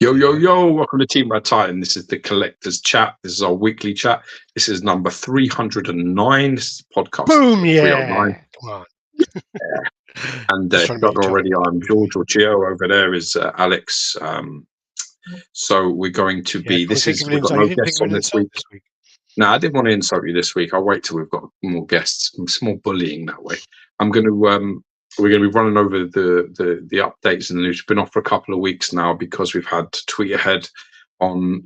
Yo, yo, yo, welcome to Team RaddTitan. This is the Collectors Chat. This is our weekly chat. This is number 309. This is podcast Boom, 309. yeah. Come on. And Just if trying you're to not make already, each other I'm George or Gio. Over there is Alex. So we're going to be, We've got no you didn't think guests of on an this insult week. this week. No, I didn't want to insult you this week. I'll wait till we've got more guests. Some more bullying that way. We're going to be running over the updates and the news. We've been off for a couple of weeks now because we've had Tweet Ahead on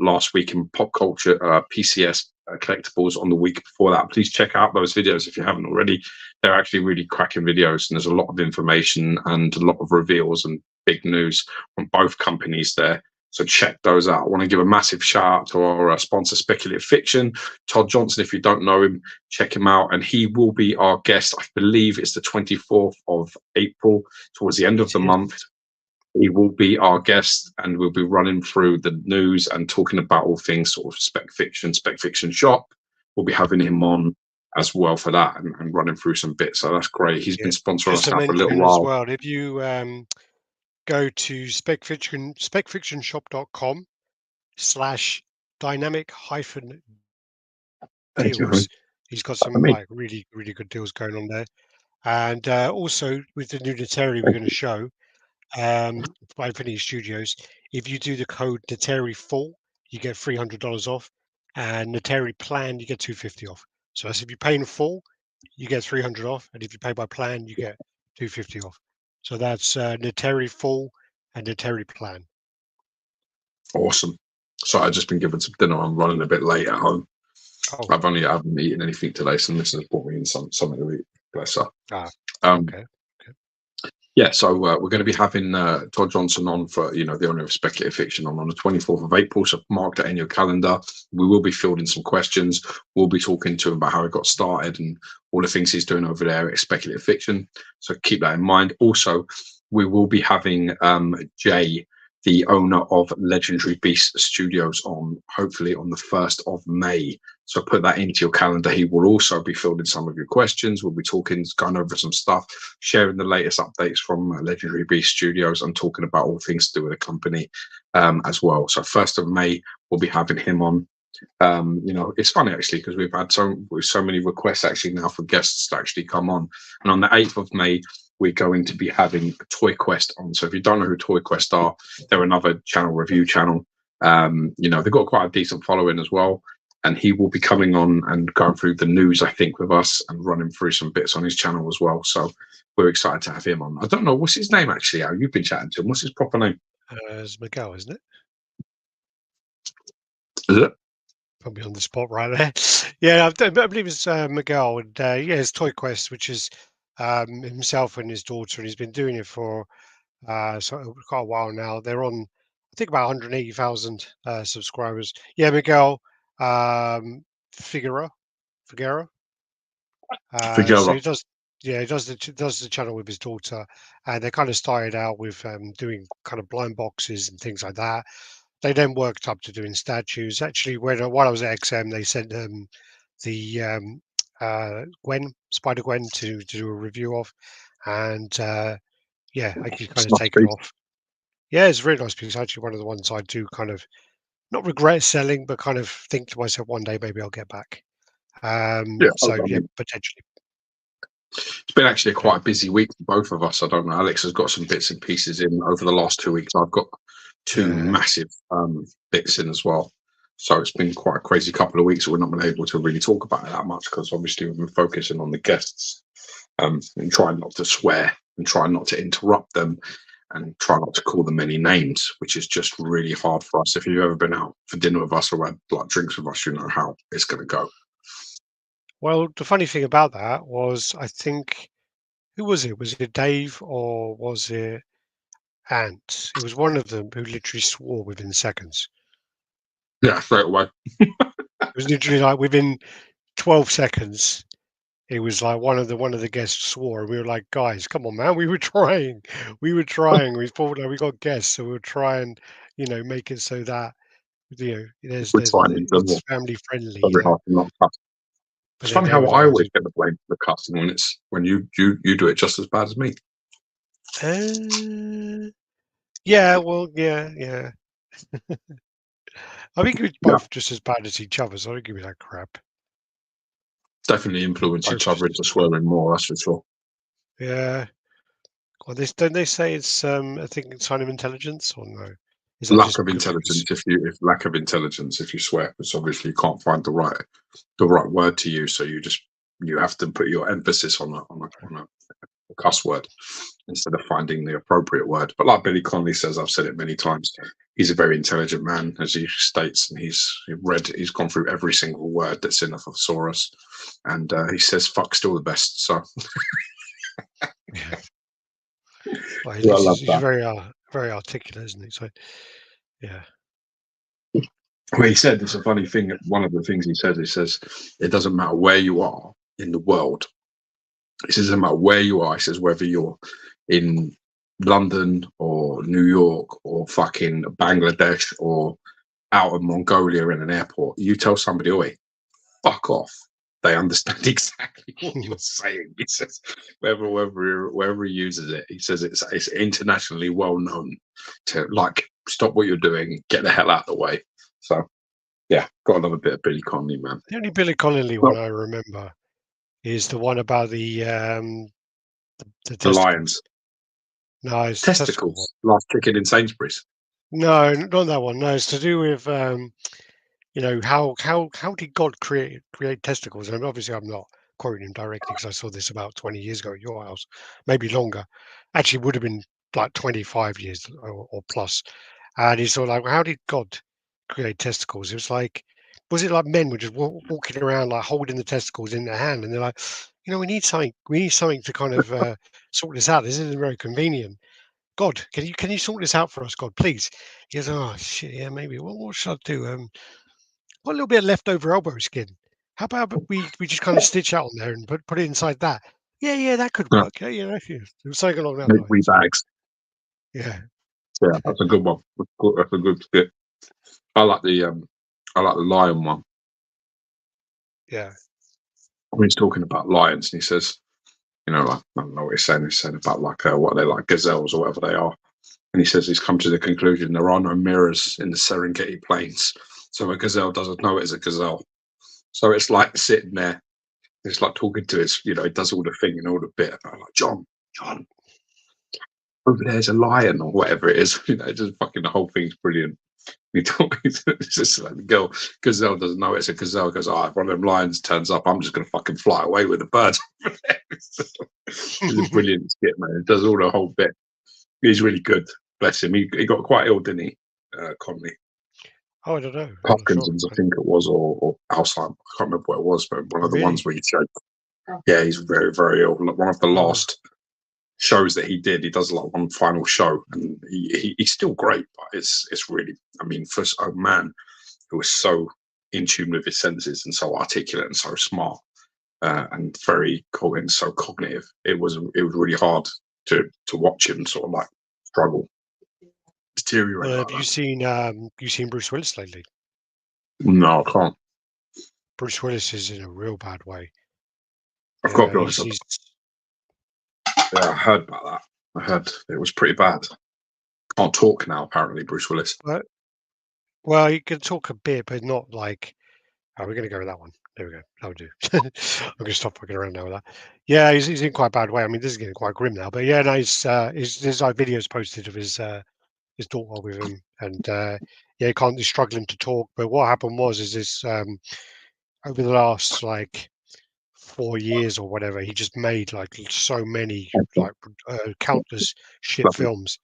last week in pop culture, PCS collectibles on the week before that. Please check out those videos if you haven't already. They're actually really cracking videos, and there's a lot of information and a lot of reveals and big news from both companies there. So check those out. I want to give a massive shout out to our sponsor, Speculative Fiction, Todd Johnson. If you don't know him, check him out. And he will be our guest. I believe it's the 24th of April, towards the end of the month. He will be our guest, and we'll be running through the news and talking about all things sort of spec fiction shop. We'll be having him on as well for that and running through some bits. So that's great. He's been sponsoring us now for a little while. As well, if you go to specfictionshop.com/dynamic-deals, he's got some like really good deals going on there. And also with the new Nateri we're going to show by Infinity Studios, if you do the code Nateri Full, you get $300 off, and Nateri Plan you get $250 off. So that's if you pay in full, you get $300 off, and if you pay by plan, you get $250 off. So that's Nateri Full and Nateri Plan. Awesome. So I've just been given some dinner. I'm running a bit late at home. I haven't eaten anything today, so this has brought me in something to eat. Bless her. Okay. Yeah, so we're going to be having Todd Johnson on for, the owner of Speculative Fiction on the 24th of April. So mark that in your calendar. We will be fielding some questions. We'll be talking to him about how he got started and all the things he's doing over there at Speculative Fiction. So keep that in mind. Also, we will be having Jay, the owner of Legendary Beast Studios, on hopefully on the 1st of May. So put that into your calendar. He will also be fielding some of your questions. We'll be going over some stuff, sharing the latest updates from Legendary Beast Studios and talking about all things to do with the company as well. So 1st of May, we'll be having him on. It's funny actually because we've had so many requests actually now for guests to actually come on. And on the 8th of May, we're going to be having Toy Quest on. So if you don't know who Toy Quest are, they're another review channel. They've got quite a decent following as well. And he will be coming on and going through the news, I think, with us and running through some bits on his channel as well. So we're excited to have him on. I don't know, what's his name actually, Al? You've been chatting to him. What's his proper name? It's Miguel, isn't it? Is it? Probably on the spot right there. Yeah, I believe it's Miguel. And it's Toy Quest, which is himself and his daughter, and he's been doing it for quite a while now. They're on, I think, about 180,000 subscribers. Yeah, Miguel Figueroa. So he does the channel with his daughter, and they kind of started out with doing kind of blind boxes and things like that. They then worked up to doing statues. Actually, while I was at XM, they sent the Spider Gwen to do a review of, and I could kind of take it off. Yeah, it's a really nice piece. Actually, one of the ones I do kind of not regret selling, but kind of think to myself, one day maybe I'll get back. Potentially. It's been actually quite a busy week for both of us. I don't know. Alex has got some bits and pieces in over the last 2 weeks. I've got two massive bits in as well. So it's been quite a crazy couple of weeks. We're not been able to really talk about it that much because obviously we've been focusing on the guests and trying not to swear and trying not to interrupt them and try not to call them any names, which is just really hard for us. If you've ever been out for dinner with us or had like drinks with us, you know how it's going to go. Well, the funny thing about that was, I think, who was it? Was it Dave or was it Ant? It was one of them who literally swore within seconds. Yeah, straight away. It was literally like within 12 seconds. It was like one of the guests swore, and we were like, "Guys, come on, man! We were trying. We thought we got guests, so we'll try and make it so that it's family friendly." It's funny how I always get the blame for the cussing when you do it just as bad as me. Yeah, well, yeah. I think it was Yeah, both just as bad as each other, so I don't give me that crap. definitely influence Both each other just into swearing more. That's for sure. yeah. Well, don't they say it's I think it's sign of intelligence or no? Is that Lack just of good because intelligence. If lack of intelligence, if you swear, because obviously you can't find the right word to use, so you have to put your emphasis on a cuss word instead of finding the appropriate word. But like Billy Connolly says, I've said it many times, he's a very intelligent man, as he states, and he's gone through every single word that's in a thesaurus, and he says "fuck" still the best. So yeah. Well, yeah, I love he's that. very articulate, isn't he? So yeah. Well, he said it's a funny thing. One of the things he says, it doesn't matter where you are in the world. He says, it doesn't matter where you are. He says, whether you're in London or New York or fucking Bangladesh or out of Mongolia in an airport, you tell somebody, oi, fuck off. They understand exactly what you're saying. He says, wherever he uses it, he says it's internationally well known to like stop what you're doing, get the hell out of the way. So yeah, got another bit of Billy Connolly, man. The only Billy Connolly one Well, I remember is the one about the the testicles. Lions. No, it's the testicle one. Testicles. Last chicken in Sainsbury's. No, not that one. No, it's to do with how did God create testicles? And obviously, I'm not quoting him directly because I saw this about 20 years ago at your house, maybe longer. Actually, would have been like 25 years or plus. And he's sort of like, well, how did God create testicles? It was like, was it like men were just walking around like holding the testicles in their hand, and they're like, we need something to kind of sort this out. This isn't very convenient. God, can you sort this out for us, God, please? He goes, oh shit, yeah, maybe. What should I do? Got a little bit of leftover elbow skin. How about we just kind of stitch out on there and put it inside that? Yeah, that could Yeah, work. Yeah, it was something along that make line. three So bags. yeah, Yeah, that's a good one. That's a good skit. I like the lion one. yeah. When he's talking about lions, and he says, like I don't know what he's saying. He's saying about like what are they like gazelles or whatever they are. And he says he's come to the conclusion there are no mirrors in the Serengeti Plains, so a gazelle doesn't know it's a gazelle. So it's like sitting there, it's like talking to his, it does all the thing and all the bit. I'm like, John, over there's a lion or whatever it is. Just fucking the whole thing's brilliant. It's just like the girl gazelle doesn't know it's a gazelle. Goes, if one of them lions turns up, I'm just gonna fucking fly away with the bird. It's a brilliant skit, man. It does all the whole bit. He's really good. Bless him. He got quite ill, didn't he? Conley. Oh, I don't know. I'm not sure. Parkinson's, I think it was, or Alzheimer's. I can't remember what it was, but one Oh, of the ones really? where he showed. Yeah, he's very, very ill. Like one of the Oh, last shows that he did, he does like one final show, and he's still great. But it's really, I mean, for a man who was so in tune with his senses and so articulate and so smart and very cool and so cognitive, it was really hard to watch him sort of like struggle, deteriorate well, like have that. you seen Bruce Willis lately? No, I can't. Bruce Willis is in a real bad way. I've got to Yeah, be honest. he's Yeah, I heard about that. I heard it was pretty bad. Can't talk now, apparently, Bruce Willis. well, well, he can talk a bit, but not like. Oh, we're going to go with that one. There we go. That'll do. I'm going to stop fucking around now with that. Yeah, he's in quite a bad way. I mean, this is getting quite grim now. But yeah, no, there's like videos posted of his daughter with him, and yeah, he's struggling to talk. But what happened is this over the last like 4 years or whatever, he just made like so many like countless shit Lovely. films,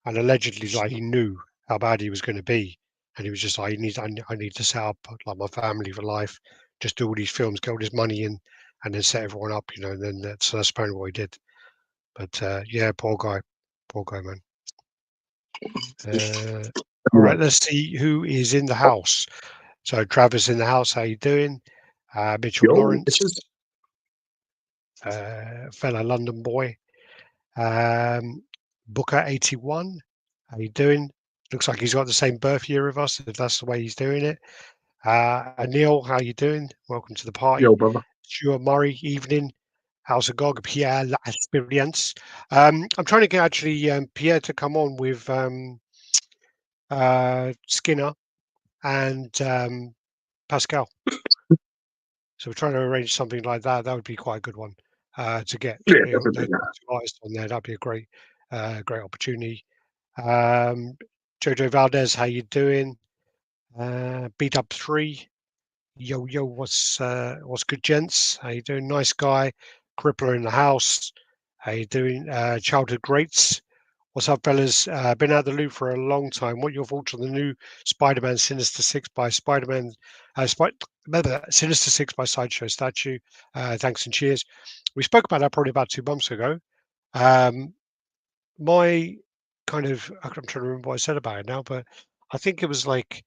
and allegedly like he knew how bad he was going to be, and he was just like, I need to set up like my family for life, just do all these films, get all this money in, and then set everyone up, and then that's apparently what he did. But yeah, poor guy, man. All Anyway, right, let's see who is in the house. So Travis in the house, how you doing? Mitchell yo, Lawrence, fellow London boy. Booker 81, how you doing? Looks like he's got the same birth year of us, if that's the way he's doing it. Anil, how you doing? Welcome to the party. yo, brother. Stuart Murray, evening. House of Gog, Pierre L'Experience. I'm trying to get actually Pierre to come on with Skinner and Pascal. So we're trying to arrange something like that. That would be quite a good one to get Yeah, those definitely. two artists on there. That'd be a great opportunity. Jojo Valdez, how you doing? Beat up 3. Yo, what's good, gents? How you doing? Nice guy. Crippler in the house. How you doing? Childhood greats. What's up, fellas? Been out of the loop for a long time. What are your thoughts on the new Spider-Man Sinister Six by Spider-Man? Sinister Six by Sideshow Statue. Thanks and cheers. We spoke about that probably about 2 months ago. My kind of, I'm trying to remember what I said about it now, but I think it was like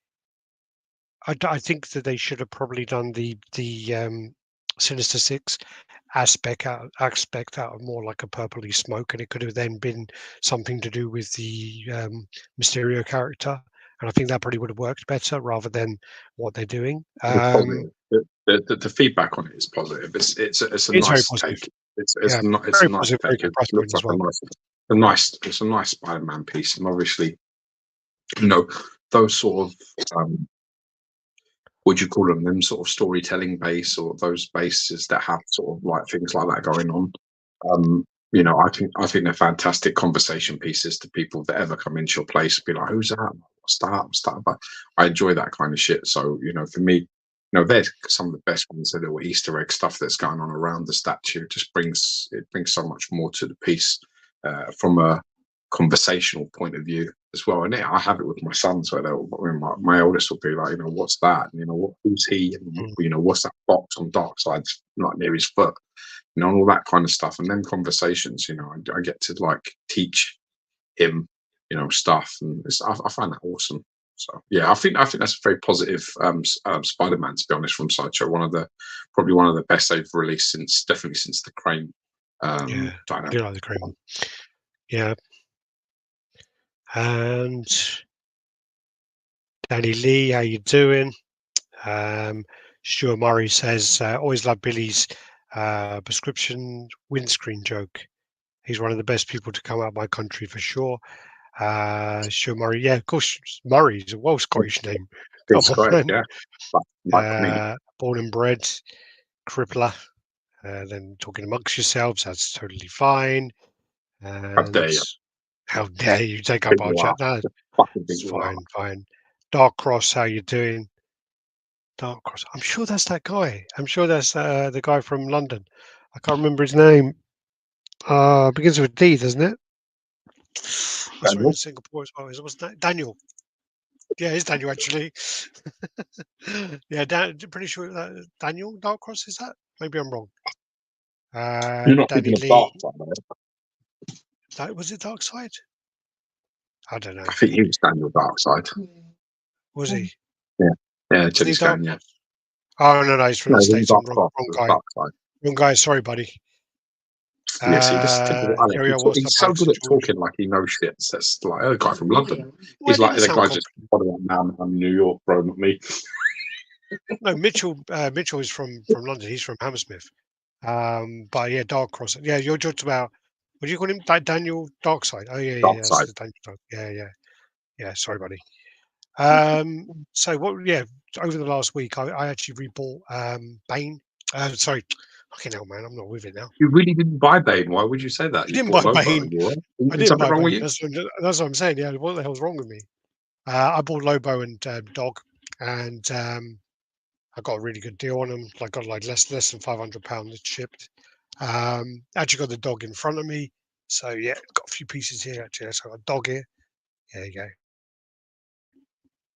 I think that they should have probably done the Sinister Six aspect out of more like a purpley smoke, and it could have then been something to do with the Mysterio character, and I think that probably would have worked better rather than what they're doing. Positive. The feedback on it is positive. It's a It's very nice positive. take. It's Yeah, not. It's a very nice positive, very take. It good press looks point like as well. it's a nice Spider-Man piece, and obviously, those sort of what do you call them sort of storytelling base, or those bases that have sort of like things like that going on. I think they're fantastic conversation pieces to people that ever come into your place and be like, who's that? What's that? But I enjoy that kind of shit. So, for me, they're some of the best ones, the little Easter egg stuff that's going on around the statue. Just brings so much more to the piece from a conversational point of view as well. And I have it with my sons where my eldest will be like, what's that? Who's he? And, what's that box on Darkseid's like near his foot? All that kind of stuff. And then conversations, I get to like teach him, stuff, and I find that awesome. So yeah, I think that's a very positive Spider-Man, to be honest, from Sideshow. Probably one of the best they've released definitely since the Crane. Yeah, I do like the Crane one. Yeah, and Danny Lee, how you doing? Stuart Murray says, always love Billy's prescription windscreen joke. He's one of the best people to come out of my country for sure. Stuart Murray, yeah, of course, Murray is a well Scottish name. It's great, yeah. Like me. Born and bred, crippler. Then talking amongst yourselves, that's totally fine. How dare you? How dare you take up our chat? No, it's fine. Dark Cross, how you doing? Dark Cross. I'm sure that's that guy. I'm sure that's the guy from London. I can't remember his name. Begins with D, doesn't it? That's right, in Singapore as well. Wasn't that Daniel? Yeah, it's Daniel actually. Yeah, pretty sure that Daniel Dark Cross is that. Maybe I'm wrong. You're not Danny thinking Lee. of Darkseid, Was it Darkseid? I don't know. I think he was Daniel Darkseid. Was he? Yeah, Teddy Scan, yeah. Oh no, he's from the States. Wrong guy. Wrong guy. Sorry, buddy. Yeah, see, he's so good at George. talking like he knows shit. That's like a guy from London. Why He's like the guy confident? just I'm in New York, bro, not me. No, Mitchell is from London. He's from Hammersmith. But yeah, Dark Cross. Yeah, you're talking about. What do you call him? Daniel Darkseid. Oh yeah. Daniel yeah. Sorry, buddy. So what? Yeah, over the last week, I actually rebought Bane. Sorry, fucking hell, man, I'm not with it now. You really didn't buy Bane. Why would you say that? I didn't buy Bane. I didn't buy wrong Bane. with you? That's what I'm saying. Yeah, what the hell's wrong with me? I bought Lobo and Dog, and I got a really good deal on them. Like got like less than £500 shipped. Actually got the Dog in front of me. So yeah, got a few pieces here actually. So I got a Dog here. There you go.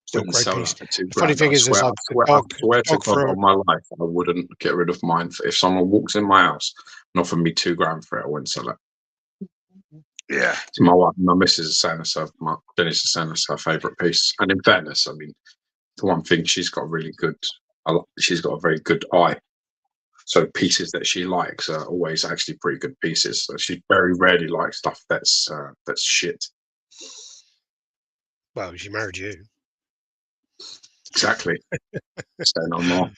Still great piece. The funny thing is, I swear to God on my life, I wouldn't get rid of mine. If someone walks in my house and offered me £2,000 for it, I wouldn't sell it. Yeah. So my missus is saying herself, Dennis is saying it's her favourite piece. And in fairness, I mean, the one thing she's got a very good eye. So pieces that she likes are always actually pretty good pieces. So she very rarely likes stuff that's shit. Well, she married you. Exactly. Say no more.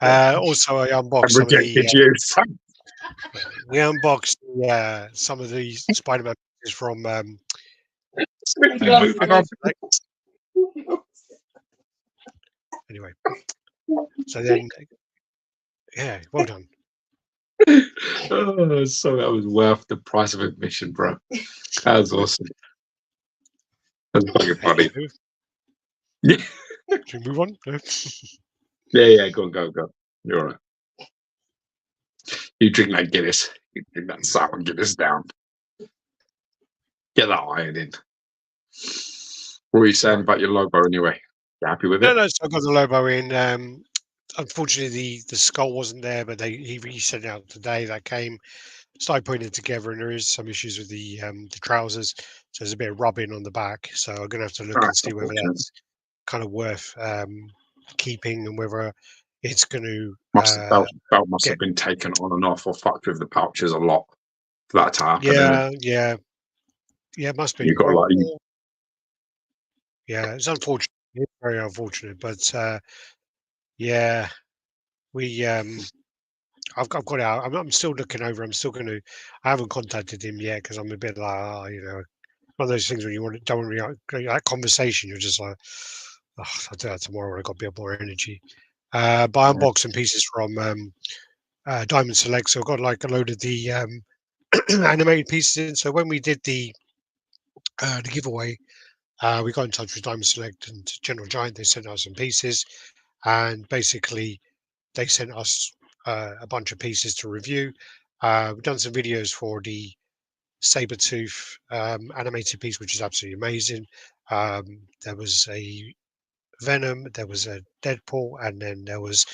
Also, I unboxed some of the. You. We unboxed some of these Spider-Man pieces from anyway. So then, yeah, well done. Oh, so that was worth the price of admission, bro. That was awesome. That's fucking funny. Yeah. Should we move on? No? Yeah. Go on. You're all right. You drink that Guinness. You drink that sour Guinness down. Get that iron in. What were you saying about your logo anyway? You happy with it? No. So I got the logo in. Unfortunately, the skull wasn't there, but he sent it out today. That came, started putting it together, and there is some issues with the trousers. So there's a bit of rubbing on the back. So I'm gonna have to look and see whether that's kind of worth keeping and whether it's going to belt must have been taken on and off or fucked with the pouches a lot for that to happen. Yeah, it must be. You got like yeah, it's unfortunate. It's very unfortunate, but yeah, we I've got it out. I'm still looking over. I'm still going to. I haven't contacted him yet because I'm a bit like, one of those things when you don't want to that conversation. You're just like, oh, I'll do that tomorrow when I got a bit more energy. But I unboxed some pieces from Diamond Select, so I got like a load of the animated pieces in. So when we did the giveaway, we got in touch with Diamond Select and General Giant. They sent us some pieces, and basically they sent us a bunch of pieces to review. We've done some videos for the Sabretooth animated piece, which is absolutely amazing. There was a Venom, there was a Deadpool, and then there was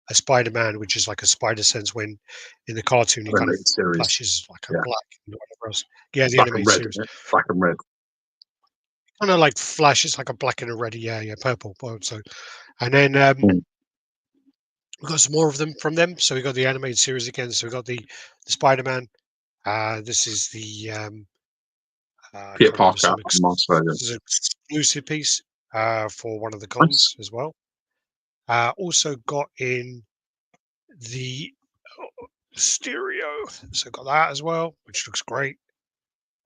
a Spider-Man, which is like a spider sense when in the cartoon he kind of flashes like a black and whatever else. Yeah, the animated series. Black and red. Kind of like flashes like a black and a red. Yeah, purple. So, and then we got some more of them from them. So we got the animated series again. So we got the Spider-Man. This is the Peter Parker. This is an exclusive piece for one of the cons as well. Also got in the stereo, so got that as well, which looks great.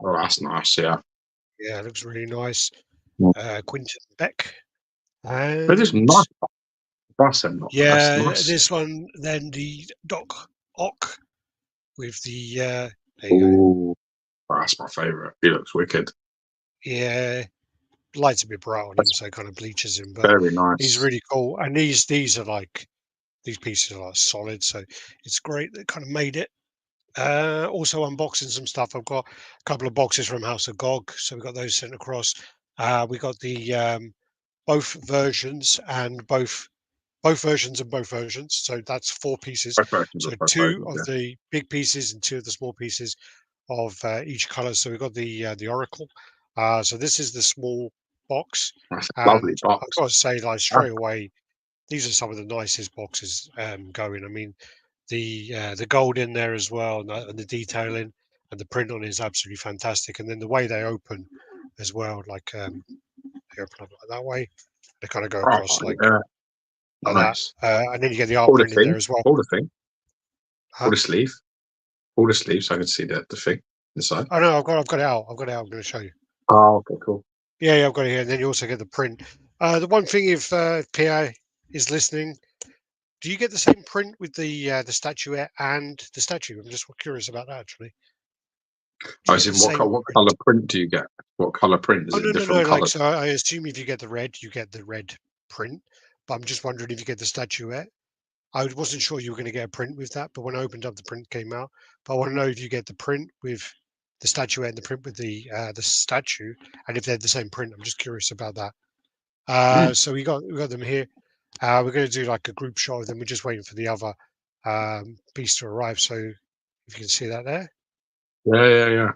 Oh, that's nice. Yeah, it looks really nice. Quentin Beck, and they're just nice. Nice. This one, then the Doc Ock with the there you go. That's my favorite. He looks wicked. Yeah, lights a bit bright on him, so it kind of bleaches him, but very nice. He's really cool, and these are like these pieces are like solid, so it's great. They kind of made it. Also unboxing some stuff. I've got a couple of boxes from House of GOG, so we got those sent across. We got the both versions and both versions and both versions. So that's 4 pieces. So 2 of the big pieces and 2 of the small pieces of each color. So we've got the Oracle. So this is the small box. That's a lovely box. I've got to say, like straight away, these are some of the nicest boxes going. I mean, the gold in there as well, and the detailing and the print on it is absolutely fantastic. And then the way they open as well, like they open up like that way, they kind of go across like nice. that, and then you get the art print in there as well. All the thing, all the sleeve, so I can see the thing inside. Oh no, I've got it out. I'm going to show you. Oh, okay, cool. Yeah, I've got it here. And then you also get the print. The one thing, if PI is listening, do you get the same print with the statuette and the statue? I'm just curious about that, actually. What color print do you get? What color print is it? Different colors? Like, so I assume if you get the red, you get the red print. But I'm just wondering if you get the statuette. I wasn't sure you were going to get a print with that, but when I opened up, the print came out. But I want to know if you get the print with the statuette and the print with the statue, and if they're the same print. I'm just curious about that. So we got them here. We're going to do like a group shot of them. We're just waiting for the other piece to arrive. So if you can see that there. Yeah. I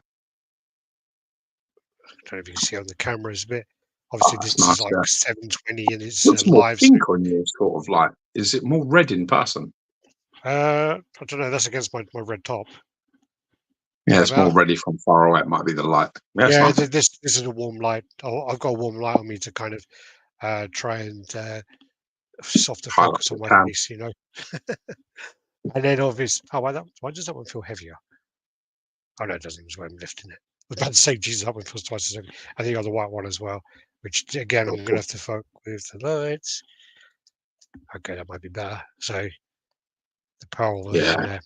don't know if you can see on the camera. It's a bit. Obviously, this is like 720 and it's looks live. More pink on you, sort of like. Is it more red in person? I don't know. That's against my red top. Yeah, it's more ready from far away. It might be the light. Yeah, this is a warm light. I've got a warm light on me to kind of try and softer focus on my face, And then obviously, why does that one feel heavier? Oh no, it doesn't. It's when I'm lifting it. I was about to say, Jesus, that one feels twice as heavy. I think on the white one as well, which again, I'm going to have to fuck with the lights. Okay, that might be better. So the pearl version Yeah, there.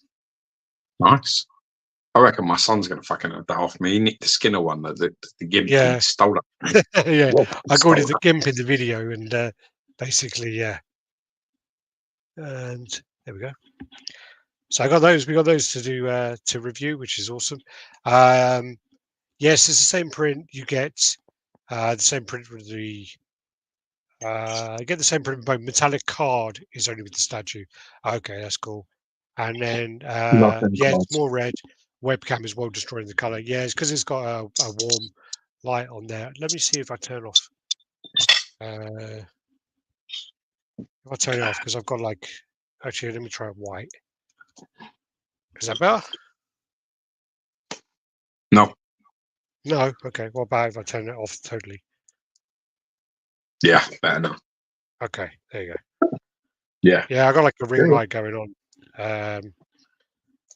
nice. I reckon my son's gonna fucking have that off me. He nicked the Skinner one, the gimp. He Yeah, stole it. yeah. Well, I called it stole the it. gimp in the video, and basically, yeah. And there we go. So I got those. We got those to do to review, which is awesome. Yes, it's the same print. You get the same print with the. You get the same print, but metallic card is only with the statue. Okay, that's cool. And then Nothing yeah, it's cards. more red. Webcam is well destroying the color. Yeah, it's because it's got a warm light on there. Let me see if I turn off. If I turn it off, because I've got like. Actually, let me try white. Is that better? No. No. Okay. What about if I turn it off totally? Yeah, better now. Okay. There you go. Yeah. Yeah, I got like a ring Yeah. light going on.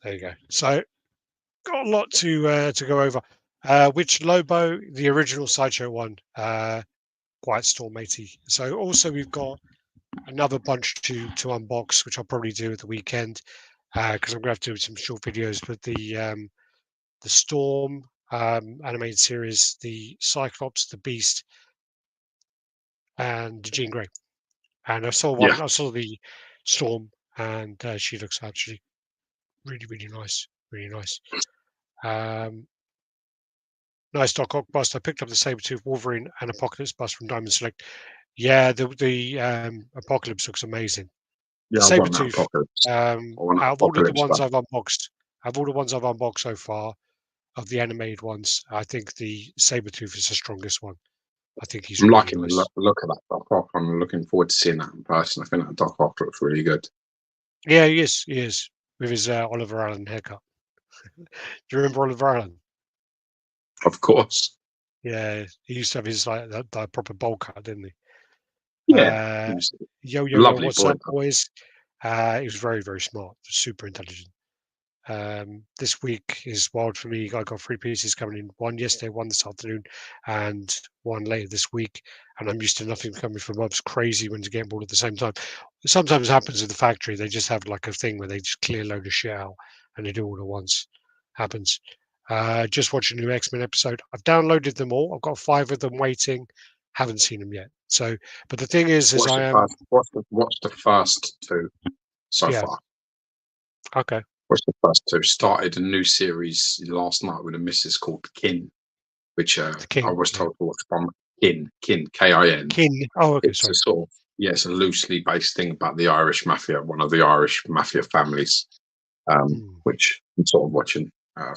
There you go. So got a lot to go over. Which Lobo, the original Sideshow one, quite Storm 80. So also we've got another bunch to unbox, which I'll probably do at the weekend because I'm gonna have to do some short videos. But the Storm animated series, the Cyclops, the Beast, and the Jean Grey. And I saw Yeah. one. I saw the Storm, and she looks actually really, really nice. Really nice. Nice Doc Ock bust. I picked up the Sabretooth Wolverine and Apocalypse bust from Diamond Select. Yeah, the Apocalypse looks amazing. The Yeah, I want that Sabretooth, apocalypse. I want that out of all of the apocalypse ones back. I've unboxed, so far, of the animated ones, I think the Sabretooth is the strongest one. I think he's I'm really liking the nice. look of that Doc Ock. I'm looking forward to seeing that in person. I think that Doc Ock looks really good. Yeah, he is. He is. With his Oliver Allen haircut. Do you remember Oliver Allen? Of course. Yeah, he used to have his like that proper bowl cut, didn't he? Yeah. Uh, He's yo, a yo, yo, lovely what's boy. up, boys? He was very, very smart, super intelligent. This week is wild for me. I got 3 pieces coming in. One yesterday, one this afternoon, and one later this week. And I'm used to nothing coming from Bob's crazy when to get them all at the same time. It sometimes happens at the factory. They just have like a thing where they just clear a load of shit out and they do all at once. Happens. Just watched a new X-Men episode. I've downloaded them all. I've got 5 of them waiting. Haven't seen them yet. So, but the thing is What's I the am, first? What's the first two so yeah, far? okay. What's the first two? Started a new series last night with a missus called Kin, which The I King, was yeah. told to watch from Kin, Kin. King. Oh, okay, It's a sorry. sort of, yeah, it's a loosely based thing about the Irish mafia, one of the Irish mafia families, Hmm, which I'm sort of watching.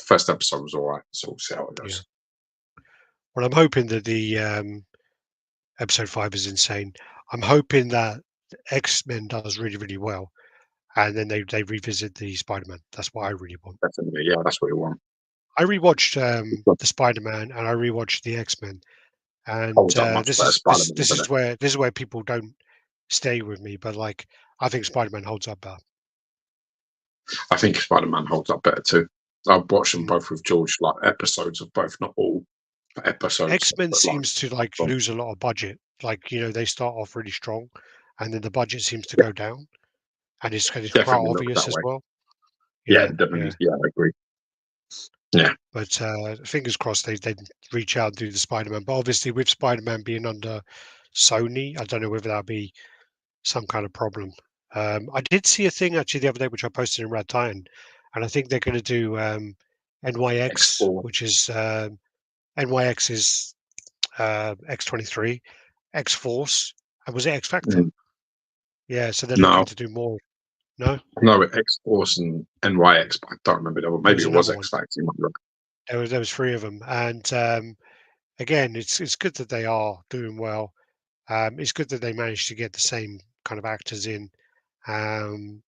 First episode was all right, so we'll see how it yeah. goes. Well, I'm hoping that the episode 5 is insane. I'm hoping that X-Men does really, really well, and then they revisit the Spider-Man. That's what I really want. Definitely, yeah, that's what you want. I rewatched It the Spider-Man and I rewatched the X-Men, and holds up much this better is Spider-Man, doesn't it? this is where people don't stay with me, but like I think Spider-Man holds up better. I think Spider-Man holds up better too. I've watched them Mm. both with George, like episodes of both, not all, but episodes. X-Men But like, seems to like well, lose a lot of budget. Like they start off really strong, and then the budget seems to yeah, go down, and it's quite definitely looks obvious that as way. well. Yeah, Yeah, definitely. yeah. Yeah, I agree. Yeah, But fingers crossed they reach out and do the Spider-Man. But obviously, with Spider-Man being under Sony, I don't know whether that'll be some kind of problem. I did see a thing actually the other day, which I posted in RaddTitan, and I think they're going to do NYX, X4. which is NYX is X23, X Force, and was it X Factor? Mm. Yeah, so they're looking No, to do more. No, no, X Force and NYX, but I don't remember that one. there Maybe was it was another X one. Factor. You might look. There was 3 of them, and again, it's good that they are doing well. It's good that they managed to get the same kind of actors in. Um,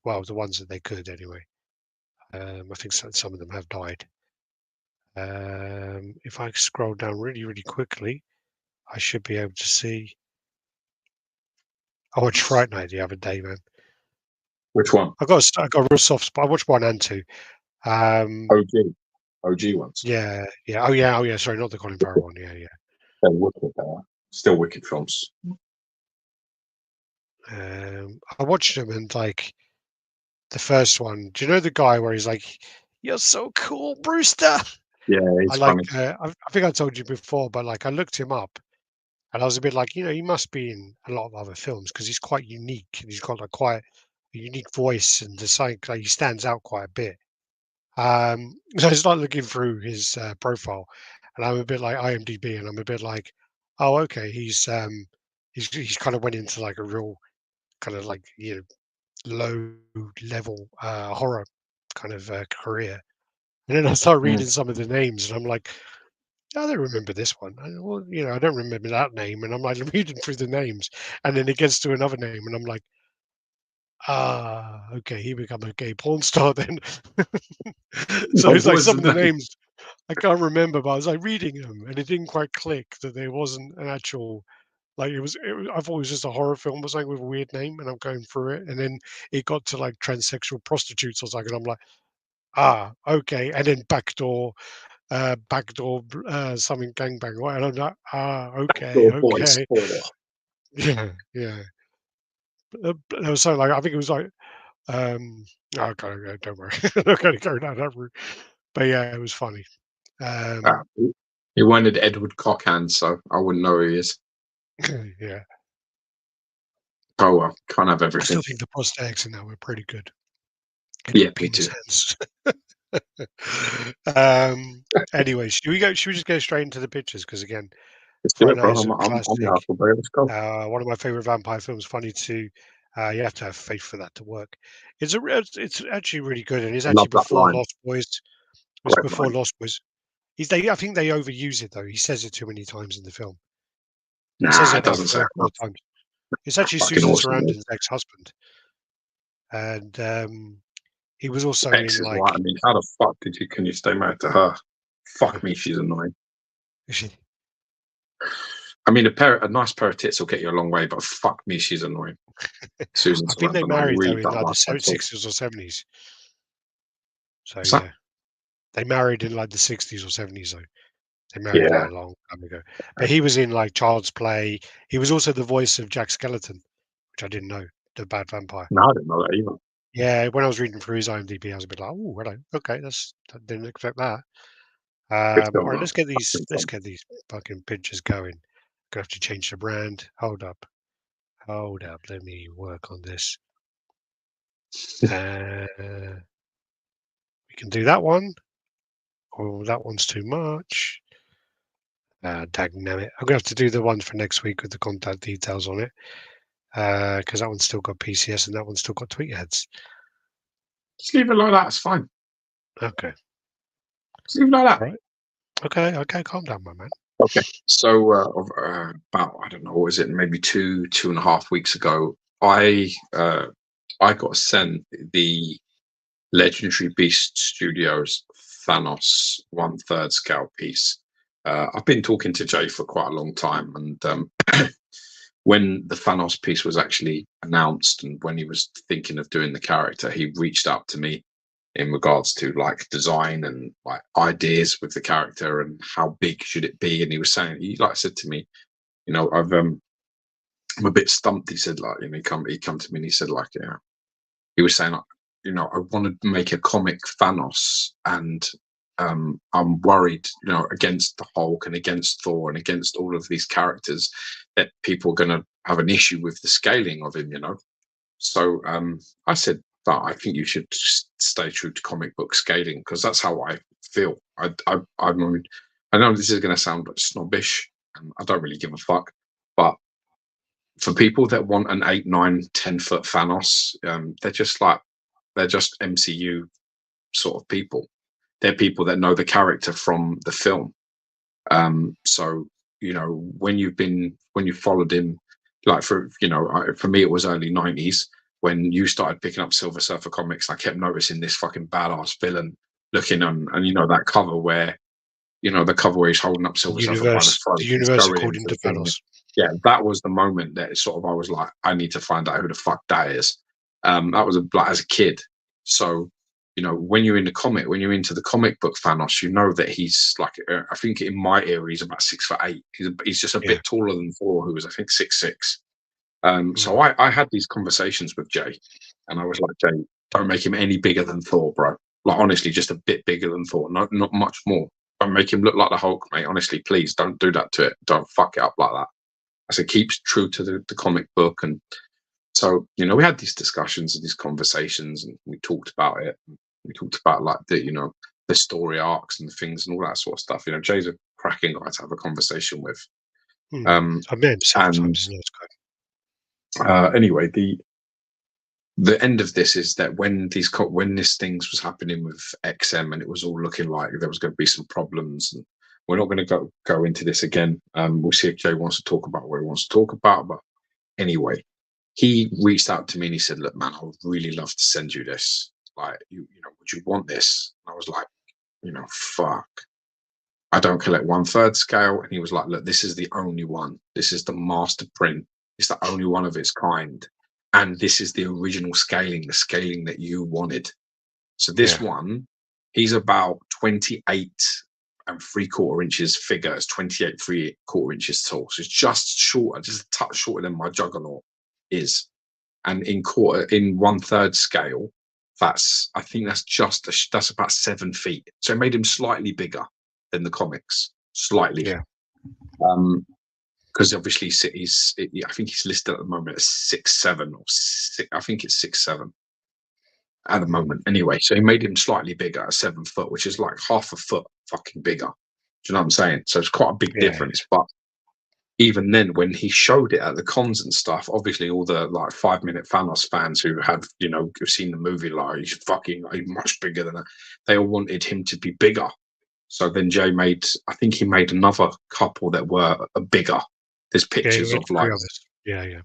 well, the ones that they could anyway. I think some of them have died. If I scroll down really, really quickly, I should be able to see. I watched Fright Night the other day, man. Which one? I got a real soft spot. I watched 1 and 2. OG ones. Yeah, yeah. Oh, yeah. Sorry, not the Colin Farrell one. Yeah, yeah. They're wicked. They are. Still wicked films. I watched them and like the first one. Do you know the guy where he's like, "You're so cool, Brewster"? Yeah, I it's like. funny. I think I told you before, but like I looked him up, and I was a bit like, he must be in a lot of other films because he's quite unique and he's got like quite a unique voice and just like he stands out quite a bit. So I started looking through his profile, and I'm a bit like IMDb, and I'm a bit like, oh, okay, he's kind of went into like a real kind of like low level horror kind of career. And then I start Mm. reading some of the names, and I'm like, I don't remember this one. Well, I don't remember that name, and I'm like reading through the names, and then it gets to another name, and I'm like, okay, he become a gay porn star then. So What it's like was some his of the name? names I can't remember, but I was like reading them, and it didn't quite click that there wasn't an actual like it was. I thought it was just a horror film or something with a weird name, and I'm going through it, and then it got to like transsexual prostitutes or something, and I'm like, okay, and then something gangbang, right? And I'm like, okay, Little boy okay, spoiler. yeah, yeah. But it was so like I think it was like okay, don't worry, I'm not going to go down that route. But yeah, it was funny. Ah, Um, he wanted Edward Cockhand, so I wouldn't know who he is. yeah. Oh well, can't have I still everything. think the prosthetics in that were pretty good. Getting Yeah, the me penis too. hands. um, anyway, should we just go straight into the pictures? Because again, Let's do Friday it, Night bro. is a I'm classic. out for Let's go. One of my favorite vampire films. Funny too. You have to have faith for that to work. It's actually really good, and it's I love actually that before line. Lost Boys. It's Great before line. Lost Boys. I think they overuse it though. He says it too many times in the film. He says Nah, it it about doesn't 3 or sound 4 enough. times. It's actually Fucking Susan awesome. Sarandon's ex-husband, and he was also X in is right. I like mean, how the fuck can you stay married to her? Fuck me, she's annoying. I mean, a nice pair of tits will get you a long way, but fuck me, she's annoying. Susan I think they Sarandon, I married though really in don't like the like her at all. 60s or 70s. So What's that? yeah, they married in like the 60s or 70s though. They married Yeah. like a long time ago. But he was in like Child's Play. He was also the voice of Jack Skeleton, which I didn't know, the bad vampire. No, I didn't know that either. Yeah, when I was reading through his IMDb, I was a bit like, oh, hello, okay, I didn't expect that. Good All film, right, though. Fucking let's fun. get these fucking pictures going. Gonna have to change the brand. Hold up. Let me work on this. We can do that one. Oh, that one's too much. Dagnammit. I'm gonna have to do the one for next week with the contact details on it. Because that one's still got PCS and that one's still got tweet heads. Just leave it like that. It's fine. Okay. Just leave it like that. All right. Okay, calm down, my man. Okay. So about I don't know, what was it? Maybe 2.5 weeks ago, I got sent the Legendary Beast Studios Thanos 1/3 scale piece. I've been talking to Jay for quite a long time, and when the Thanos piece was actually announced, and when he was thinking of doing the character, he reached out to me in regards to like design and like ideas with the character and how big should it be. And he was saying, he like said to me, I'm a bit stumped. He said, like, he come to me and he said, like, yeah, he was saying, like, I wanted to make a comic Thanos, and I'm worried, against the Hulk and against Thor and against all of these characters, that people are going to have an issue with the scaling of him. So I said, but I think you should stay true to comic book scaling, because that's how I feel. I mean, I know this is going to sound snobbish, and I don't really give a fuck, but for people that want an 8, 9, 10 foot Thanos, they're just MCU sort of people. They're people that know the character from the film. So when you followed him, like for me it was early 90s when you started picking up Silver Surfer comics. I kept noticing this fucking badass villain looking on, and that cover where he's holding up Silver Surfer by the throat, The he's universe going according into to the thing. Thanos. Yeah, that was the moment that I was like, I need to find out who the fuck that is. That was like as a kid. So, you know, when you're into the comic book Thanos, you know that he's like, I think in my era, he's about 6'8". He's just a Yeah. bit taller than Thor, who was, I think, 6'6". So Mm. I had these conversations with Jay, and I was like, Jay, don't make him any bigger than Thor, bro. Like, honestly, just a bit bigger than Thor, not much more. Don't make him look like the Hulk, mate. Honestly, please don't do that to it. Don't fuck it up like that. I said, keep true to the comic book. And so, you know, we had these discussions and these conversations, and we talked about it. We talked about like the story arcs and the things and all that sort of stuff. You know, Jay's a cracking guy to have a conversation with. I've met him several And times. He's a nice guy. anyway, the end of this is that when this things was happening with XM, and it was all looking like there was going to be some problems, and we're not going to go into this again. We'll see if Jay wants to talk about what he wants to talk about. But anyway, he reached out to me and he said, "Look, man, I would really love to send you this. Like, you know, would you want this?" And I was like, you know, fuck. I don't collect 1/3 scale. And he was like, "Look, this is the only one. This is the master print. It's the only one of its kind. And this is the original scaling, the scaling that you wanted." So this Yeah. one, he's about 28 and 3/4 inches figure. It's 28 3/4 inches tall. So it's just shorter, just a touch shorter than my Juggernaut is. And in 1/3 scale, I think that's about 7 feet. So it made him slightly bigger than the comics, slightly. Yeah. Because obviously I think he's listed at the moment as 6'7" or 6. I think it's 6'7" at the moment. Anyway, so he made him slightly bigger at 7 foot, which is like half a foot fucking bigger. Do you know what I'm saying? So it's quite a big Yeah. difference. But even then, when he showed it at the cons and stuff, obviously all the like 5-minute Thanos fans who had, you know, seen the movie, like, he's fucking like, much bigger than that, they all wanted him to be bigger. So then Jay I think he made another couple that were bigger. There's Yeah. He pictures made of 3 like, others. Yeah.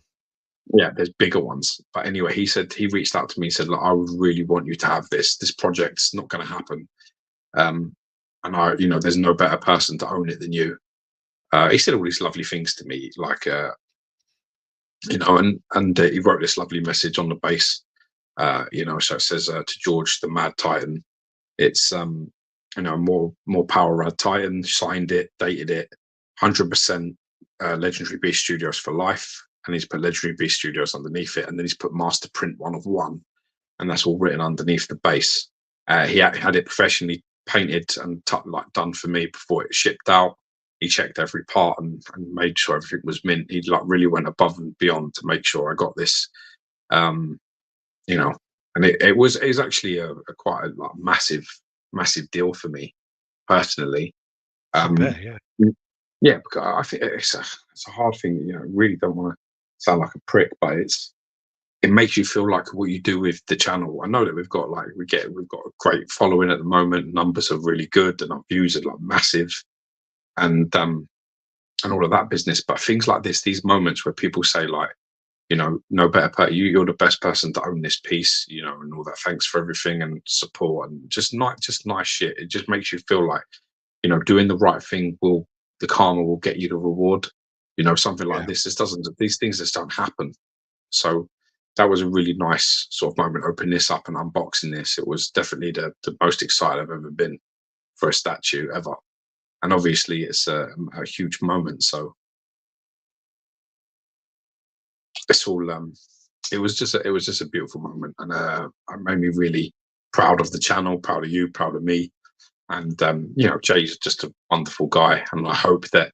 yeah, there's bigger ones. But anyway, he reached out to me and said, "Look, I would really want you to have this. This project's not going to happen. And you know, there's no better person to own it than you." He said all these lovely things to me, like, you know, and he wrote this lovely message on the base. You know, so it says, to George, the Mad Titan, it's you know, more power, RaddTitan. Signed it, dated it, 100% Legendary Beast Studios for life. And he's put Legendary Beast Studios underneath it, and then he's put Master Print 1 of 1, and that's all written underneath the base. He had it professionally painted and like done for me before it shipped out. He checked every part and made sure everything was mint. He like really went above and beyond to make sure I got this. You know, and it was actually a quite a like, massive deal for me personally. I bet. Yeah. Yeah, because I think it's a hard thing. You know, really don't want to sound like a prick, but it makes you feel like what you do with the channel. I know that we've got a great following at the moment. Numbers are really good, and our views are like massive, and all of that business. But things like this, these moments where people say like, you know, no better you're the best person to own this piece, you know, and all that. Thanks for everything and support and just nice shit. It just makes you feel like, you know, doing the right thing the karma will get you the reward. You know, something like Yeah. these things just don't happen. So that was a really nice sort of moment, opening this up and unboxing this. It was definitely the most excited I've ever been for a statue ever. And obviously it's a huge moment. So it's all it was just a beautiful moment, and it made me really proud of the channel, proud of you, proud of me. And you know, Jay's just a wonderful guy, and I hope that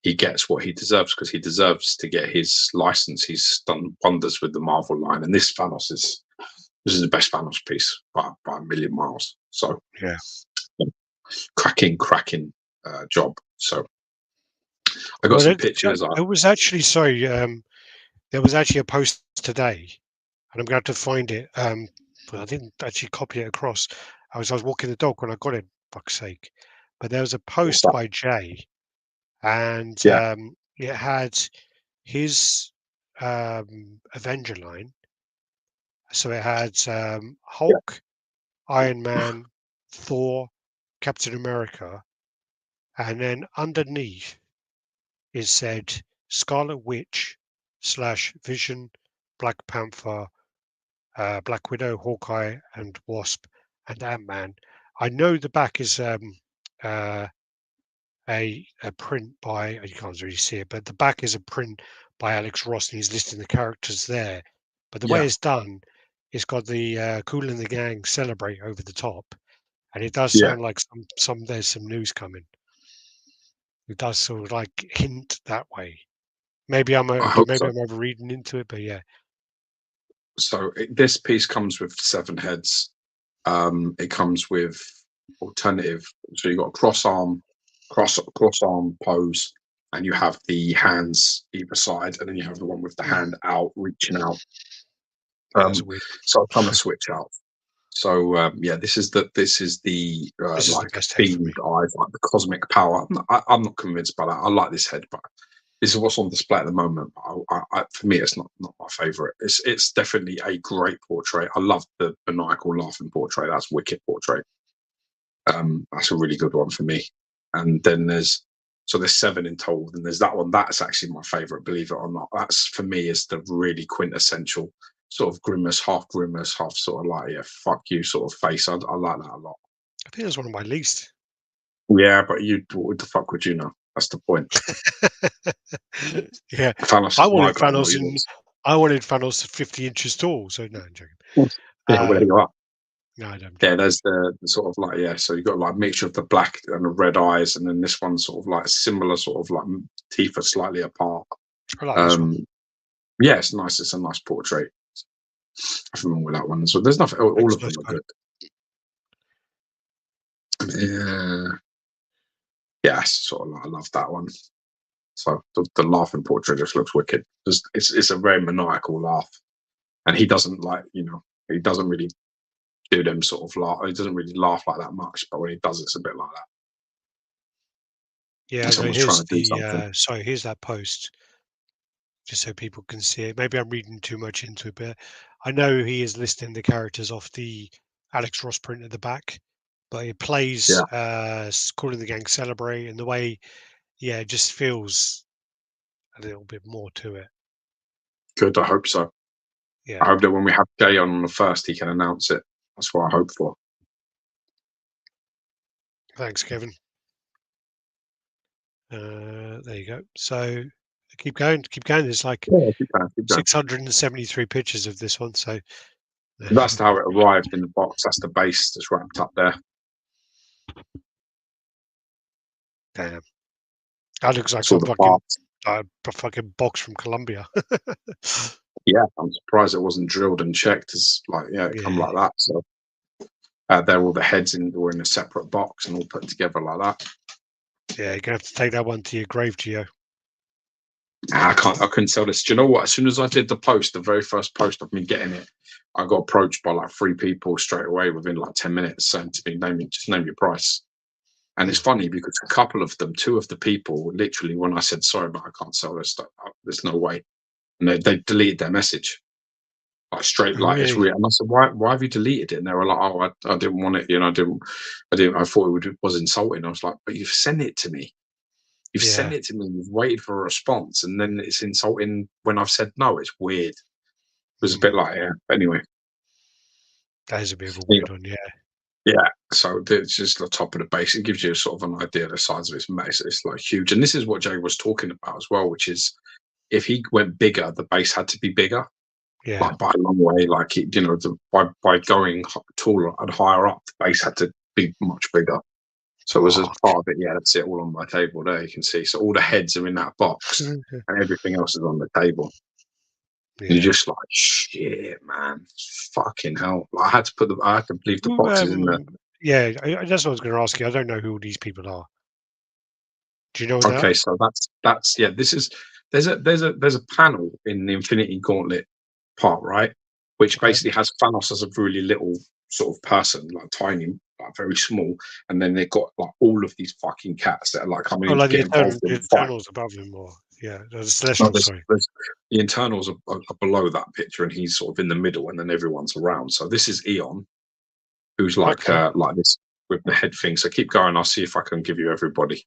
he gets what he deserves, because he deserves to get his license. He's done wonders with the Marvel line, and this is the best Thanos piece by a million miles. So Yeah. cracking job. So I got Well, some pictures. it was actually sorry. There was actually a post today, and I'm going to have to find it. But I didn't actually copy it across. I was walking the dog when I got it. Fuck's sake! But there was a post by Jay, and Yeah, it had his Avenger line. So it had yeah, Hulk, Iron Man, Thor, Captain America, and then underneath it said Scarlet Witch / Vision, Black Panther, Black Widow, Hawkeye, and Wasp, and Ant-Man. I know the back is a print by, you can't really see it, but the back is a print by Alex Ross, and he's listing the characters there. But the way Yeah. it's done, it's got the Cool and the Gang Celebrate over the top, and it does Yeah. sound like there's some news coming. It does sort of like hint that way. Maybe I'm I hope so. overreading into it, but yeah. So this piece comes with 7 heads. It comes with alternative. So you've got a cross arm pose, and you have the hands either side, and then you have the one with the hand out, reaching out. Yeah, that's weird. So I'll kind of switch out. So yeah, this is the This is the like best head for me. beamed eyes, like the cosmic power. I'm not convinced by that. I like this head, but this is what's on display at the moment. For me, it's not my favorite. It's definitely a great portrait. I love the maniacal laughing portrait. That's wicked portrait. That's a really good one for me. And then there's 7 in total. And there's that one. That's actually my favorite, believe it or not. That's for me is the really quintessential sort of grimace, half sort of like, yeah, fuck you sort of face. I like that a lot. I think that's one of my least. Yeah, but what the fuck would you know? That's the point. Yeah, Thanos I is my wanted guy, not Thanos yours. I wanted Thanos 50 inches tall. So no, I'm joking. Yeah, where you are. No, I don't. Yeah, there's the sort of like, yeah, so you've got like a mixture of the black and the red eyes, and then this one sort of like similar, sort of like teeth are slightly apart. I like this one. Yeah, it's nice. It's a nice portrait. Nothing wrong with that one. So there's nothing. All of them are good. Yeah, yeah, sort of. Like, I love that one. So the laughing portrait just looks wicked. It's a very maniacal laugh, and he doesn't he doesn't really do them sort of laugh. He doesn't really laugh like that much, but when he does, it's a bit like that. Yeah, Someone's trying to do something. sorry, here's that post, just so people can see it. Maybe I'm reading too much into it, but I know he is listing the characters off the Alex Ross print at the back, but it plays Yeah, calling the gang celebrate, and the way, yeah, it just feels a little bit more to it. good. I hope so. I Yeah. hope that when we have Jay on the first, he can announce it. That's what I hope for. Thanks, Kevin. There you go. So keep going, keep going. There's like Yeah, keep going, keep going. 673 pictures of this one. So That's how it arrived in the box. That's the base that's wrapped up there. damn, that looks like That's all some the parts. fucking box from Colombia. Yeah, I'm surprised it wasn't drilled and checked. As like, yeah, it come Yeah, like that. So they're all the heads were in a separate box and all put together like that. yeah, you're gonna have to take that one to your grave, Gio. I couldn't sell this. Do you know what? As soon as I did the post, the very first post of me getting it, I got approached by like 3 people straight away within like 10 minutes saying to me, just name your price. And it's funny because a couple of them, 2 of the people, literally when I said, sorry, but I can't sell this stuff, there's no way. And they deleted their message. Like straight, Oh, like it's really? weird. And I said, why have you deleted it? And they were like, oh, I didn't want it. I thought it was insulting. I was like, but you've sent it to me. You've sent Yeah, it to me. You've waited for a response, and then it's insulting when I've said no. It's weird. It was a bit like, yeah. Anyway, that is a bit of a yeah, weird one. Yeah, yeah. So it's just the top of the base. It gives you sort of an idea of the size of its base. It's like huge, and this is what Jay was talking about as well, which is if he went bigger, the base had to be bigger. yeah. Like by a long way, like by going taller and higher up, the base had to be much bigger. So it was as Fuck. part of it. Yeah, that's it. All on my table there. You can see. So all the heads are in that box, and everything else is on the table. And Yeah. you're just like, shit, man, fucking hell! Like, I had to leave the boxes in there. Yeah, that's what I was going to ask you. I don't know who all these people are. Do you know that? Okay, so that's yeah. This is there's a panel in the Infinity Gauntlet part, right? Which Okay. basically has Thanos as a really little sort of person, like tiny, like very small, and then they've got like all of these fucking cats that are like coming Oh, in to like get involved in The the fight. Eternals above him, or yeah, the No, Celestials. Sorry. there's the internals are below that picture, and he's sort of in the middle, and then everyone's around. So this is Eon, who's Okay. like this with the head thing. So keep going. I'll see if I can give you everybody.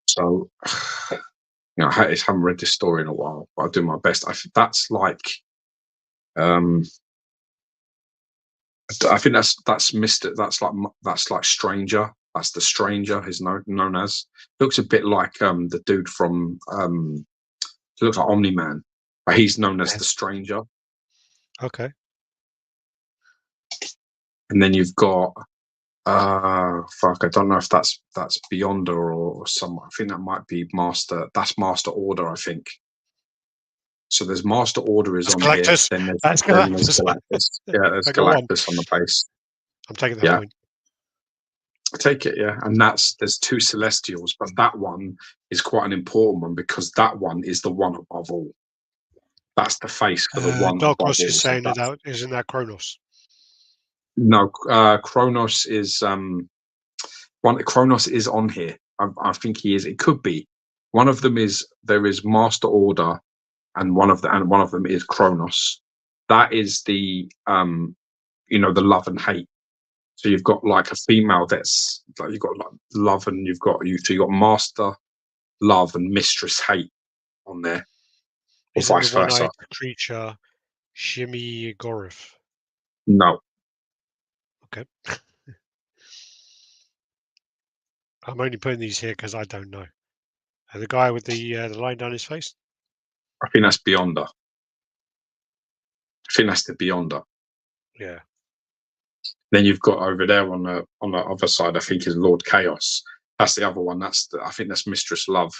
So, I haven't read this story in a while, but I'll do my best. That's like I think that's Mister. That's like Stranger. That's the Stranger. Is known as. Looks a bit like the dude from he looks like Omni Man, but he's known as the Stranger. Okay. And then you've got fuck, I don't know if that's Beyonder or some. I think that might be Master. That's Master Order, I think. So there's Master Order is on here. Galactus. Then That's there's Galactus. Galactus. Yeah, there's Go on. Galactus on the base. I'm taking that Yeah. point. I take it, yeah. And there's two Celestials, but that one is quite an important one because that one is the one above all. That's the face for the one Dark above Horse all. is So saying that isn't that Kronos? no, Kronos is one. Kronos is on here. I think he is. It could be one of them. There is Master Order, and one of them is Kronos. That is the the love and hate. So you've got like a female that's like you've got like love, and you've got Master Love and Mistress Hate on there, or Is it vice the versa. one-eyed creature, Shimmy Gorif? No, Okay. I'm only putting these here because I don't know. And the guy with the line down his face? I think that's Beyonder. I think that's the Beyonder. Yeah. Then you've got over there on the other side, I think is Lord Chaos. That's the other one. I think that's Mistress Love.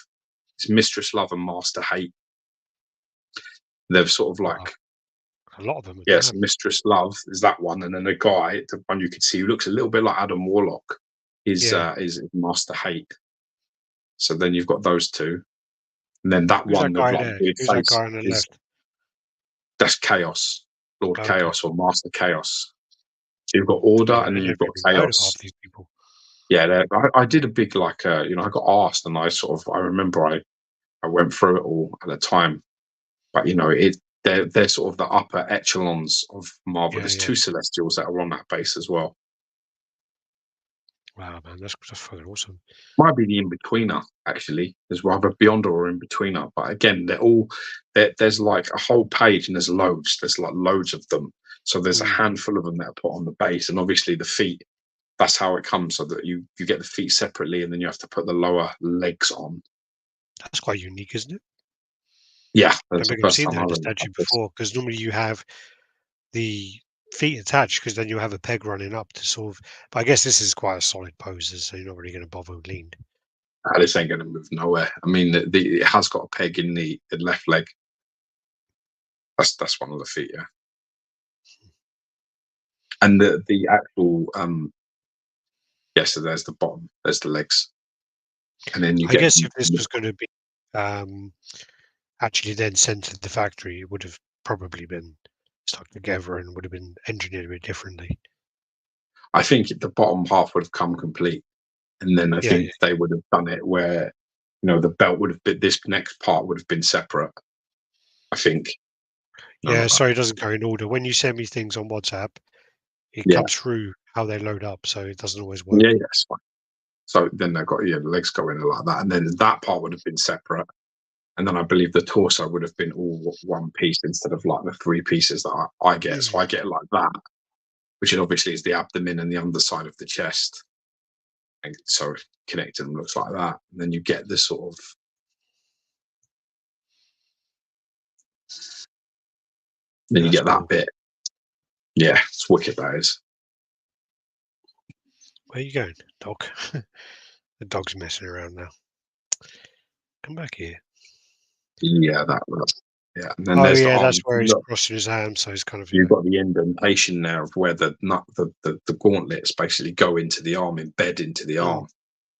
It's Mistress Love and Master Hate. They're sort of like a lot of them. yes, Mistress Love is that one, and then the guy, the one you can see, who looks a little bit like Adam Warlock, is Master Hate. So then you've got those two, and then that Who's one, that guy like there? weird Who's that face, guy on the left? that's Chaos, Lord Okay. Chaos or Master Chaos. So you've got Order, and then you've got Chaos. These people. Yeah, I did a big I got asked, and I remember I went through it all at the time, but they're sort of the upper echelons of Marvel. Yeah, There's two Celestials that are on that base as well. Wow, man, that's fucking awesome. Might be the in-betweener, actually. There's either Beyonder or in-betweener. But again, there's like a whole page and there's loads. There's like loads of them. So there's a handful of them that are put on the base. And obviously the feet, that's how it comes, so that you get the feet separately and then you have to put the lower legs on. That's quite unique, isn't it? Yeah. I think I've seen that in the statue before, because normally you have the feet attached because then you have a peg running up to sort of, but I guess this is quite a solid pose, so you're not really going to bother with lean. This ain't going to move nowhere. I mean, it has got a peg in the left leg. That's one of the feet, yeah. And the actual so there's the bottom, there's the legs, and then I guess if this was going to be actually then sent to the factory, it would have probably been stuck together and would have been engineered a bit differently. I think the bottom half would have come complete, and then I think they would have done it where the belt would have been, this next part would have been separate, I think. Sorry, it doesn't go in order. When you send me things on WhatsApp, it comes through how they load up, so it doesn't always work. Yeah, it's fine. So then they've got the legs going like that, and then that part would have been separate, and then I believe the torso would have been all one piece instead of like the three pieces that I get. So I get it like that, which obviously is the abdomen and the underside of the chest, and so connected them looks like that, and then you get this sort of. Then you get that bit. Yeah, it's wicked, that is. Where are you going, dog? The dog's messing around now. Come back here. Yeah, that was. Yeah, and then there's that's where he's crossing his arms, so he's kind of. You've got the indentation there of where the gauntlets basically go into the arm, embed into the arm.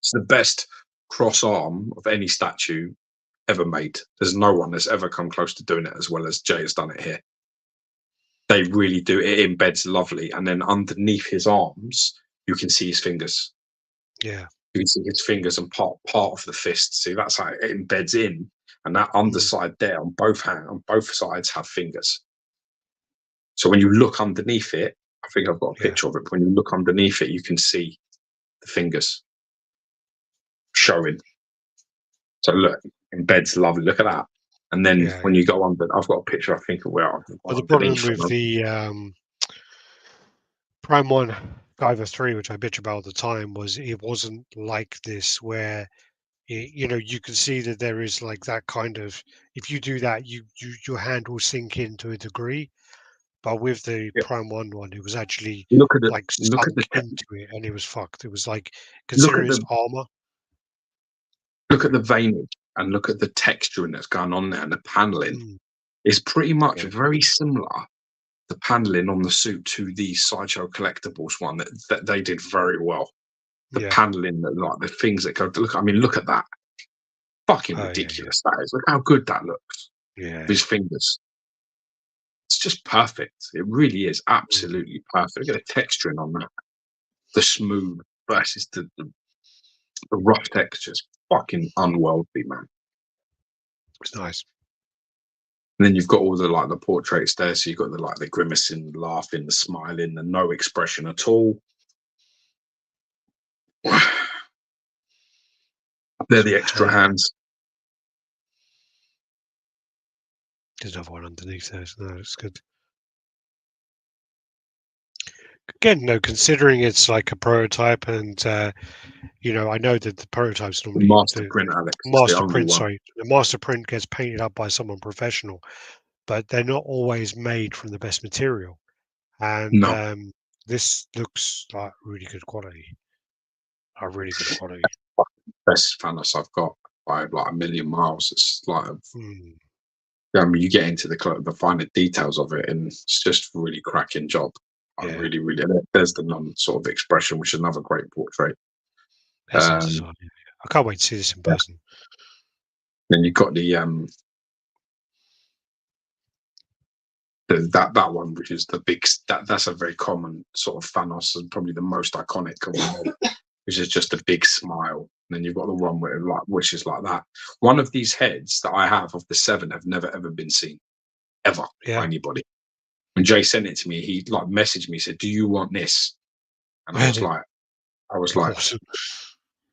It's the best cross arm of any statue ever made. There's no one that's ever come close to doing it as well as Jay has done it here. They really do. It embeds lovely, and then underneath his arms, you can see his fingers. Yeah, you can see his fingers and part of the fist. See, that's how it embeds in, and that underside there on both sides have fingers. So when you look underneath it, I think I've got a picture of it. But when you look underneath it, you can see the fingers showing. So look, embeds lovely. Look at that. And then Yeah, when yeah. you go on, but I've got a picture, I think, of where I've Well, gone the problem underneath. with the Prime One Diver 3, which I bitch about all the time, was it wasn't like this where you can see that there is like that kind of, if you do that, your hand will sink in to a degree. But with the Yeah. Prime one, it was actually Look at the like look at the sunk into it, and it was fucked. It was like look consider at it's the armor. look at the veinage and look at the texturing that's going on there, and the paneling Mm, is pretty much yeah, very similar. The paneling on the suit to the Sideshow Collectibles one that they did very well. The yeah, paneling, like the things that go. Look, I mean, look at that. Fucking oh yeah, ridiculous that is. Look how good that looks. yeah, With his fingers. It's just perfect. It really is mm, absolutely perfect. Look at the texturing on that. The smooth versus the rough textures. Fucking unworldly, man. it's nice. And then you've got all the like the portraits there. So you've got the like the grimacing, laughing, the smiling, the no expression at all. They're the Some extra hair. hands. There's another one underneath there. So no, it's good. Again, no, considering it's like a prototype, and I know that the prototypes The normally master the print, Alex, is the master only print, one. sorry, the master print gets painted up by someone professional, but they're not always made from the best material. And No, this looks like really good quality, like really good quality. best Thanos I've got by like a million miles. It's like, Mm, I mean, you get into the finer details of it, and it's just a really cracking job. I yeah, really, really. There's the non sort of expression, which is another great portrait. excellent Um, design. Yeah, yeah. I can't wait to see this in yeah. person. Then you've got that one, which is the big. That's a very common sort of Thanos, and probably the most iconic of them all, which is just a big smile. And then you've got the one where like, which is like that. One of these heads that I have of the 7 have never ever been seen ever by Yeah, anybody. When Jay sent it to me, he like messaged me, said, "Do you want this?" And really, I was of like, course.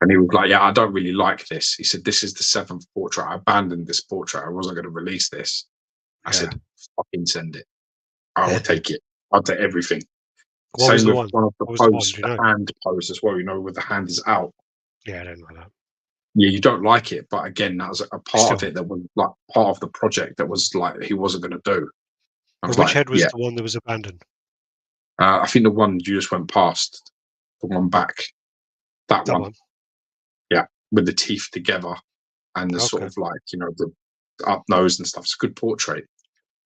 and he was like, "Yeah, I don't really like this." He said, "This is the 7th portrait. I abandoned this portrait. I wasn't going to release this." I Yeah. said, "Fucking send it. I'll take it. I'll take everything." What was Same the with one? one of the What was the one? pose, Do you the know? hand pose as well. Where the hand is out. Yeah, I don't know that. Yeah, you don't like it, but again, that was a part of Still, it that was like part of the project that was like he wasn't going to do. I well, was which like, head was yeah. the one that was abandoned? I think the one you just went past, the one back, that That one, one. yeah, with the teeth together and the sort Okay. of like the up nose and stuff. It's a good portrait.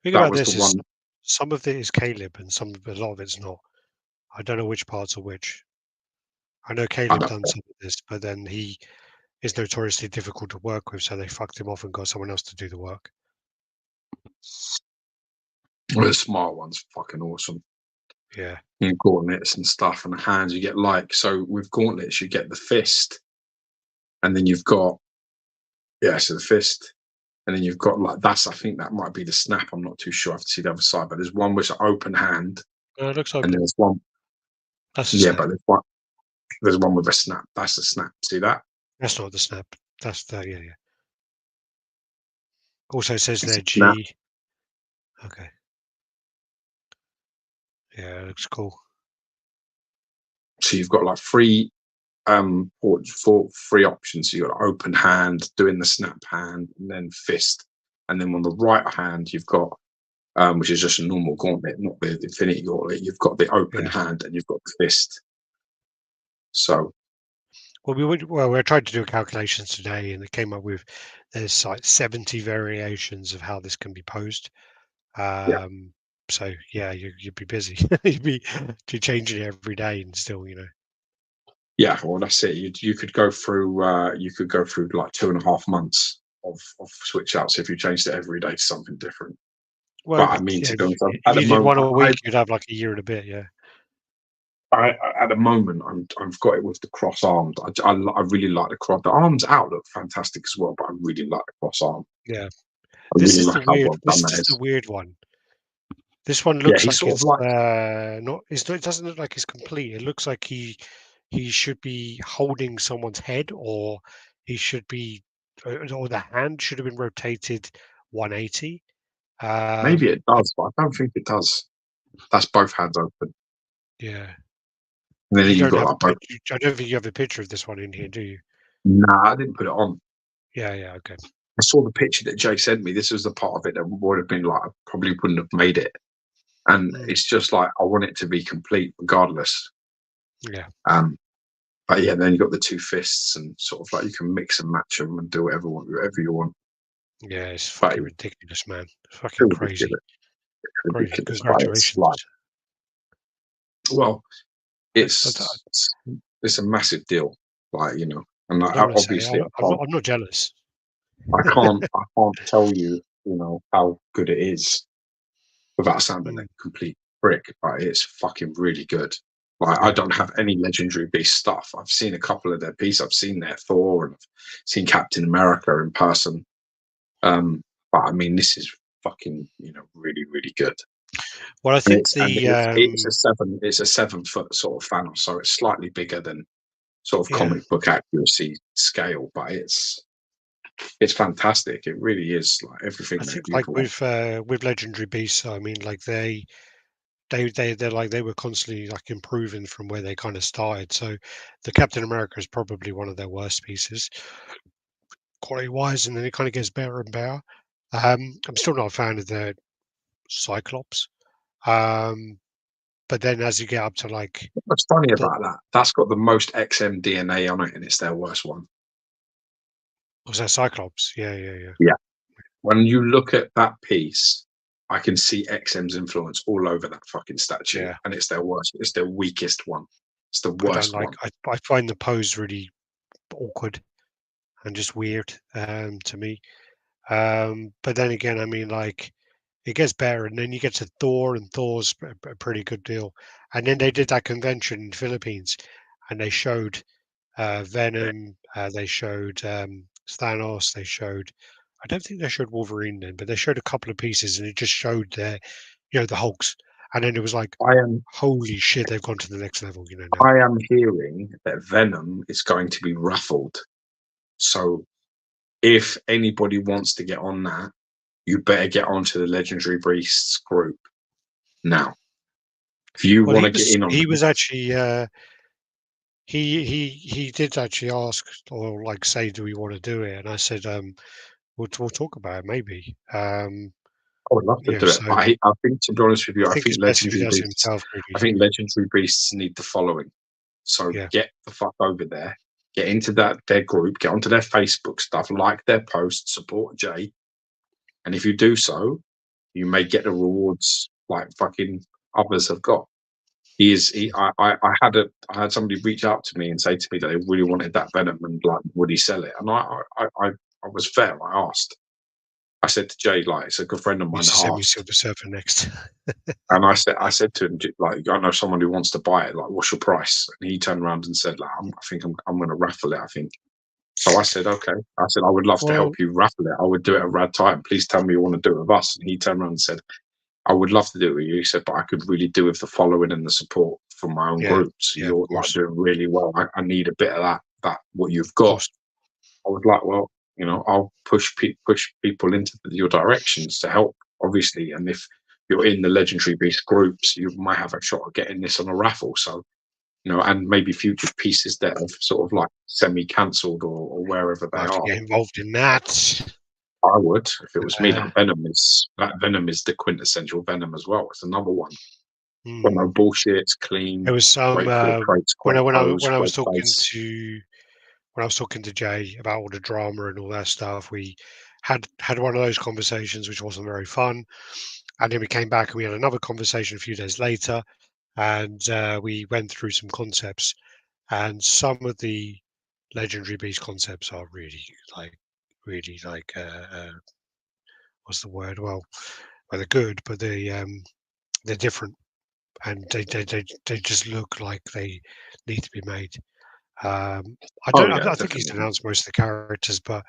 Thing That about was the this is one. some of it is Caleb and a lot of it's not. I don't know which parts are which. I know I Caleb don't done know. some of this, but then he is notoriously difficult to work with, so they fucked him off and got someone else to do the work. Well, the smart one's fucking awesome. Yeah, And gauntlets and stuff, and the hands you get like so with gauntlets you get the fist, and then you've got so the fist, and then you've got like that's I think that might be the snap. I'm not too sure. I have to see the other side, but there's one which is open hand, it looks and open. there's one That's a yeah, snap. but there's one with a snap. That's the snap. See that? That's not the snap. That's the yeah, yeah. Also says It's there a snap. G. Okay. Yeah, it looks cool. So you've got like four three options. So you've got open hand, doing the snap hand, and then fist. And then on the right hand, you've got which is just a normal gauntlet, not the infinity gauntlet. You've got the open Yeah. hand and you've got the fist. So Well, we tried to do calculations today, and it came up with there's like 70 variations of how this can be posed. yeah, So yeah, you'd be busy. You'd be changing it every day, and still, yeah. Well, that's it. You could go through like 2.5 months of switch outs if you changed it every day to something different. Well, But I mean, yeah, to be honest, if at the you did moment, one a week, you'd have like a year and a bit. Yeah, at the moment, I've got it with the cross armed. I really like the cross. The arms out look fantastic as well, but I really like the cross arm. yeah. I really like how well done This that is the is. weird one. This one Yeah, looks he's like sort of it's like not. It doesn't look like it's complete. It looks like he should be holding someone's head, or he should be, or the hand should have been rotated 180. Maybe it does, but I don't think it does. That's both hands open. Yeah. And then You you've don't got have a like both. picture. I don't think you have a picture of this one in here, do you? Nah, I didn't put it on. Yeah, yeah, okay. I saw the picture that Jay sent me. This was the part of it that would have been like, I probably wouldn't have made it. And it's just like, I want it to be complete regardless. Yeah. But yeah, then you got the two fists and sort of like you can mix and match them and do whatever you want. Yeah, it's But fucking ridiculous, man. It's fucking it's crazy. ridiculous. It's Crazy. ridiculous. But it's Congratulations. like, well, I it's a massive deal. Like, you know, and don't want to say obviously I'm not jealous. I can't tell you, you know, how good it is without sounding a complete prick, but it's fucking really good. Like, I Yeah. don't have any Legendary Beast stuff. I've seen a couple of their pieces. I've seen their Thor and I've seen Captain America in person. But I mean, this is fucking, you know, really, really good. Well, I And think it's a 7 foot sort of Thanos, so it's slightly bigger than sort of yeah. comic book accuracy scale, but it's fantastic. It really is like everything I that think you like could want. with Legendary Beasts, I mean, like they're like they were constantly like improving from where they kind of started. So the Captain America is probably one of their worst pieces quality wise, and then it kind of gets better and better. I'm still not a fan of the Cyclops, but then as you get up to like What's funny the about that? That's got the most XM DNA on it, and it's their worst one. was that Cyclops? Yeah, yeah, yeah, Yeah. When you look at that piece, I can see XM's influence all over that fucking statue, yeah. and it's their worst. It's their weakest one. It's the I don't worst like. one. I find the pose really awkward and just weird to me. But then again, I mean, like it gets better, and then you get to Thor, and Thor's a pretty good deal. And then they did that convention in the Philippines, and they showed Venom, they showed Thanos, they showed. I don't think they showed Wolverine then, but they showed a couple of pieces, and it just showed the Hulks. And then it was like, I am holy shit, they've gone to the next level, now. I am hearing that Venom is going to be ruffled. So if anybody wants to get on that, you better get onto the Legendary Beasts group now. If you Well, want to get in on he it, was actually he did actually ask or like say, do we want to do it? And I said, we'll talk about it maybe. I would love to do it. So But I think, to be honest with you, I think it's best if he does it himself, I really. think Legendary Beasts need the following. So Yeah, get the fuck over there, get into their group, get onto their Facebook stuff, like their posts, support Jay, and if you do so, you may get the rewards like fucking others have got. He is. He. I had somebody reach out to me and say to me that they really wanted that Venom and like would he sell it? And I was fair. I asked. I said to Jay, like, it's a good friend of you mine should that send me asked. Silver Surfer next. And I said to him, like, I know someone who wants to buy it. Like, what's your price? And he turned around and said, like, I think I'm going to raffle it. I think. So I said, okay. I said, I would love to Well, help you raffle it. I would do it at RaddTitan. Please tell me you want to do it with us. And he turned around and said, I would love to do it with you. He said, but I could really do with the following and the support from my own yeah, groups. yeah, of You're like course, doing really well. I need a bit of that what you've of got. course. I was like, well, you know, I'll push people into your directions to help, obviously. And if you're in the Legendary Beast groups, you might have a shot at getting this on a raffle. So, you know, and maybe future pieces that have sort of like semi-cancelled or wherever they I have to are. get involved in that. I would, if it was me. Uh, That Venom is the quintessential Venom as well. It's another one. But hmm. no bullshit. It's There clean. was some Great portraits. when Great pose. I was Great talking face. to Jay about all the drama and all that stuff. We had one of those conversations, which wasn't very fun. And then we came back and we had another conversation a few days later, and we went through some concepts. And some of the Legendary Beast concepts are really like what's the word? Well, they're good, but they're different, and they just look like they need to be made. I Oh don't. yeah, I think he's definitely. announced most of the characters, but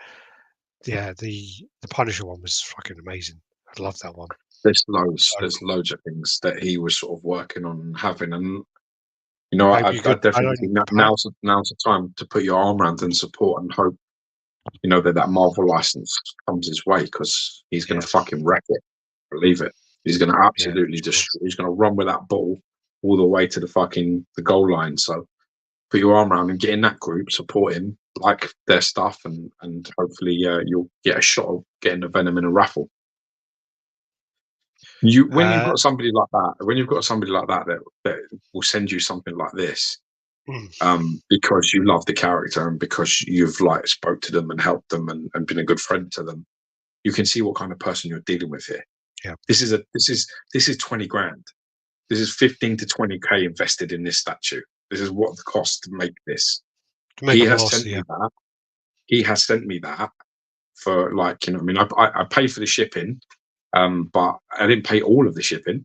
yeah, the Punisher one was fucking amazing. I love that one. There's loads. So There's loads of things that he was sort of working on and having, and you know, maybe you I could. I definitely don't. think that now's the time to put your arm around and support and hope you know, that Marvel license comes his way, because he's going to fucking wreck it. Believe it. He's going to absolutely he's going to run with that ball all the way to the goal line. So put your arm around him, get in that group, support him, like their stuff, and hopefully you'll get a shot of getting the Venom in a raffle. When you've got somebody like that, that will send you something like this, because you love the character and because you've like spoke to them and helped them and been a good friend to them, you can see what kind of person you're dealing with here. Yeah. This is 20 grand. This is 15 to 20k invested in this statue. This is what the cost to make this. He has sent me that. He has sent me that for, like, you know, I mean, I pay for the shipping, but I didn't pay all of the shipping.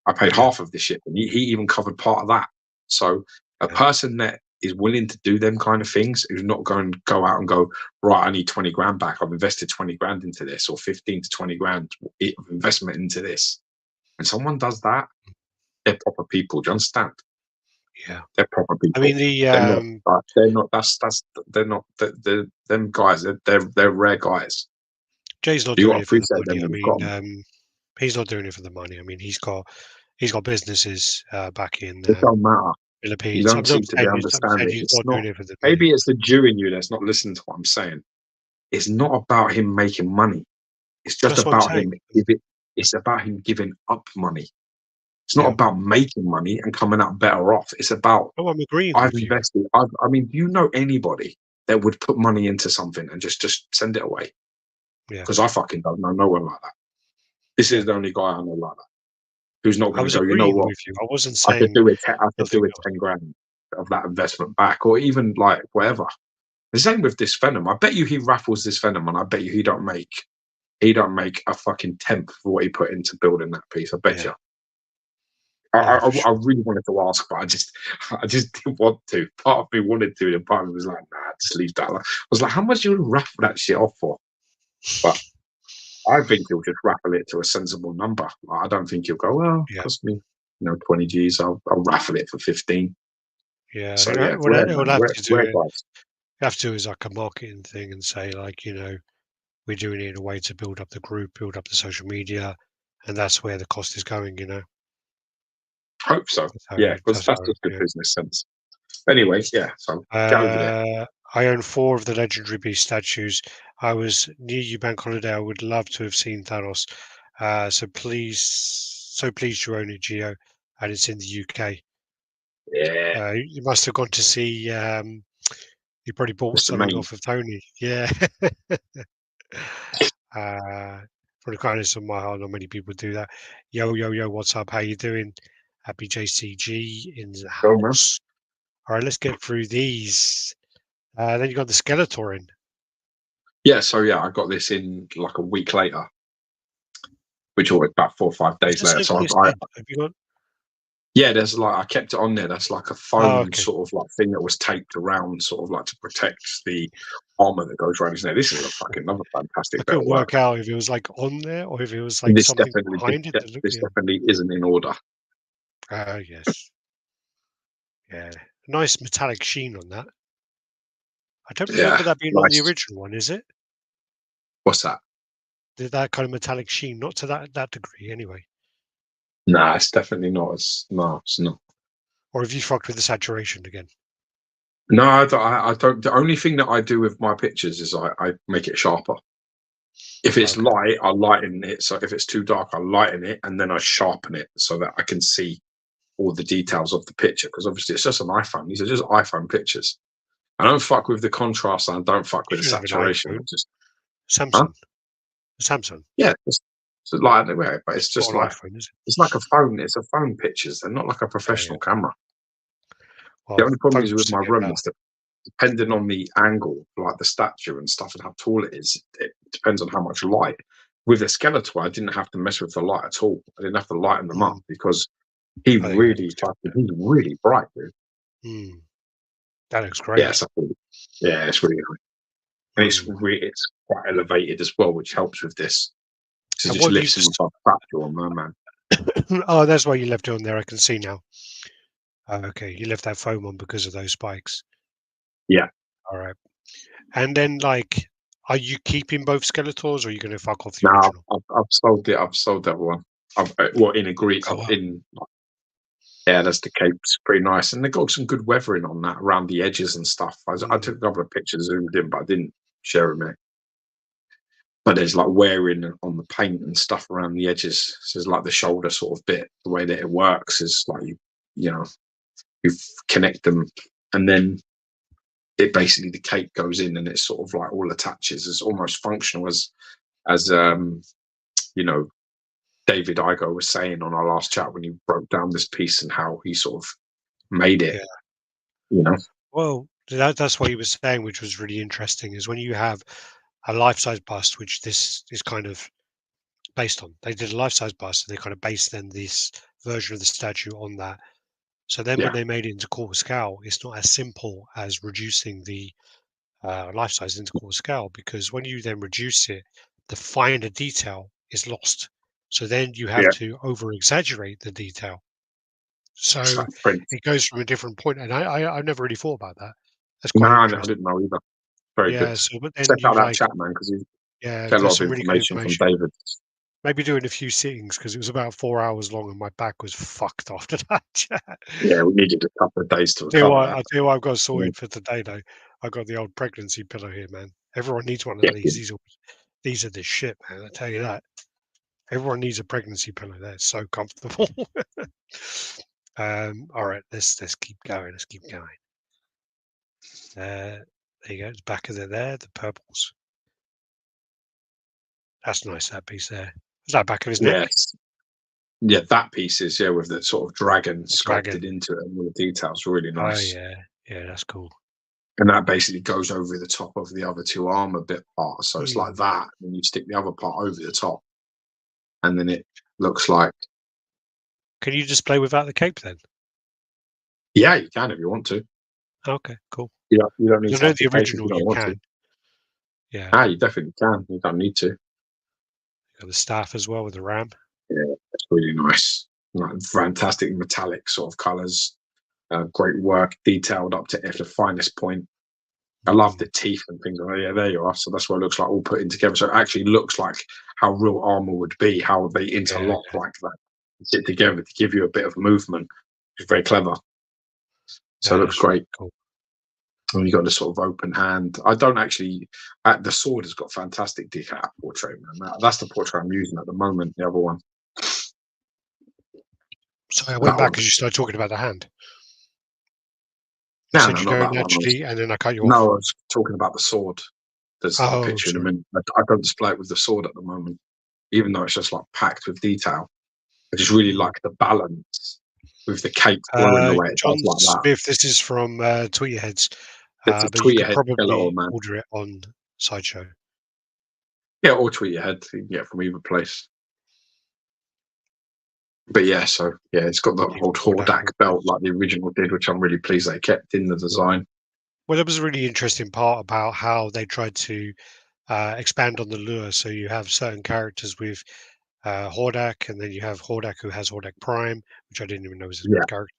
I paid half of the shipping. He even covered part of that. So a person that is willing to do them kind of things, who's not going to go out and go, right, I need 20 grand back. I've invested 20 grand into this, or 15 to 20 grand of investment into this. When someone does that, they're proper people. Do you understand? Yeah, they're proper people. I mean, them guys. They're rare guys. Jay's not doing it for the money. I mean, he's not doing it for the money. I mean, he's got businesses back in it don't matter. Philippines. You don't seem to be understanding. Maybe it's the Jew in you that's not listening to what I'm saying. It's not about him making money. It's just about him. It's about him giving up money. It's not about making money and coming out better off. It's about, I'm agreeing. I've invested. I mean, do you know anybody that would put money into something and just send it away? Yeah. Because I fucking don't know no one like that. This is the only guy I know like that, who's not going to go, you know what? I wasn't saying I could do it 10 grand of that investment back, or even like whatever. The same with this Venom. I bet you he raffles this Venom, and I bet you he don't make a fucking tenth for what he put into building that piece. I bet you. I really wanted to ask, but I just didn't want to. Part of me wanted to, and part of me was like, nah, just leave that. I was like, how much you would raffle that shit off for? But I think he'll just raffle it to a sensible number. I don't think he'll go, well, it cost me, 20 G's. I'll raffle it for 15. Yeah. So what we'll have to do is like a marketing thing and say, like, we're doing it in a way to build up the group, build up the social media, and that's where the cost is going. Hope so. Because that's just good business sense. Anyway, so get over there. I own 4 of the Legendary Beast statues. I was near you bank holiday. I would love to have seen Thanos. So please you own it, Gio, and it's in the UK. Yeah. You must have gone to see. You probably bought something off of Tony. Yeah. For the kindness of my heart, not many people do that. Yo, what's up? How you doing? Happy JCG in the house. All right, let's get through these. Then you got the Skeletor in. Yeah, so I got this in like a week later, which was about 4 or 5 days later. So have you got? Yeah, there's like, I kept it on there. That's like a foam sort of like thing that was taped around, sort of like to protect the armor that goes around his neck. This is a fucking another fantastic. I couldn't work out if it was like on there or if it was like something behind it. This definitely isn't in order. Yes. Yeah, nice metallic sheen on that. I don't remember that being on the original one, is it? What's that? That kind of metallic sheen, not to that degree, anyway. Nah, it's definitely not. It's not. Or have you fucked with the saturation again? No, I don't. The only thing that I do with my pictures is I make it sharper. If it's light, I lighten it. So if it's too dark, I lighten it, and then I sharpen it so that I can see all the details of the picture. Because obviously it's just an iPhone. These are just iPhone pictures. I don't fuck with the contrast, and I don't fuck with the saturation. Just Samsung. Samsung. Yeah, it's like anyway, but it's just like iPhone, is it? It's like a phone. It's a phone pictures. They're not like a professional camera. Well, the only problem is with my room is that depending on the angle, like the statue and stuff, and how tall it is, it depends on how much light. With the Skeletor, I didn't have to mess with the light at all. I didn't have to lighten them up because he's really bright, dude. That looks great. Yeah, it's really good. And it's quite elevated as well, which helps with this. So it just lifts him above platform, man. Oh, that's why you left it on there. I can see now. Okay, you left that foam on because of those spikes. Yeah. All right. And then, like, are you keeping both Skeletors, or are you going to fuck off the Now original? I've sold it. I've sold that one. Well, in agree. Oh, wow. In Yeah, that's the cape's pretty nice, and they got some good weathering on that around the edges and stuff. I took a couple of pictures, zoomed in, but I didn't share them. But there's like wearing on the paint and stuff around the edges. So there's like the shoulder sort of bit. The way that it works is like you know you connect them, and then it basically the cape goes in, and it sort of like all attaches. It's almost functional as you know David Igo was saying on our last chat when he broke down this piece and how he sort of made it. Yeah. You know, Well, that's what he was saying, which was really interesting, is when you have a life-size bust, which this is kind of based on. They did a life-size bust, and they kind of based then this version of the statue on that. So then when yeah, they made it into quarter scale, it's not as simple as reducing the life size into quarter scale, because when you then reduce it, the finer detail is lost. So then you have yeah. to over exaggerate the detail. It's So like print. it goes from a different point. And I never really thought about that. That's No, quite I interesting. didn't know either. Very Yeah. good. So, but then Check you out that like, chat, man, because you yeah, get a lot there's of some really good information from information. David. Maybe doing a few sittings, because it was about 4 hours long and my back was fucked after that chat. Yeah, we needed a couple of days to Tell you recover what, that. I'll tell you what I've got Mm. sorted for today though. I've got the old pregnancy pillow here, man. Everyone needs one of Yeah, these. These are the shit, man. I tell you that. Everyone needs a pregnancy pillow. They're so comfortable. All right, let's keep going. Let's keep going. There you go. The back of there, the purples. That's nice. That piece there. Is that back of his neck? yes. Yeah, that piece is, yeah, with the sort of dragon The sculpted dragon. into it and all the details, really Oh nice. yeah, yeah. That's cool. And that basically goes over the top of the other two armor bit parts. So it's like Hmm. that. And you stick the other part over the top. And then it looks like, Can you display without the cape then? yeah, you can if you want to. Okay, cool. You don't need I to know have the the cape if you original don't you want to. can. Yeah, Ah, you definitely can. You don't need to. got the staff as well with the ram. Yeah, it's really nice. Like, fantastic metallic sort of colors. Great work, detailed up to the finest point. I love Mm, the teeth and things. Oh, yeah, there you are. So that's what it looks like all put in together. So it actually looks like how real armor would be, how they yeah, interlock like that, sit together to give you a bit of movement. It's very clever. So it that looks is really great. cool. And you got this sort of open hand. I don't actually. The sword has got fantastic decal portrait, man. That's the portrait I'm using at the moment. The other one, So I went that back one. because you started talking about the hand. You No, said no, you not don't that one. actually, and then I cut you No, I off. was talking about the sword. There's a Oh, picture in a sorry. minute. I don't display it with the sword at the moment, even though it's just like packed with detail. I just really Mm. like the balance with the cape flowing the way it John does like that. Smith, this is from Tweeter Heads, It's a but you tweet could ahead skeletal, probably man. order it on Sideshow. Yeah, or tweet ahead. You can get from either place. But yeah, so yeah, it's got the You've old got that Hordak belt like the original did, which I'm really pleased they kept in the design. Well, that was a really interesting part about how they tried to expand on the lure. So you have certain characters with Hordak, and then you have Hordak who has Hordak Prime, which I didn't even know was Yeah, a character.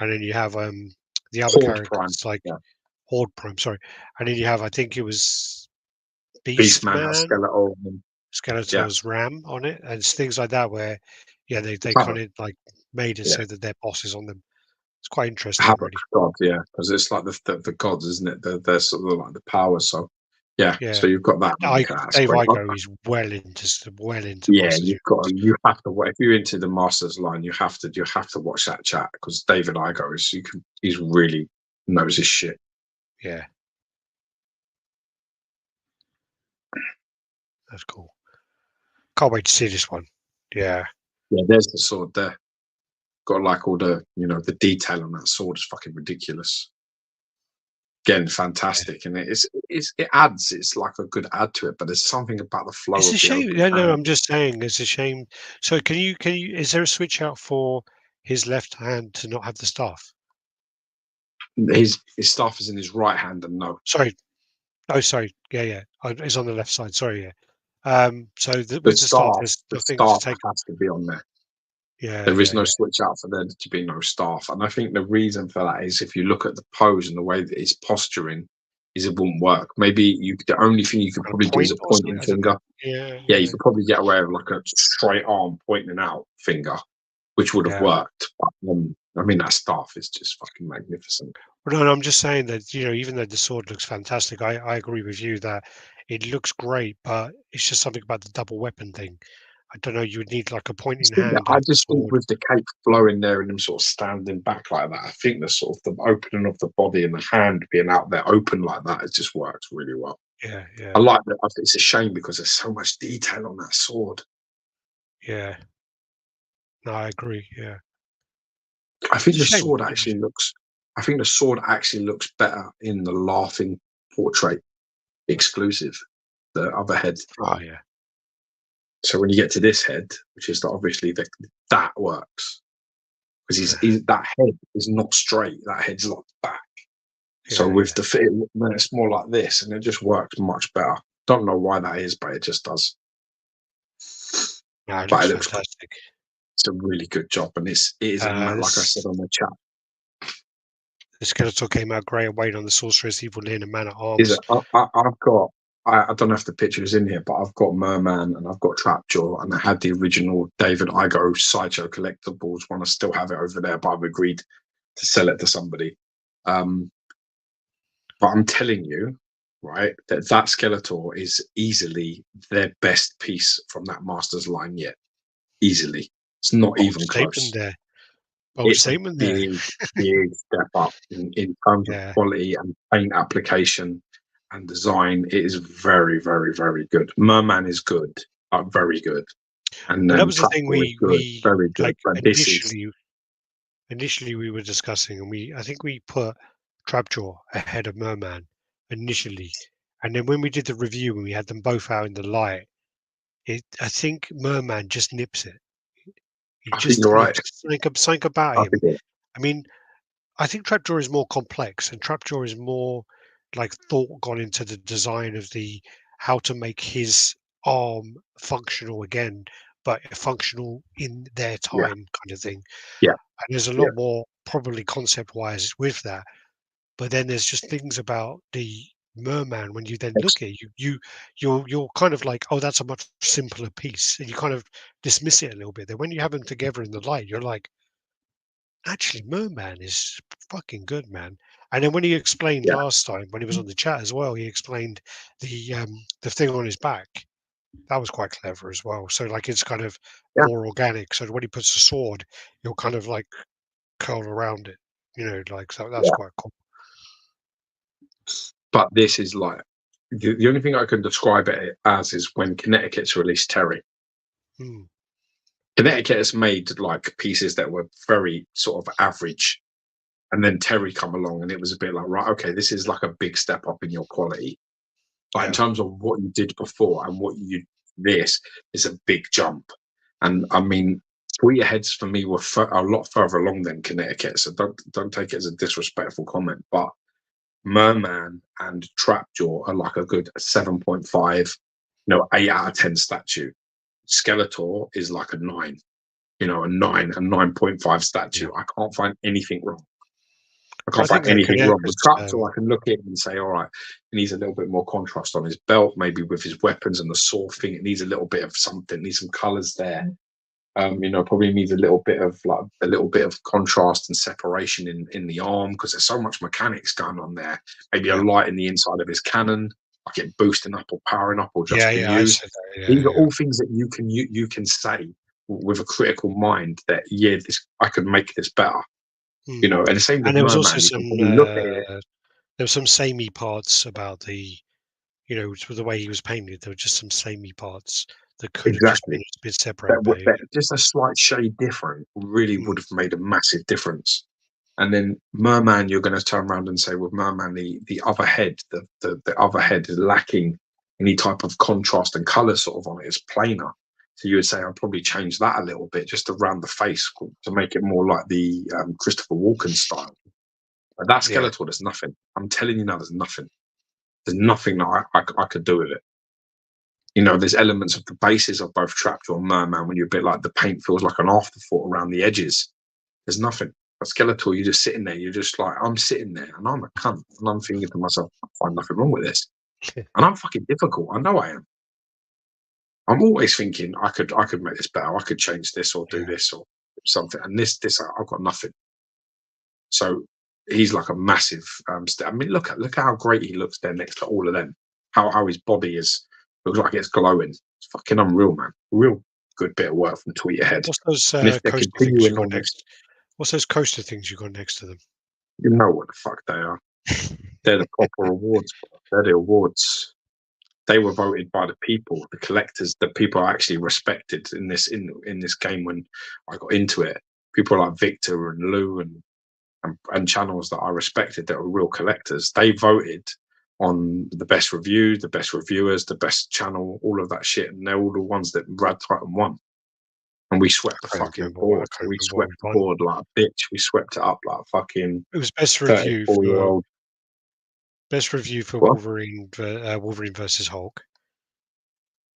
And then you have the other Horde Prime. characters like Yeah, Horde Prime, sorry. And then you have, I think it was Beast Beastman has Man, skeletal. And, yeah, Skeletor's Ram on it, and it's things like that where, yeah, they Havoc. kind of like made it Yeah, so that their boss is on them. It's quite interesting, Havoc really. God. Yeah, because it's like the gods, isn't it? They're sort of like the powers. So yeah, Yeah, so you've got that. I, That's Dave great. Igo is well into Yeah, Masters you've got Universe. you have to if you're into the Masters line, you have to watch that chat because David Igo is he's really knows his shit. Yeah, that's cool. Can't wait to see this one. Yeah, Yeah, there's the sword there. Got like all the the detail on that sword is fucking ridiculous. Again, yeah. fantastic, and it adds. It's like a good add to it, but there's something about the flow It's a of the shame. open Yeah, no, hand. I'm just saying it's a shame. So can you? Is there a switch out for his left hand to not have the staff? His stuff is in his right hand, and no, Sorry. Oh, sorry. Yeah, yeah. It's on the left side. Sorry. Yeah. So the with the staff, staff there's the nothing to staff take. has to be on there. Yeah, There yeah, is no yeah. switch out for there to be no staff. And I think the reason for that is if you look at the pose and the way that he's posturing, is it wouldn't work. Maybe the only thing you could A probably do is point a or pointing something? I don't know. finger. Yeah, Yeah, you yeah, could probably get away with like a straight arm pointing out finger, which would have yeah. worked. But, I mean, that staff is just fucking magnificent. Well, no, I'm just saying that, even though the sword looks fantastic, I agree with you that it looks great, but it's just something about the double weapon thing. I don't know, you would need like a pointing hand I of the just think sword. with the cape flowing there and them sort of standing back like that, I think the sort of the opening of the body and the hand being out there open like that, it just works really well. Yeah, I yeah, like that. I think it's a shame because there's so much detail on that sword. yeah. No, I agree. Yeah. I think It's a the shame. sword actually looks. I think the sword actually looks better in the laughing portrait exclusive, the other head. Oh, yeah. So when you get to this head, which is obviously that works because that head is not straight. That head's locked back. So Yeah, with yeah. the fit, then it's more like this, and it just works much better. Don't know why that is, but it just does. No, it But looks it looks good. fantastic. It's a really good job, and it is a like I said This on the chat. the Skeletor came out great, weight on the Sorceress, Evil Lyn, and Man at Is it? Arms. I've got. I don't know if the picture is in here, but I've got Merman and I've got Trapjaw, and I had the original David Igo Sideshow Collectibles one. I still have it over there, but I've agreed to sell it to somebody. But I'm telling you, right, that Skeletor is easily their best piece from that Masters line yet. Easily, it's not Bold even statement close. there. Bold It's a statement there. big, big step up in terms of Yeah. quality and paint application and design. It is very, very, very good. Merman is good, very good. And Well, that then was the thing Trapjaw is good, we very good. like But this is, initially we were discussing, and I think we put Trapjaw ahead of Merman initially, and then when we did the review and we had them both out in the light, I think Merman just nips it. He I think just you're right. nips something about I him. think, I mean, I think Trapjaw is more complex, and Trapjaw is more like thought gone into the design of the how to make his arm functional again, but functional in their yeah, time kind of thing. yeah, And there's a yeah, lot more probably concept wise with that. But then there's just things about the Merman when you then look at it, you're kind of like, oh, that's a much simpler piece, and you kind of dismiss it a little bit. Then when you have them together in the light, you're like, actually, Merman is fucking good, man. And then when he explained yeah, last time when he was on the chat as well, he explained the thing on his back. That was quite clever as well. So like it's kind of yeah, more organic. So when he puts a sword, you'll kind of like curl around it. Like so that's yeah. quite cool. But this is like the only thing I can describe it as is when Connecticut's released Terry. Hmm. Connecticut has made like pieces that were very sort of average, and then Terry come along, and it was a bit like, right, okay, this is like a big step up in your quality. But in Yeah. terms of what you did before and what you this is a big jump. And I mean, Sweeter Heads for me were a lot further along than Connecticut, so don't take it as a disrespectful comment. But Merman and Trapjaw are like a good 7.5, 8 out of 10 statue. Skeletor is like a 9, a 9.5 Yeah. statue. I can't find anything wrong. I Well, can't I think find that anything wrong with Connecticut's Trapjaw. I can look at it and say, all right, it needs a little bit more contrast on his belt, maybe with his weapons and the sword thing. It needs a little bit of something, needs some colors there. Probably needs a little bit of contrast and separation in the arm because there's so much mechanics going on there. Maybe a yeah. light in the inside of his cannon, like it boosting up or powering up or just Yeah, for yeah, I you. said that. Yeah, These are yeah. all things that you can say with a critical mind that I could make this better. Hmm. And the same with And there was also Merman. You can some probably look at it there was some samey parts about with the way he was painted. There were just some samey parts that could have just been exactly a bit separated. But that just a slight shade different really would have made a massive difference. And then Merman, you're going to turn around and say, with Merman, the other head, the other head is lacking any type of contrast and color sort of on it. It's plainer. So you would say I'd probably change that a little bit just around the face to make it more like the Christopher Walken style. But that yeah, Skeletor, there's nothing. I'm telling you now, there's nothing. There's nothing that I could do with it. There's elements of the bases of both Trapjaw and Merman when you're a bit like the paint feels like an afterthought around the edges. There's nothing. But Skeletor, you're just sitting there. You're just like, I'm sitting there, and I'm a cunt, and I'm thinking to myself, I find nothing wrong with this, and I'm fucking difficult. I know I am. I'm always thinking I could make this better. I could change this or do this or something. And this I've got nothing. So he's like a massive. I mean, look how great he looks there next to all of them. How his body looks like it's glowing. It's fucking unreal, man. Real good bit of work from Tweeterhead. What's And those if they're coaster things you continuing got on this, next? What's those coaster things you got next to them? you know what the fuck they are. They're the proper awards. They're the awards. They were voted by the people, the collectors, the people I actually respected in this game when I got into it. People like Victor and Lou and channels that I respected that were real collectors. They voted on the best review, the best reviewers, the best channel, all of that shit, and they're all the ones that RaddTitan won. And we swept the fucking board. We swept the board like a bitch. We swept it up like a fucking It was best review for 34-year-old. Best review for What? Wolverine versus Hulk.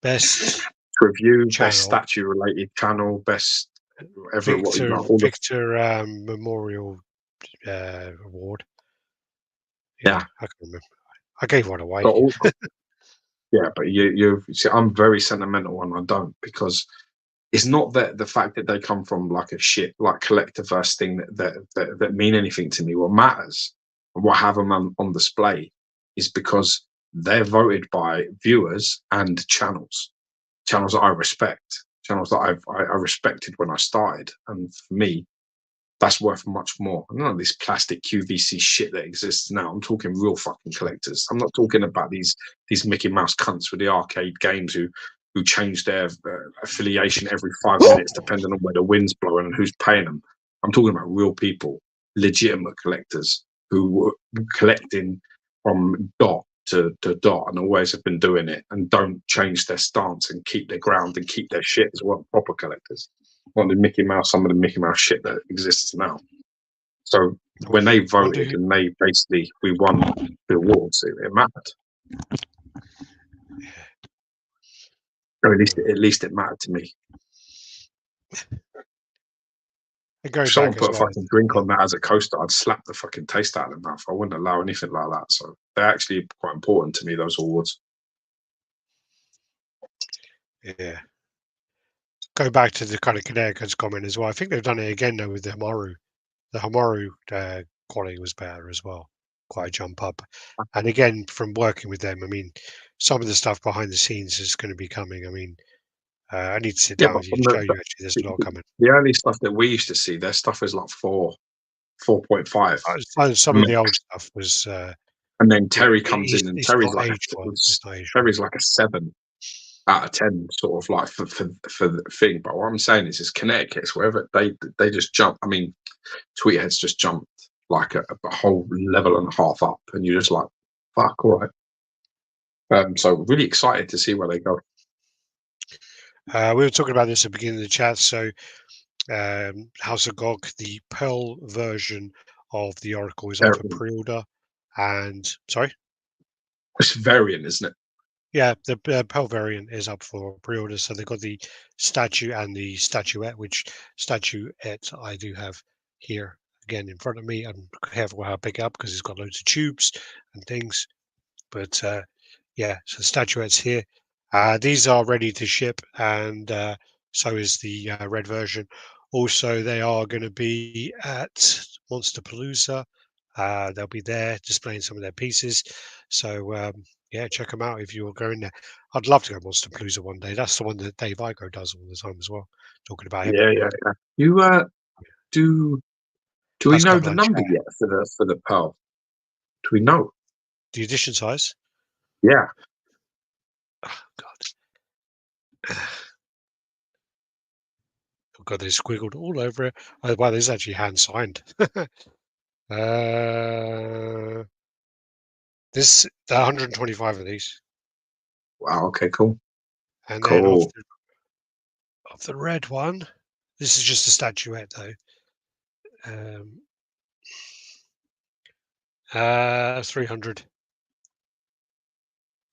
Best review, channel. Best statue related channel, best whatever Victor Memorial Award. Yeah, I can remember. I gave one away. Yeah, but you see, I'm very sentimental and I don't, because it's not that the fact that they come from like a shit like collectorverse thing that mean anything to me. What matters and what have them on display is because they're voted by viewers and channels that I respect, channels that I respected when I started, and for me, that's worth much more. None of this plastic QVC shit that exists now. I'm talking real fucking collectors. I'm not talking about these Mickey Mouse cunts with the arcade games who change their affiliation every 5 minutes depending on where the wind's blowing and who's paying them. I'm talking about real people, legitimate collectors who were collecting from dot to dot and always have been doing it and don't change their stance and keep their ground and keep their shit as well. Proper collectors. Not the Mickey Mouse, some of the Mickey Mouse shit that exists now. So when they voted and we won the awards, it mattered. Or at least it mattered to me. If someone put a fucking drink on that as a coaster, I'd slap the fucking taste out of their mouth. I wouldn't allow anything like that. So they're actually quite important to me, those awards. Yeah. Go back to the kind of Connecticut's comment as well. I think they've done it again though with the Hamaru. The Hamaru quality was better as well. Quite a jump up. And again, from working with them, I mean, some of the stuff behind the scenes is going to be coming. I mean, I need to sit down with you to show you actually there's a lot coming. The early stuff that we used to see, their stuff is like 4.5. Some of the old stuff was. And then Terry comes in, and Terry's like a 7 out of 10, sort of like for the thing. But what I'm saying is Connecticut's wherever they just jump. I mean, Tweethead's just jumped like a whole level and a half up, and you're just like, fuck, all right. So really excited to see where they go. We were talking about this at the beginning of the chat. So, House of Gog, the Pearl version of the Oracle is up for pre-order. And sorry, it's variant, isn't it? Yeah, the Pearl variant is up for pre-order. So they've got the statue and the statuette, which statuette I do have here again in front of me. I'm careful how I pick it up because it's got loads of tubes and things. But yeah, so the statuette's here. These are ready to ship, and so is the red version. Also, they are going to be at Monsterpalooza. They'll be there displaying some of their pieces. So yeah, check them out if you're going there. I'd love to go Monsterpalooza one day. That's the one that Dave Igo does all the time as well. Talking about him. Yeah. You do we know the number yet for the Pearl? Do we know the edition size? Yeah. Oh God. Oh God, they squiggled all over it. Oh wow, this is actually hand signed. This 125 of these. Wow. Okay. Cool. And then of the red one, this is just a statuette though. 300.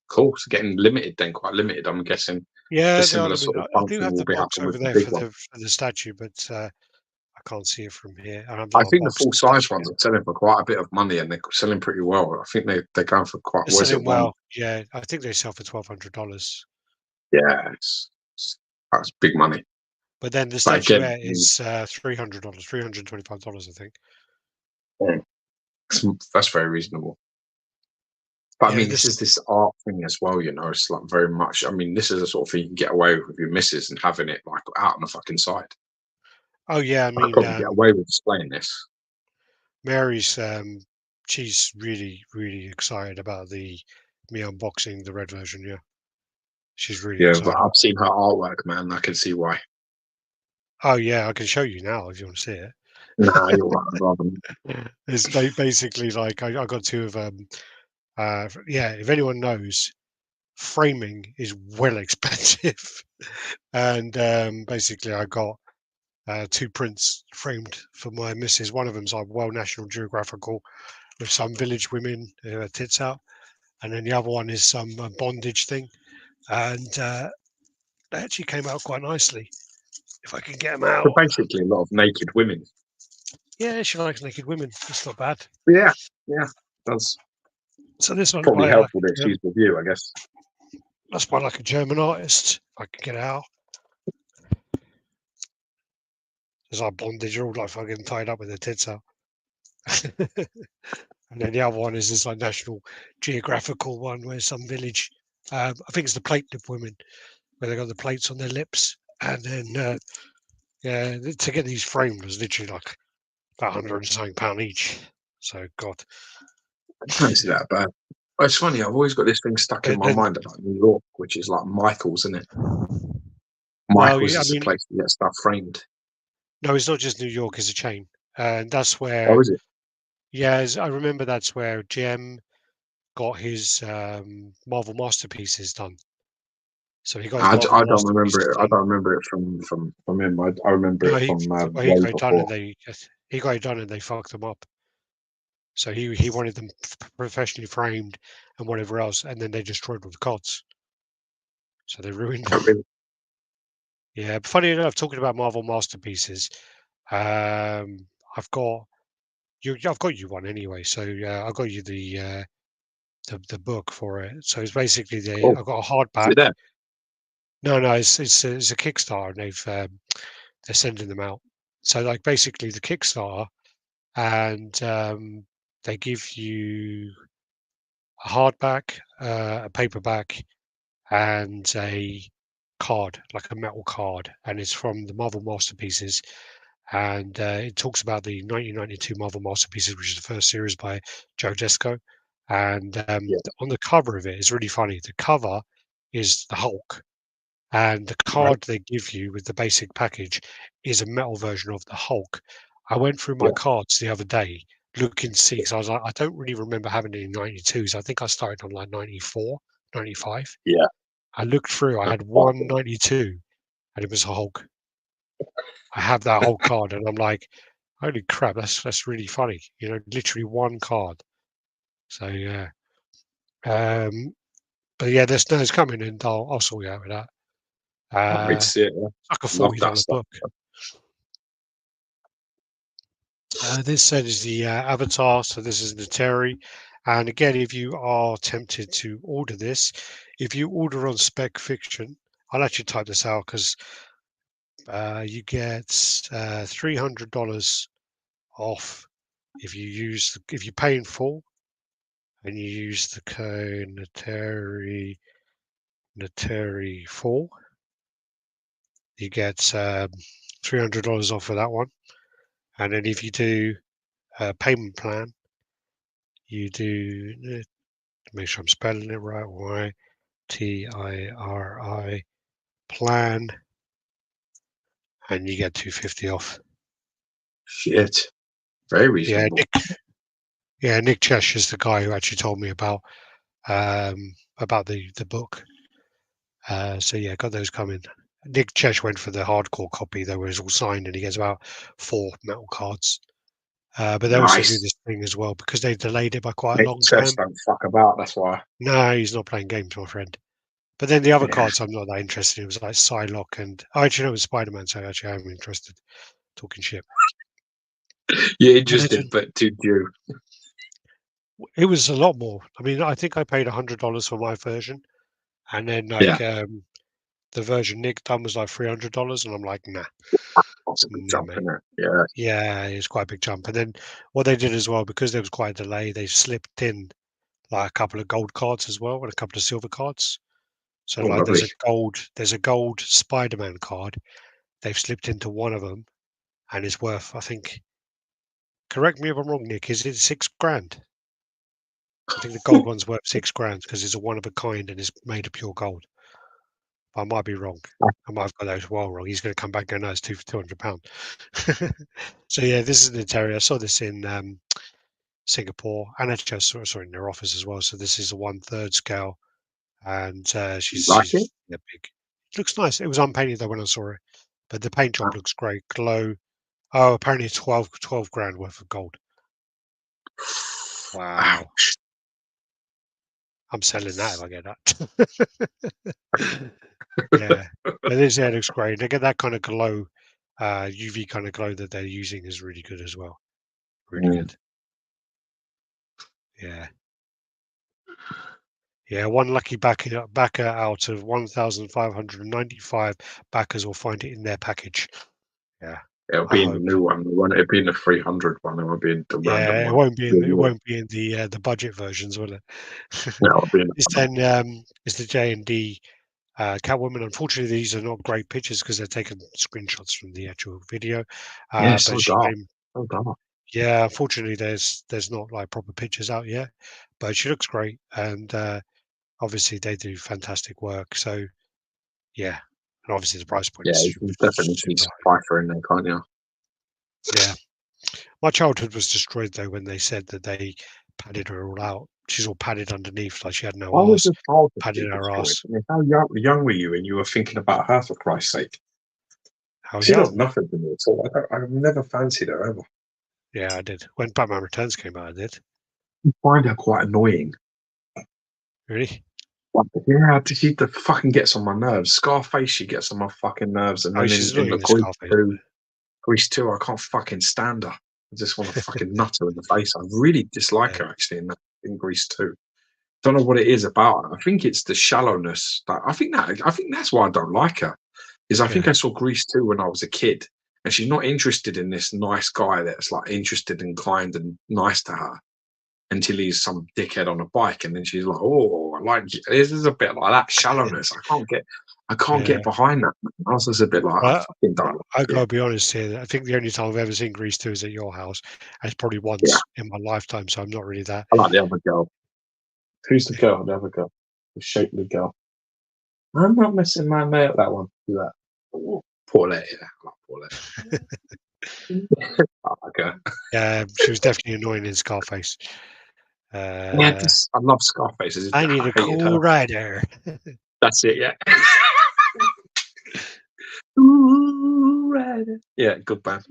Cool. So getting limited then, quite limited. I'm guessing. Yeah, the similar sort of I do have the box over there for the statue, but I I can't see it from here. And I'm I not think the unboxed full the size statue ones yet. are selling for quite a bit of money, and they're selling pretty well. I think they're going for quite. They're What is it? selling One? well. Yeah, I think they sell for $1,200. Yeah, that's big money. But then the But again, statuette is $300, $325, I think. yeah, that's very reasonable. But I Yeah, mean, this is this art thing as well, you know. It's like very much. I mean, this is the sort of thing you can get away with your missus and having it like out on the fucking side. Oh yeah, I I could mean, probably get away with displaying this. Mary's she's really, really excited about me unboxing the red version. Yeah, she's really Yeah, but excited. I've seen her artwork, man. I can see why. Oh yeah, I can show you now if you want to see it. Nah, you're right. I'd rather. It's basically like I got two of yeah. If anyone knows, framing is well expensive, and basically I got two prints framed for my missus. One of them's like well National Geographical with some village women who have tits out, and then the other one is some bondage thing, and they actually came out quite nicely. If I can get them So out, basically, a lot of naked women. yeah, she likes naked women. It's not bad. Yeah, yeah. That's So this one probably by like helpful that she's with you, I guess. that's by like a German artist. If I can get it out, there's like bondage, all like fucking tied up with their tits out. And then the other one is this like National Geographical one where some village, I think it's the plate lip women, where they got the plates on their lips. And then, yeah, to get these framed was literally like about £100 and something each. So, God. I can't see that bad. But it's funny. I've always got this thing stuck in But my then, mind about New York, which is like Michael's, isn't it? well, Michael's yeah, I is the mean, place to get stuff framed. no, it's not just New York, it's a chain. And that's Oh, where, is it? yeah, I remember that's where GM got his Marvel Masterpieces done. So he got his Marvel I don't remember Masterpieces it. I done. don't remember it from him. I remember No, it from well, he way got it done, and before. he got it done, and they fucked them up. So he wanted them professionally framed and whatever else, and then they destroyed all the cards. So they ruined Oh, them. really? Yeah, but funny enough, talking about Marvel Masterpieces, I've got you. I've got you one anyway. So I got you the book for it. So it's basically Oh, I've got a is it hardback. there? No, no, it's a Kickstarter, and they're sending them out. So like basically the Kickstarter, and they give you a hardback, a paperback, and a card, like a metal card, and it's from the Marvel Masterpieces. And it talks about the 1992 Marvel Masterpieces, which is the first series by Joe Desco. And Yeah, on the cover of it, it's really funny. The cover is the Hulk, and the right. card they give you with the basic package is a metal version of the Hulk. I went through my Yeah, cards the other day looking to see because I was like, I don't really remember having any 92s. I think I started on like 94, 95. yeah. I looked through, I That's had one fucking 92 and it was a Hulk. I have that whole card and I'm like, holy crap, that's really funny. You know, literally one card. So yeah. Um but yeah, it's coming and I'll sort you out with that. can't wait to see it. Yeah. It's like a Love that $40 stuff. book. This set is the Avatar, so this is the Terry. And again, if you are tempted to order this, if you order on Spec Fiction, I'll actually type this out because you get $300 off if you pay in full and you use the code Nateri4, you get $300 off for that one. And then if you do a payment plan, you do make sure I'm spelling it right. YTIRI plan, and you get 250 off. Shit, very Yeah, reasonable. Nick Chesh is the guy who actually told me about the book. So yeah, got those coming. Nick Chesh went for the hardcore copy, though, where it's all signed, and he gets about 4 metal cards. But they also do Nice. this thing as well because they delayed it by quite a Nick long Chess time. don't fuck about. That's why. No, he's not playing games, my friend. But then the other Yeah. cards I'm not that interested in. It was like Psylocke and actually no, it was Spider-Man, so actually I'm interested. talking shit. You're And interested, then but too due. it was a lot more. I mean, I think I paid $100 for my version, and then Yeah, the version Nick done was like $300, and I'm like, nah, that's a big nah, jump, mate. isn't it? Yeah. Yeah, it's quite a big jump. And then what they did as well, because there was quite a delay, they slipped in like a couple of gold cards as well and a couple of silver cards. So Oh, like lovely. there's a gold Spider-Man card. They've slipped into one of them, and it's worth, I think, correct me if I'm wrong, Nick, is it 6 grand? I think the gold one's worth 6 grand because it's a one of a kind and it's made of pure gold. I might be wrong. I might have got those well wrong. He's going to come back and go, no, it's two for £200. So yeah, this is an Ontario. I saw this in Singapore, and actually I saw it in their office as well. So this is a 1/3 scale, and You like it? she's yeah, big. It looks nice. It was unpainted though when I saw it, but the paint job looks great. Glow. Oh, apparently it's 12 grand worth of gold. Wow. Ouch. I'm selling that if I get that. Yeah. But this, yeah, looks great. They get that kind of glow, UV kind of glow that they're using is really good as well. Really Mm. good. Yeah. Yeah. One lucky backer out of 1,595 backers will find it in their package. Yeah. It'll I be in the hope. new one. It'll be in the 300 one. It won't be in the random Yeah, one. it won't be in the budget versions, will it? Yeah, it'll be in the It's then it's the J&D Catwoman. Unfortunately, these are not great pictures because they're taken screenshots from the actual video. Yeah, But so she dark. came, So dark. yeah. Unfortunately, there's not like proper pictures out yet, but she looks great, and obviously they do fantastic work. So yeah, and obviously the price point Yeah, is you super, can definitely see super high. Cypher in there, can't you? Yeah, my childhood was destroyed though when they said that they padded her all out. She's all padded underneath, like she had no Why was arse. your childhood be Padded her destroyed? ass. I mean, how young were you when you were thinking about her, for Christ's sake? How She does young? nothing to me at all. I've never fancied her ever. Yeah, I did. When Batman Returns came out, I did. I find her quite annoying. Really? Like, yeah, she the fucking gets on my nerves. Scarface, she gets on my fucking nerves, and Oh, then she's in not the in the Scarface. Grease 2, I can't fucking stand her. I just want to fucking nut her in the face. I really dislike Yeah, her actually in Grease 2. Don't know what it is about her. I think it's the shallowness. I think that's why I don't like her. Is I think yeah, I saw Grease 2 when I was a kid, and she's not interested in this nice guy that's like interested and kind and nice to her until he's some dickhead on a bike, and then she's like, "Oh, I like you." This is a bit like that shallowness. I can't yeah. get behind that. I was just a bit like, I But fucking don't I like it. gotta be honest here. I think the only time I've ever seen Grease 2 is at your house, and it's probably Yeah, once in my lifetime. So I'm not really that. I like the other girl. Who's the girl? The other girl, the shapely girl. I'm not missing my nail. That one. Do that. Oh, Paulette. Yeah, I like Paulette. I like her. Yeah, she was definitely annoying in Scarface. Yeah, Uh, just I love Scarface. I need I a hated her. cool rider. That's it. Yeah. Ooh, Radd. Yeah, good band.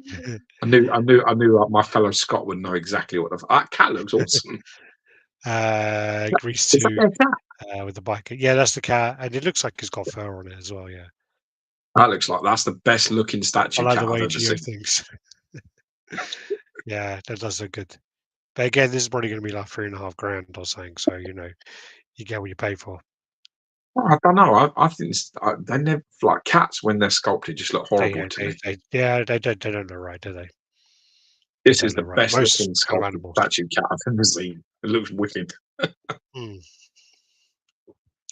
I knew my fellow Scott would know exactly what that cat looks awesome. Grease Is that 2 their cat? with the bike. Yeah, that's the cat, and it looks like it's got fur on it as well. Yeah, That looks like that's the best looking I statue like cat the I've way ever Geo seen. thinks. Yeah, that does look good. But again, this is probably going to be like 3.5 grand or something. So you get what you pay for. I don't know. I think they never like cats when they're sculpted just look horrible to me. Yeah, they don't look right, do they? They This is don't the look right. best Most looking kind of sculpted animals. statue cat I've ever seen. It looks wicked. Mm.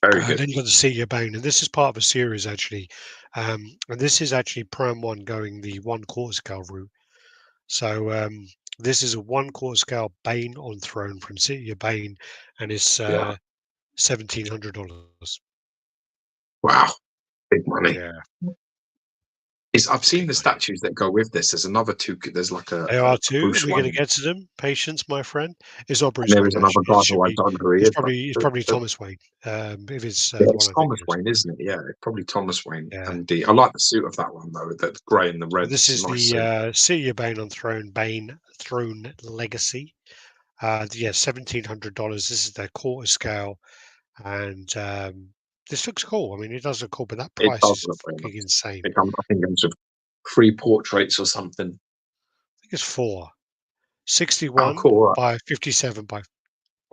Very good. Then you got the See Your Bane, and this is part of a series actually. And this is actually Prime One going the 1/4 scale route. So this is a 1/4 scale Bane on throne from City of Bane, and it's Yeah. $1,700. Wow. Big money. Yeah, I've seen big the money. statues that go with this. There's another two. There's like There are a two, and Bruce we're going to Wayne, get to them. Patience, my friend. It's not and Bruce there Wayne is another actually. It guy should who I be. don't know who he is, but It's probably Thomas Wayne. If it's yeah, the one it's I think Thomas it is. Wayne, isn't it? Yeah, it's probably Thomas Wayne. Yeah. And I like the suit of that one though. That grey and the So red. this It's a is nice the suit. City of Bane on Throne, Bane Throne Legacy. Yeah, $1,700. This is their quarter scale, and this looks cool. I mean, it does look cool, but that It price does is look very fucking nice. insane. I think I'm 3 portraits or something. I think it's 4. Oh, 61 cool. Right. by 57 by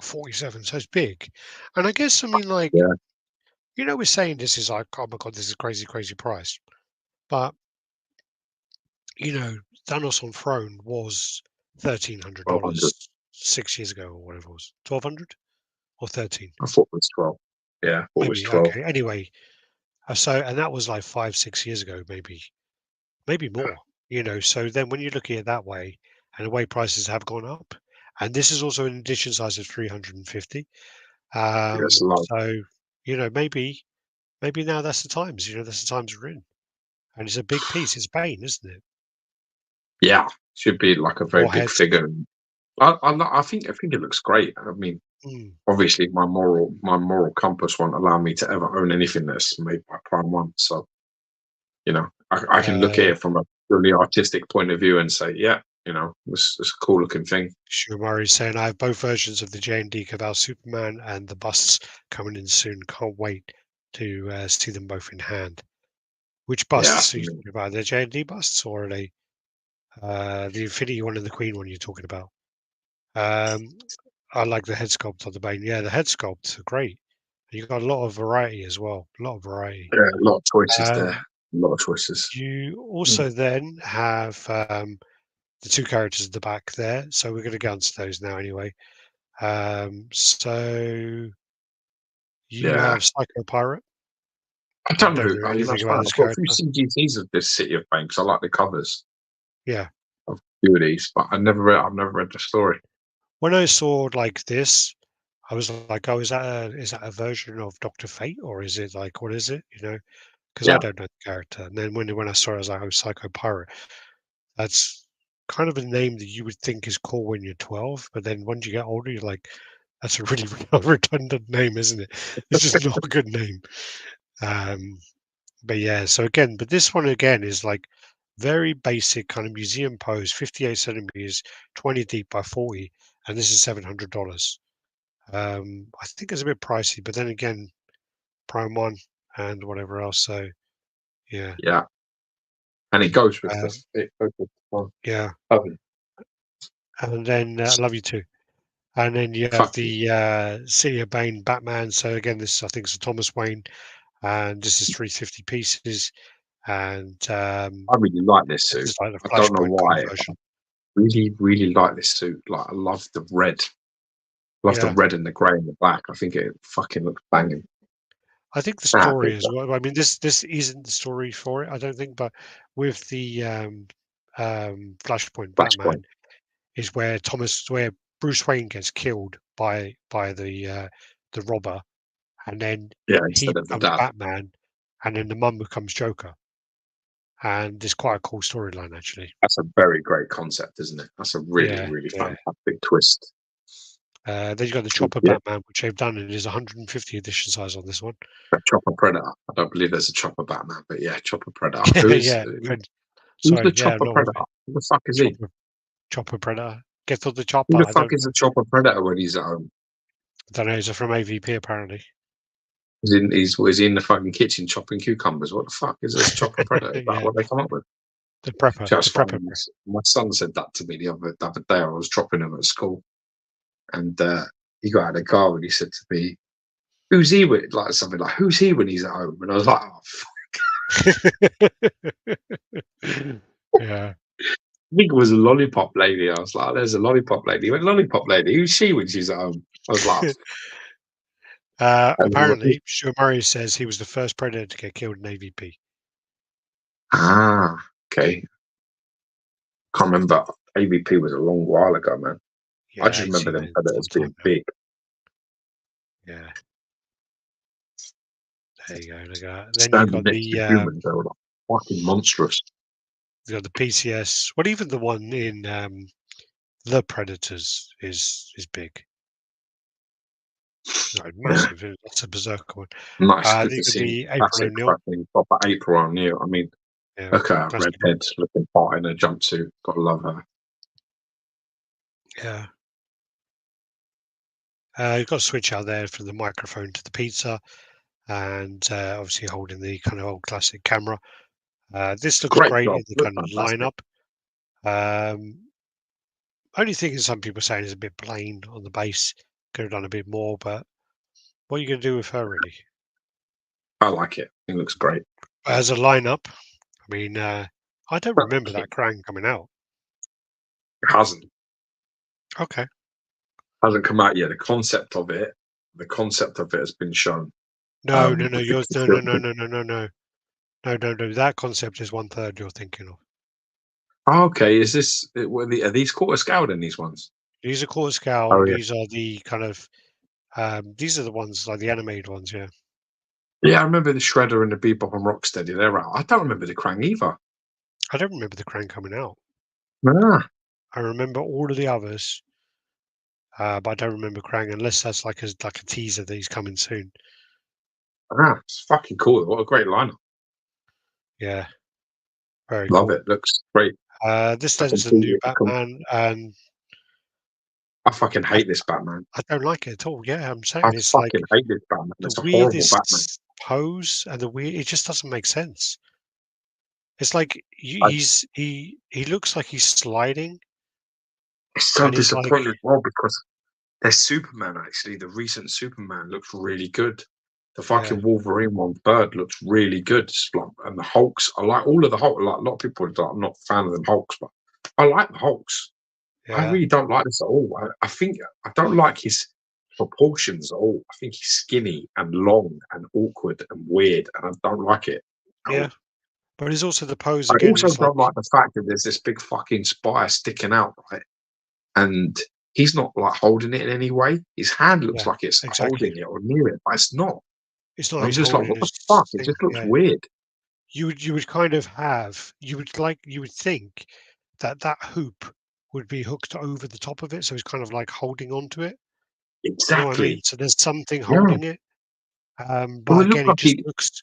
47, so it's big. And I guess, I mean, like, Yeah, we're saying this is like, oh my god, this is crazy, crazy price. But Thanos on Throne was $1,200. $1,300 6 years ago or whatever it was. 1,200 or 13, I thought it was 12. Yeah, I thought it was maybe. 12. Okay. Anyway, and that was like 5, 6 years ago, maybe more. So then when you look at it that way, and the way prices have gone up, and this is also an edition size of 350. Yeah, it's low. So maybe now that's the times. That's the times we're in, and it's a big piece. It's Bane, isn't it? Yeah, should be like a very Or big heads. figure. I think it looks great. I mean, Mm, obviously, my moral compass won't allow me to ever own anything that's made by Prime One. So I can look at uh, it from a purely artistic point of view and say, yeah, it's a cool looking thing. Shumari's saying I have both versions of the J&D Caval Superman and the busts coming in soon. Can't wait to see them both in hand. Which Yeah, busts are you talking about? The J&D busts or are they the Infinity one and the Queen one you're talking about? Um, I like the head sculpt on the Bane. Yeah, the head sculpts are great. You've got a lot of variety as well. A lot of variety. yeah, a lot of choices there. Um, A lot of choices. you Mm. also then have the two characters at the back there. So we're going to go into those now anyway. So you Yeah, have Psycho Pirate. I I don't know don't who. know You know, anything it's about funny. this I've got a few character. CGTs of this City of Banks. I like the covers Yeah. of a few of these, but I've never read the story. When I saw like this, I was like, "Oh, is that a version of Doctor Fate, or is it like what is it?" Because I Yeah, don't know the character. And then when I saw it, I was like, "Oh, Psycho Pirate." That's kind of a name that you would think is cool when you're 12, but then once you get older, you're like, "That's a really redundant name, isn't it?" It's just not a good name. Um, but yeah, so again, but this one again is like very basic kind of museum pose, 58 centimeters, 20 deep by 40, and this is $700. I think it's a bit pricey, but then again, Prime One and whatever else. So yeah, yeah, and it goes with um, the one. yeah, Oven. and then I love you too. And then you have Fuck you. the City of Bane Batman. So again, this I think is a Thomas Wayne, and this is 350 pieces, and I really like this this suit. is like the I don't know Flashpoint why. I conversion. really, really like this suit. Like, I love the red. Love the Yeah, red and the grey and the black. I think it fucking looks banging. I think the Ah, story big as time. well. I mean, this isn't the story for it, I don't think, but with the Flashpoint Flashpoint. Batman is where Bruce Wayne gets killed by the robber, and then Yeah, he instead of the becomes dad. Batman, and then the mum becomes Joker, and it's quite a cool storyline actually. That's a very great concept, isn't it? That's a really, Yeah, really yeah. fantastic twist. Then you got the Chopper Yeah, Batman, which they've done, and it is 150 edition size on this one. a Chopper Predator. I don't believe there's a Chopper Batman, but yeah, Chopper Predator. Yeah, Who is? yeah. Who's the Sorry, yeah, Chopper not with Predator? Who the fuck is he? Chopper Chopper Predator. Get on the Who chopper. the I fuck don't is the Chopper Predator when he's at home? know. Is it from AVP apparently? Is he in the fucking kitchen chopping cucumbers? What the fuck is this Chopper Predator? Is that Yeah, what they come up with? the prepper, Just the funny. prepper. My son said that to me the other day. I was dropping him at school, and he got out of the car and he said to me, "Who's he with?" Like something like, "Who's he when he's at home?" And I was like, "Oh, Yeah. I think it was a lollipop lady." I was like, "There's a lollipop lady." He went, "Lollipop lady? Who's she when she's at home?" I was like, Apparently, Stuart Murray says he was the first Predator to get killed in AVP. "Ah, okay." Can't remember. AVP was a long while ago, man. I Yeah, just he's remember seen them it some predators time being now. big. Yeah, there you go. Look at that. Then Standing next to humans, they were like fucking monstrous. you got the PCS. Well, even the one in the Predators is big. Like, Yeah, massive. That's a berserker one. nice. Good Then to you got see the April classic O'Neil. fucking proper April O'Neil. I mean, Yeah, look at her that's a good redhead looking hot in a jumpsuit. Gotta love her. one. Yeah. You've got a switch out there from the microphone to the pizza, and obviously holding the kind of old classic camera. This looks Great great job. in the Looks kind of fantastic. lineup. Only thing is some people saying is a bit plain on the base. Could have done a bit more, but what are you going to do with her, really? I like it. It looks great. As a lineup, I mean, I don't remember It that Krang coming out. hasn't Okay. come out yet. The concept of it has been shown. No, no, no. With the You're kids no, no, no, building. no, no, no, no, no, no, no. That concept is 1/3 you're thinking of. Oh, okay, is this? Are these quarter scaled in these ones? These are quarter scale, Oh and yeah, these are the kind of these are the ones like the animated ones. Yeah, yeah. I remember the Shredder and the Bebop and Rocksteady. They're out. I don't remember the Krang either. I don't remember the Krang coming out. Ah, I remember all of the others, but I don't remember Krang unless that's like a teaser that he's coming soon. it's fucking cool. What a great lineup. Yeah, very Love cool. it. Looks great. This I is a new completely, Batman, and I fucking I, hate this Batman. I don't like it at all. Yeah, I'm I saying it's like fucking hate this Batman. the It's a horrible Batman. weirdest pose and the weird. It just doesn't make sense. It's like I, he looks like he's sliding, it's so and he's like, disappointing as well because their Superman, actually, the recent Superman looks really good. The yeah, fucking Wolverine one, Bird, looks really good. It's like, and the Hulks, I like all of the Hulk. Like a lot of people are I'm not a fan of them Hulks, but I like the Hulks. I yeah, really don't like this at all. I think I don't like his proportions at all. I think he's skinny and long and awkward and weird, and I don't like it at yeah. all. But it's also the pose I again. also He's like, don't like the fact that there's this big fucking spire sticking out, right? And he's not like holding it in any way. His hand looks yeah, like it's exactly. holding it or near it, but it's not. It's not I'm he's just like, holding what the his fuck? It thing. just looks Yeah, weird. you would kind of have you would think that that hoop would be hooked over the top of it, so he's kind of like holding on to it. You know what I mean? Exactly. So there's something Yeah. holding it. Well, But it looks again, it like just looks.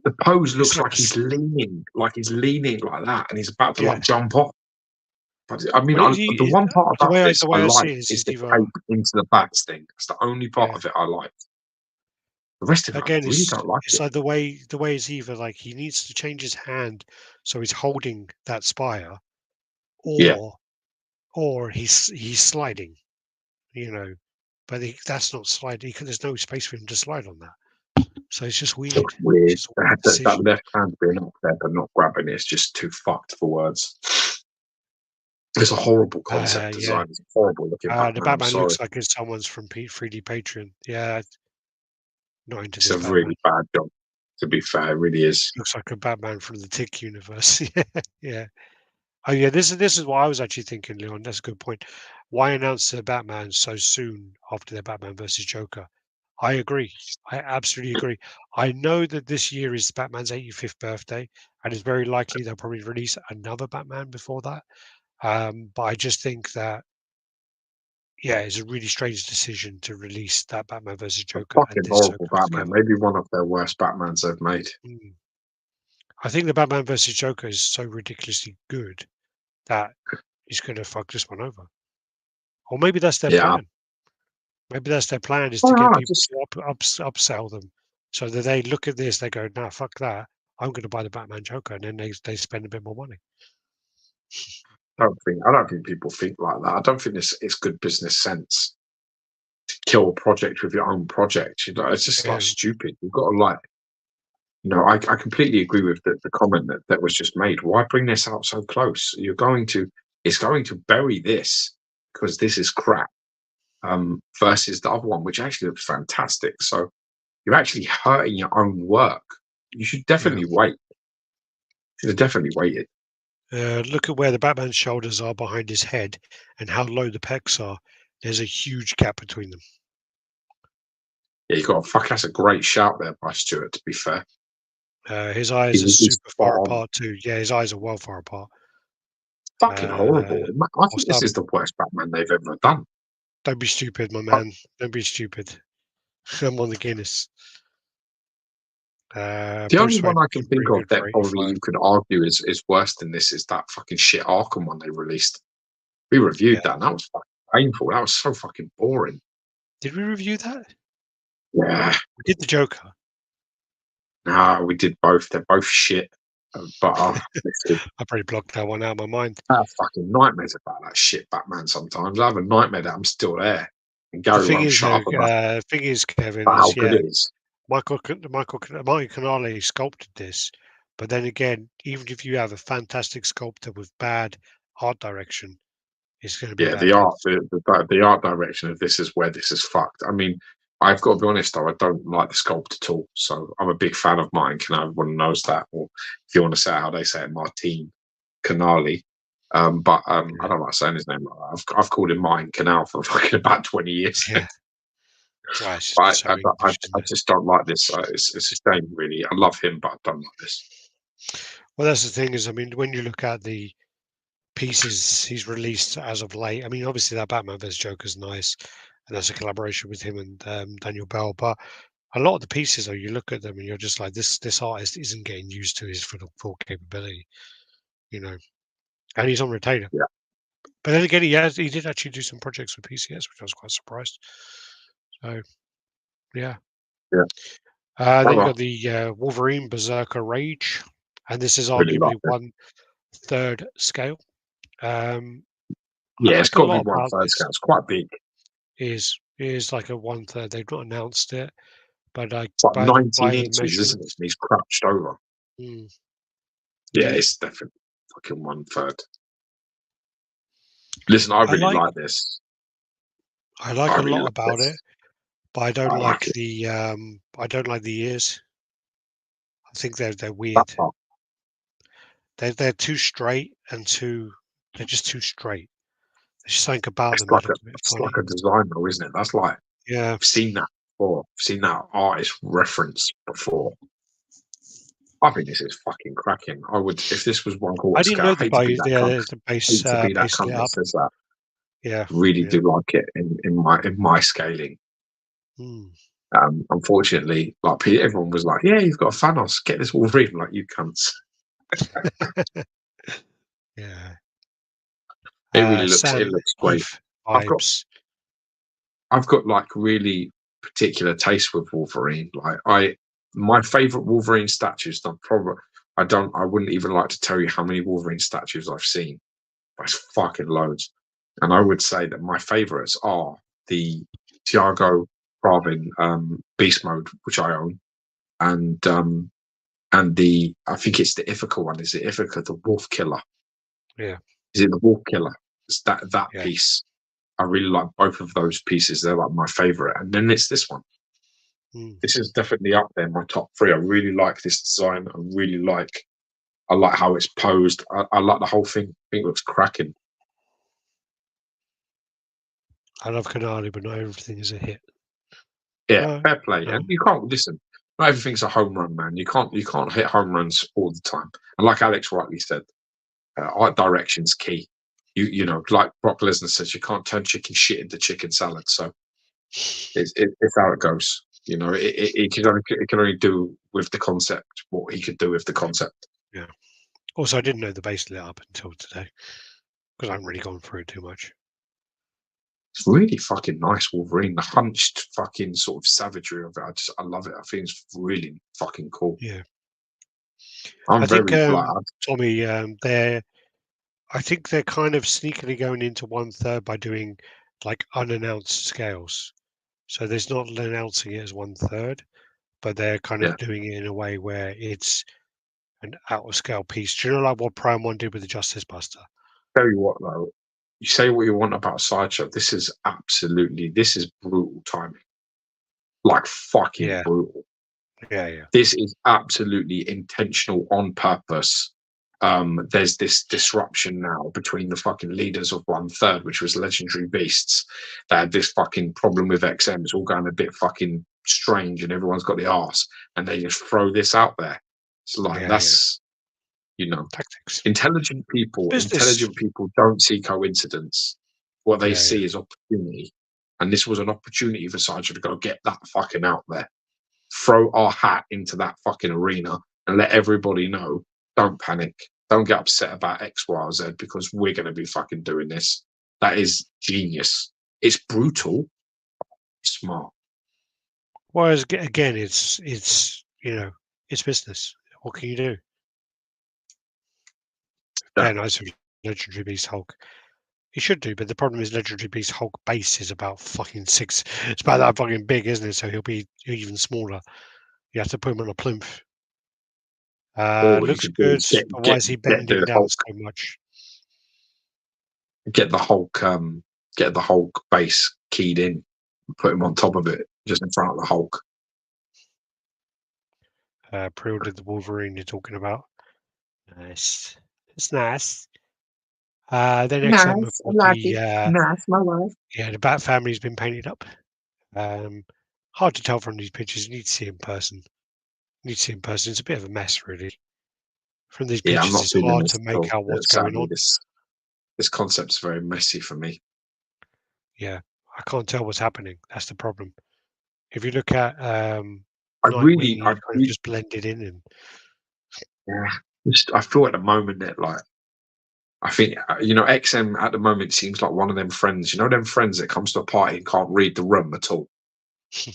the pose It's looks like like he's leaning like that, and he's about to like yeah. jump off. But I mean, Well, the one part about this the I way I like see it is is he's the either cape into the bats thing. It's the only part yeah. of it I like. The rest of it, I Again, really don't like it's it. like the way it's either like he needs to change his hand so he's holding that spire, Yeah, or he's sliding. You know, but that's not sliding. There's no space for him to slide on that. So it's just it weird. looks It's weird. just a weird That decision. left hand being up there but not grabbing it is just too fucked for words. It's a horrible concept Yeah. design. It's a horrible looking The Batman. I'm Batman sorry. looks like it's someone's from 3D Patreon. Yeah, not into It's this a Batman. really bad job, to be fair. It really is. Looks like a Batman from the Tick universe. Yeah. Oh yeah, this is what I was actually thinking, Leon. That's a good point. Why announce the Batman so soon after their Batman versus Joker? I agree. I absolutely agree. I know that this year is Batman's 85th birthday, and it's very likely they'll probably release another Batman before that. But I just think that yeah, it's a really strange decision to release that Batman versus A Joker and fucking this so horrible close Batman. together. Maybe one of their worst Batmans they've made. Mm. I think the Batman versus Joker is so ridiculously good that he's going to fuck this one over. Or maybe that's their Yeah. plan. Maybe that's their plan is I to don't get know. people to upsell them, so that they look at this, they go, "Nah, fuck that. I'm going to buy the Batman Joker," and then they spend a bit more money. I don't think people think like that. I don't think it's good business sense to kill a project with your own project. You know, it's just like Yeah, stupid. You've got to like, I completely agree with the comment that was just made. Why bring this out so close? It's going to bury this because this is crap. Versus the other one, which actually looks fantastic. So you're actually hurting your own work. You should yeah. definitely wait. Should have definitely waited. Look at where the Batman's shoulders are behind his head, and how low the pecs are. There's a huge gap between them. Yeah, you got fuck. That's a great shout there by Stuart. To be fair, His eyes are he's super spot far on. apart too. Yeah, his eyes are well far apart. Fucking Uh, horrible. I think what's this that? is the worst Batman they've ever done. Don't be stupid, my Uh, man. Don't be stupid. I'm on the Guinness. The only Bruce one Wayne I can looking think pretty of good that for probably 85. you could argue is worse than this is that fucking shit Arkham one they released. We Yeah. reviewed that, and that was fucking painful. That was so fucking boring. Did we review that? Yeah, We did the Joker. no, we did both. They're both shit. But I probably blocked that one out of my mind. I have fucking nightmares about that shit Batman sometimes. I have a nightmare that I'm still there. And The Gary thing won't is, shut though, up about thing is, Kevin, how is good yeah, it is. Michael Canale sculpted this, but then again, even if you have a fantastic sculptor with bad art direction, it's going to be a Yeah, bad the art, piece. the art direction of this is where this is fucked. I mean, I've got to be honest though, I don't like the sculpt at all. So I'm a big fan of mine. Can everyone knows that? Or if you want to say how they say it, Martin Canali. But I Yeah, don't like saying his name like that. I've called him Mine Canal for fucking about 20 years. yeah. Well, it's But just so English, I isn't it? just don't like this. It's a shame, really. I love him, but I don't like this. Well, that's the thing is, I mean, when you look at the pieces he's released as of late, I mean, obviously that Batman vs Joker's nice, and that's a collaboration with him and Daniel Bell. But a lot of the pieces, though, you look at them and you're just like, this artist isn't getting used to his full capability, you know. And he's on retainer. Yeah, But then again, he did actually do some projects with PCS, which I was quite surprised. So yeah. yeah. Then you Brother, got the Wolverine Berserker Rage, and this is really love arguably it. 1/3 scale. Um, I Yeah, it's like a got to be lot one about third this. scale. It's quite big. Is like a 1/3. They've not announced it, but like It's like by 19 the inches, isn't it? measurements, And he's crouched over. mm, Yeah, yeah. it's definitely fucking 1/3. Listen, I I really like like this. I like I a really lot like about it, this. but I like it. I don't like the ears. I think they're That weird. part. They're too straight and they're just too straight. There's something about It's them like that look a bit a funny. design though, isn't it? That's like Yeah, I've seen that before. I've seen that artist reference before. I think this is fucking cracking. I would if this was one I quarter didn't scale. I know the hate to be base. that Yeah, cunt. there's the Hate to be that base lit cunt that up. says that. Yeah, Really yeah. do like it in my scaling. Mm. Unfortunately, like everyone was like, "Yeah, you've got a Thanos. Get this Wolverine." Like you cunts. Yeah. It Sam looks great. Heath I've got vibes. I've got like really particular taste with Wolverine. Like my favorite Wolverine statues. I wouldn't even like to tell you how many Wolverine statues I've seen. But it's fucking loads. And I would say that my favorites are the Tiago Pravin Beast Mode, which I own, and the I think it's the Ithaca one. Is it Ithaca the Wolf Killer? Yeah, Is it the Wolf Killer? It's that yeah. piece. I really like both of those pieces. They're like my favorite. And then it's this one. Mm. This is definitely up there in my top three. I really like this design. I like how it's posed. I like the whole thing. I think it looks cracking. I love Canali, but not everything is a hit. Yeah, No, fair play. no. And you can't listen. Not everything's a home run, man. You can't hit home runs all the time. And like Alex rightly said, art direction's key. You know, like Brock Lesnar says, you can't turn chicken shit into chicken salad. So it's how it goes. You know, it can only do with the concept what he could do with the concept. Yeah. Also, I didn't know the base lit up until today because I haven't really gone through it too much. It's really fucking nice, Wolverine. The hunched fucking sort of savagery of it. I love it. I think it's really fucking cool. Yeah. I I'm think, very like Tommy, I think they're kind of sneakily going into 1/3 by doing like unannounced scales. So there's not announcing it as 1/3, but they're kind yeah. of doing it in a way where it's an out of scale piece. Do you know like what Prime One did with the Justice Buster? Tell you what though, you say what you want about Sideshow. This is brutal timing. Like fucking Yeah, brutal. yeah, yeah, This is absolutely intentional on purpose. There's this disruption now between the fucking leaders of 1/3, which was Legendary Beasts, that had this fucking problem with XM. It's all going a bit fucking strange, and everyone's got the arse, and they just throw this out there. It's like yeah, yeah. that's you know, Tactics, business. intelligent people don't see coincidence. What they Yeah, yeah, see is opportunity, and this was an opportunity for Sideshow to go get that fucking out there, throw our hat into that fucking arena and let everybody know, don't panic. Don't get upset about X, Y, or Z because we're going to be fucking doing this. That is genius. It's brutal, smart. Whereas again, it's it's business. What can you do? Yeah, no, it's a Legendary Beast Hulk. He should do, but the problem is Legendary Beast Hulk base is about fucking 6. It's about that fucking big, isn't it? So he'll be even smaller. You have to put him on a plinth. Or what you Looks could do good, is but why is he get bending the down Hulk, so much? get the Hulk, get the Hulk base keyed in, put him on top of it, just in front of the Hulk. Pre-ordered the Wolverine you're talking about. Nice. It's nice. Then XM have Nice, I got like the it. Nice, my wife. the Bat family's been painted up. Hard to tell from these pictures. You need to see in person. You need to see in person. It's a bit of a mess, really. From these Yeah, I'm pictures, not it's feeling hard this to at make all. out what's going Sadly, on. this concept's very messy for me. Yeah, I can't tell what's happening. That's the problem. If you look at I Nightwing, really, he's kind of just blended in, and yeah, I feel at the moment that like I think XM at the moment seems like one of them friends. You know them friends that comes to a party and can't read the room at all. yeah,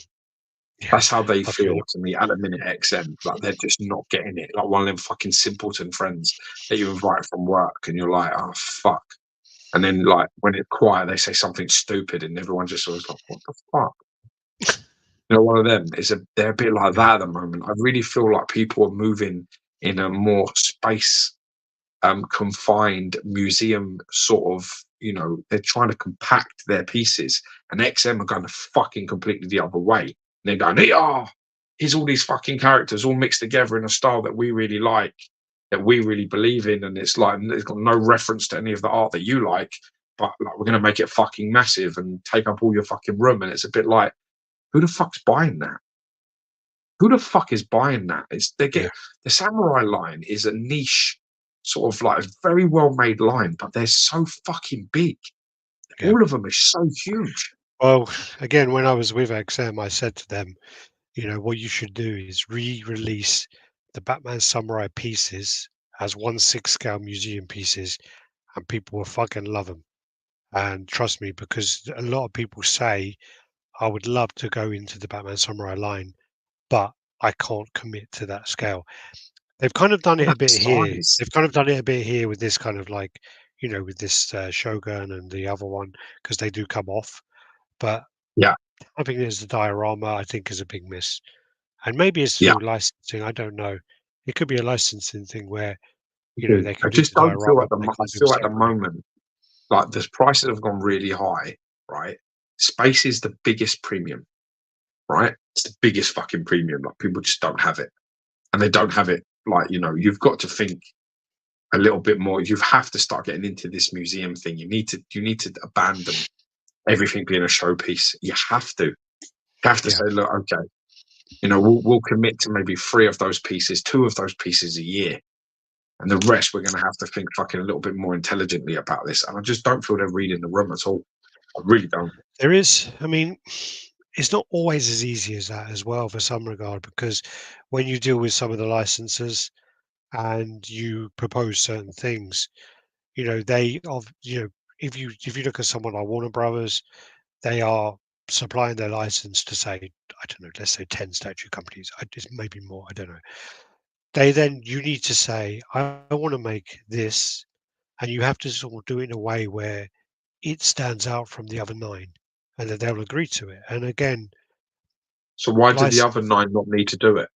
That's how they I feel feel you. to me at the minute. XM, like they're just not getting it. Like one of them fucking simpleton friends that you invite from work, and you're like, oh fuck. And then like when it's quiet, they say something stupid, and everyone just always like, what the fuck? One of them is they're a bit like Yeah, that at the moment. I really feel like people are moving in a more space confined museum sort of, they're trying to compact their pieces, and XM are going fucking completely the other way. And they're going, here's all these fucking characters all mixed together in a style that we really like, that we really believe in, and it's like it's got no reference to any of the art that you like, but like we're going to make it fucking massive and take up all your fucking room. And it's a bit like, who the fuck's buying that? Who the fuck is buying that? yeah, The samurai line is a niche, sort of like a very well made line, but they're so fucking big. yeah. All of them are so huge. Well, again, when I was with XM, I said to them, what you should do is re-release the Batman Samurai pieces as 1/6 scale museum pieces, and people will fucking love them. And trust me, because a lot of people say I would love to go into the Batman Samurai line, but I can't commit to that scale. They've kind of done it a That bit here. size. They've kind of done it a bit here with this kind of like, with this Shogun and the other one, because they do come off. But Yeah, having it as a diorama, I think, is a big miss. And maybe it's yeah. through licensing. I don't know. It could be a licensing thing where Because they I can do just the don't feel diorama, but they I can't do them feel at the separately. moment like the prices have gone really high, right? Space is the biggest premium, right? It's the biggest fucking premium. Like people just don't have it, and they don't have it. Like you've got to think a little bit more. You have to start getting into this museum thing. You need to abandon everything being a showpiece. You have to. You have to Yeah. say, look, okay, we'll commit to maybe 3 of those pieces, 2 of those pieces a year, and the rest we're going to have to think fucking a little bit more intelligently about this. And I just don't feel they're reading the room at all. I really don't. There is, I mean, it's not always as easy as that as well for some regard, because when you deal with some of the licenses and you propose certain things, they of if you look at someone like Warner Brothers, they are supplying their license to say, I don't know, let's say 10 statue companies. It's maybe more, I don't know. You need to say, I want to make this, and you have to sort of do it in a way where it stands out from the other 9, and then they'll agree to it. And again, So why do the other license 9 not need to do it?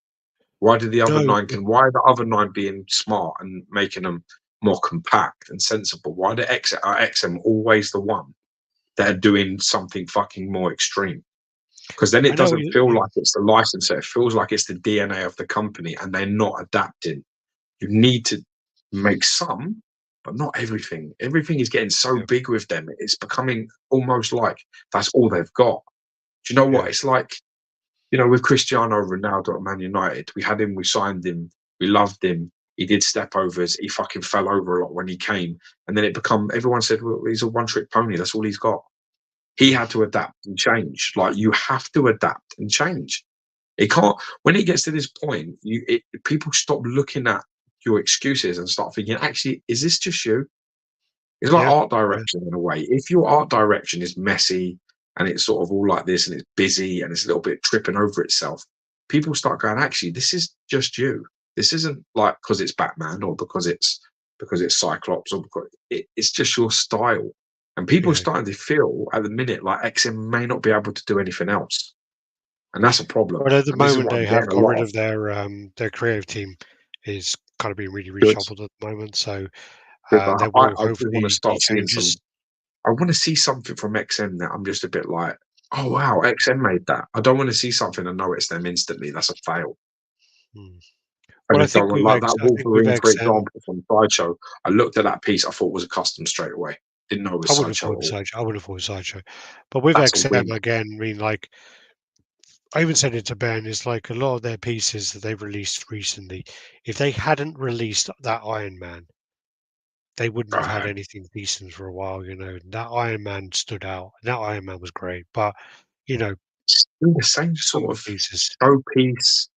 Why do the other no, 9 can? Why are the other 9 being smart and making them more compact and sensible? Why are XM always the one that are doing something fucking more extreme? Because then I it know what doesn't feel yeah, like it's the licensor. It feels like it's the DNA of the company, and they're not adapting. You need to make some, but not everything. Everything is getting so yeah, big with them. It's becoming almost like that's all they've got. Do you know what? yeah, It's like, with Cristiano Ronaldo at Man United, we had him, we signed him, we loved him. He did step overs. He fucking fell over a lot when he came. And then everyone said, well, he's a one trick pony. That's all he's got. He had to adapt and change. Like you have to adapt and change. It can't. When it gets to this point, people stop looking at your excuses and start thinking, actually, is this just you? It's like yeah, art yeah, direction in a way. If your art direction is messy and it's sort of all like this and it's busy and it's a little bit tripping over itself, people start going, actually, this is just you. This isn't like because it's Batman or because it's because it's Cyclops or because it's just your style. And people are Yeah. starting to feel at the minute like XM may not be able to do anything else. And that's a problem. But at the And this is moment, what they I'm have getting a got lot rid of. of their creative team is kind of being really Good. reshuffled at the moment. So Good. there I will do want to hopefully be start seeing some. changes. I want to see something from XM that I'm just a bit like, oh wow, XM made that. I don't want to see something and know it's them instantly. That's a fail. Hmm. I Well, just don't want like that I think with Wolverine, for XM, example, from Sideshow. I looked at that piece, I thought it was a custom straight away. Didn't know it I was wouldn't have Sideshow thought at it was all. Sideshow. I wouldn't have thought it was Sideshow. But with That's a XM, win. again, I mean, like, I even said it to Ben, it's like a lot of their pieces that they've released recently, if they hadn't released that Iron Man, they wouldn't have had Right. anything decent for a while, you know. That Iron Man stood out. That Iron Man was great. But, you know, Still the same some sort of of the pieces. showpiece,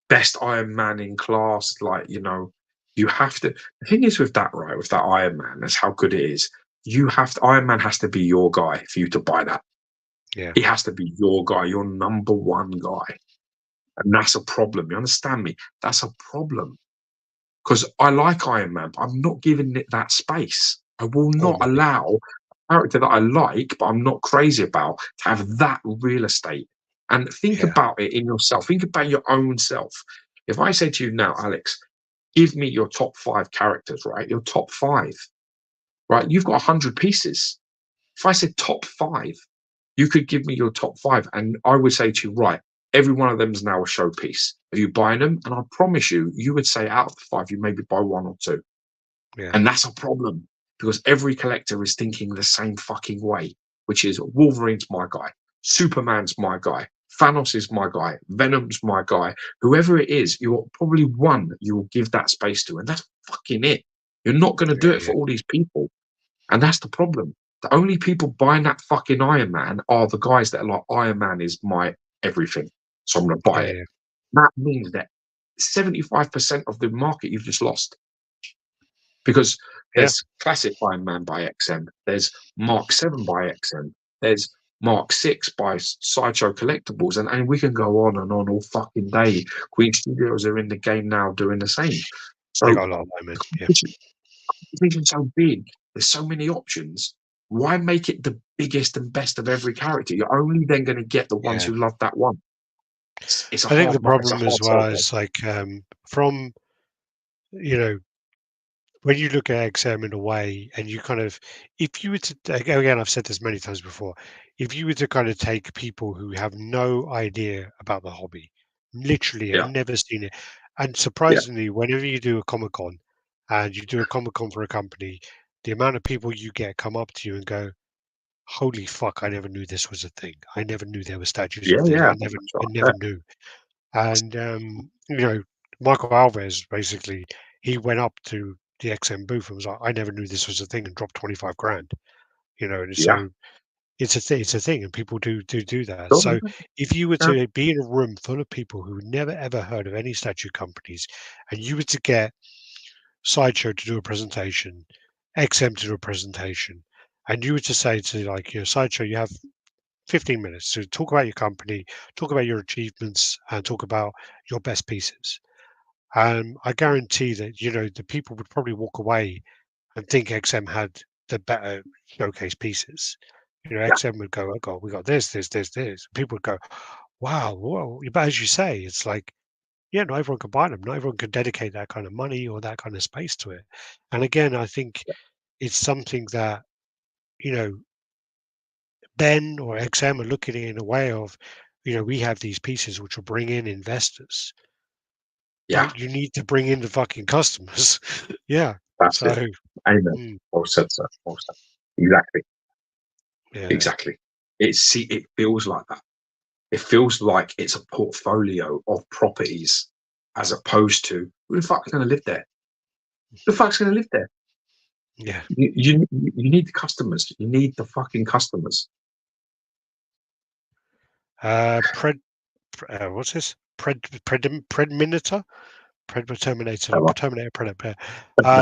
best Iron Man in class. Like, you have to. The thing is with that, right? With that Iron Man, that's how good it is. You have to. Iron Man has to be your guy for you to buy that. Yeah. He has to be your guy, your number one guy, and that's a problem. You understand me? That's a problem because I like Iron Man, but I'm not giving it that space. I will Or not money. allow a character that I like, but I'm not crazy about, to have that real estate. And think Yeah. about it in yourself. Think about your own self. If I say to you now, Alex, give me your top five characters, right? Your top five, right? You've got 100 pieces. If I said top five, you could give me your top five, and I would say to you, right, every one of them is now a showpiece. Are you buying them? And I promise you, you would say out of the five, you maybe buy one or two. Yeah. And that's a problem because every collector is thinking the same fucking way, which is Wolverine's my guy, Superman's my guy, Thanos is my guy, Venom's my guy. Whoever it is, you're probably one you will give that space to, and that's fucking it. You're not going to do Yeah. it Yeah. for all these people, and that's the problem. The only people buying that fucking Iron Man are the guys that are like, Iron Man is my everything, so I'm going to buy Yeah. it. Yeah. That means that 75% of the market you've just lost because Yeah. there's classic Iron Man by XM, there's Mark 7 by XM, there's Mark 6 by Sideshow Collectibles, and we can go on and on all fucking day. Queen Studios are in the game now doing the same. They So got a lot of money. Yeah. competition's so big, there's so many options. Why make it the biggest and best of every character? You're only then going to get the ones Yeah. who love that one. It's a I think hard the it's a problem as hard sell, well bro. is like from, you know, when you look at XM in a way, and you kind of, if you were to, again, I've said this many times before, if you were to kind of take people who have no idea about the hobby, literally have Yeah, never seen it, and yeah, surprisingly, whenever you do a Comic Con and you do a Comic Con for a company, the amount of people you get come up to you and go, "Holy fuck! I never knew this was a thing. I never knew there were statues yeah, of this. yeah. That's I right. never knew." And you know, Michael Alves basically he went up to the XM booth and was like, "I never knew this was a thing," and dropped 25 grand. You know, and Yeah, so it's a thing. It's a thing, and people do that. yeah. So if you were Yeah. to be in a room full of people who never ever heard of any statue companies, and you were to get Sideshow to do a presentation, XM to do a presentation, and you were to say to like your Sideshow, you have 15 minutes to talk about your company, talk about your achievements, and talk about your best pieces. I guarantee that the people would probably walk away and think XM had the better showcase pieces. XM would go, "Oh God, we got this." People would go, "Wow, whoa!" But as you say, it's like, yeah, not everyone can buy them. Not everyone can dedicate that kind of money or that kind of space to it. And again, I think it's something that you know Ben or XM are looking at it in a way of, we have these pieces which will bring in investors, Yeah, but you need to bring in the fucking customers. Yeah. that's it. So, Amen. mm, Well said, sir. Well said. Exactly. yeah, Exactly. It feels like that. It feels like it's a portfolio of properties as opposed to who the fuck's going to live there? Who the fuck's going to live there? yeah. You need the customers. You need the fucking customers. What's this? Predminator? Hello. Terminator Predator.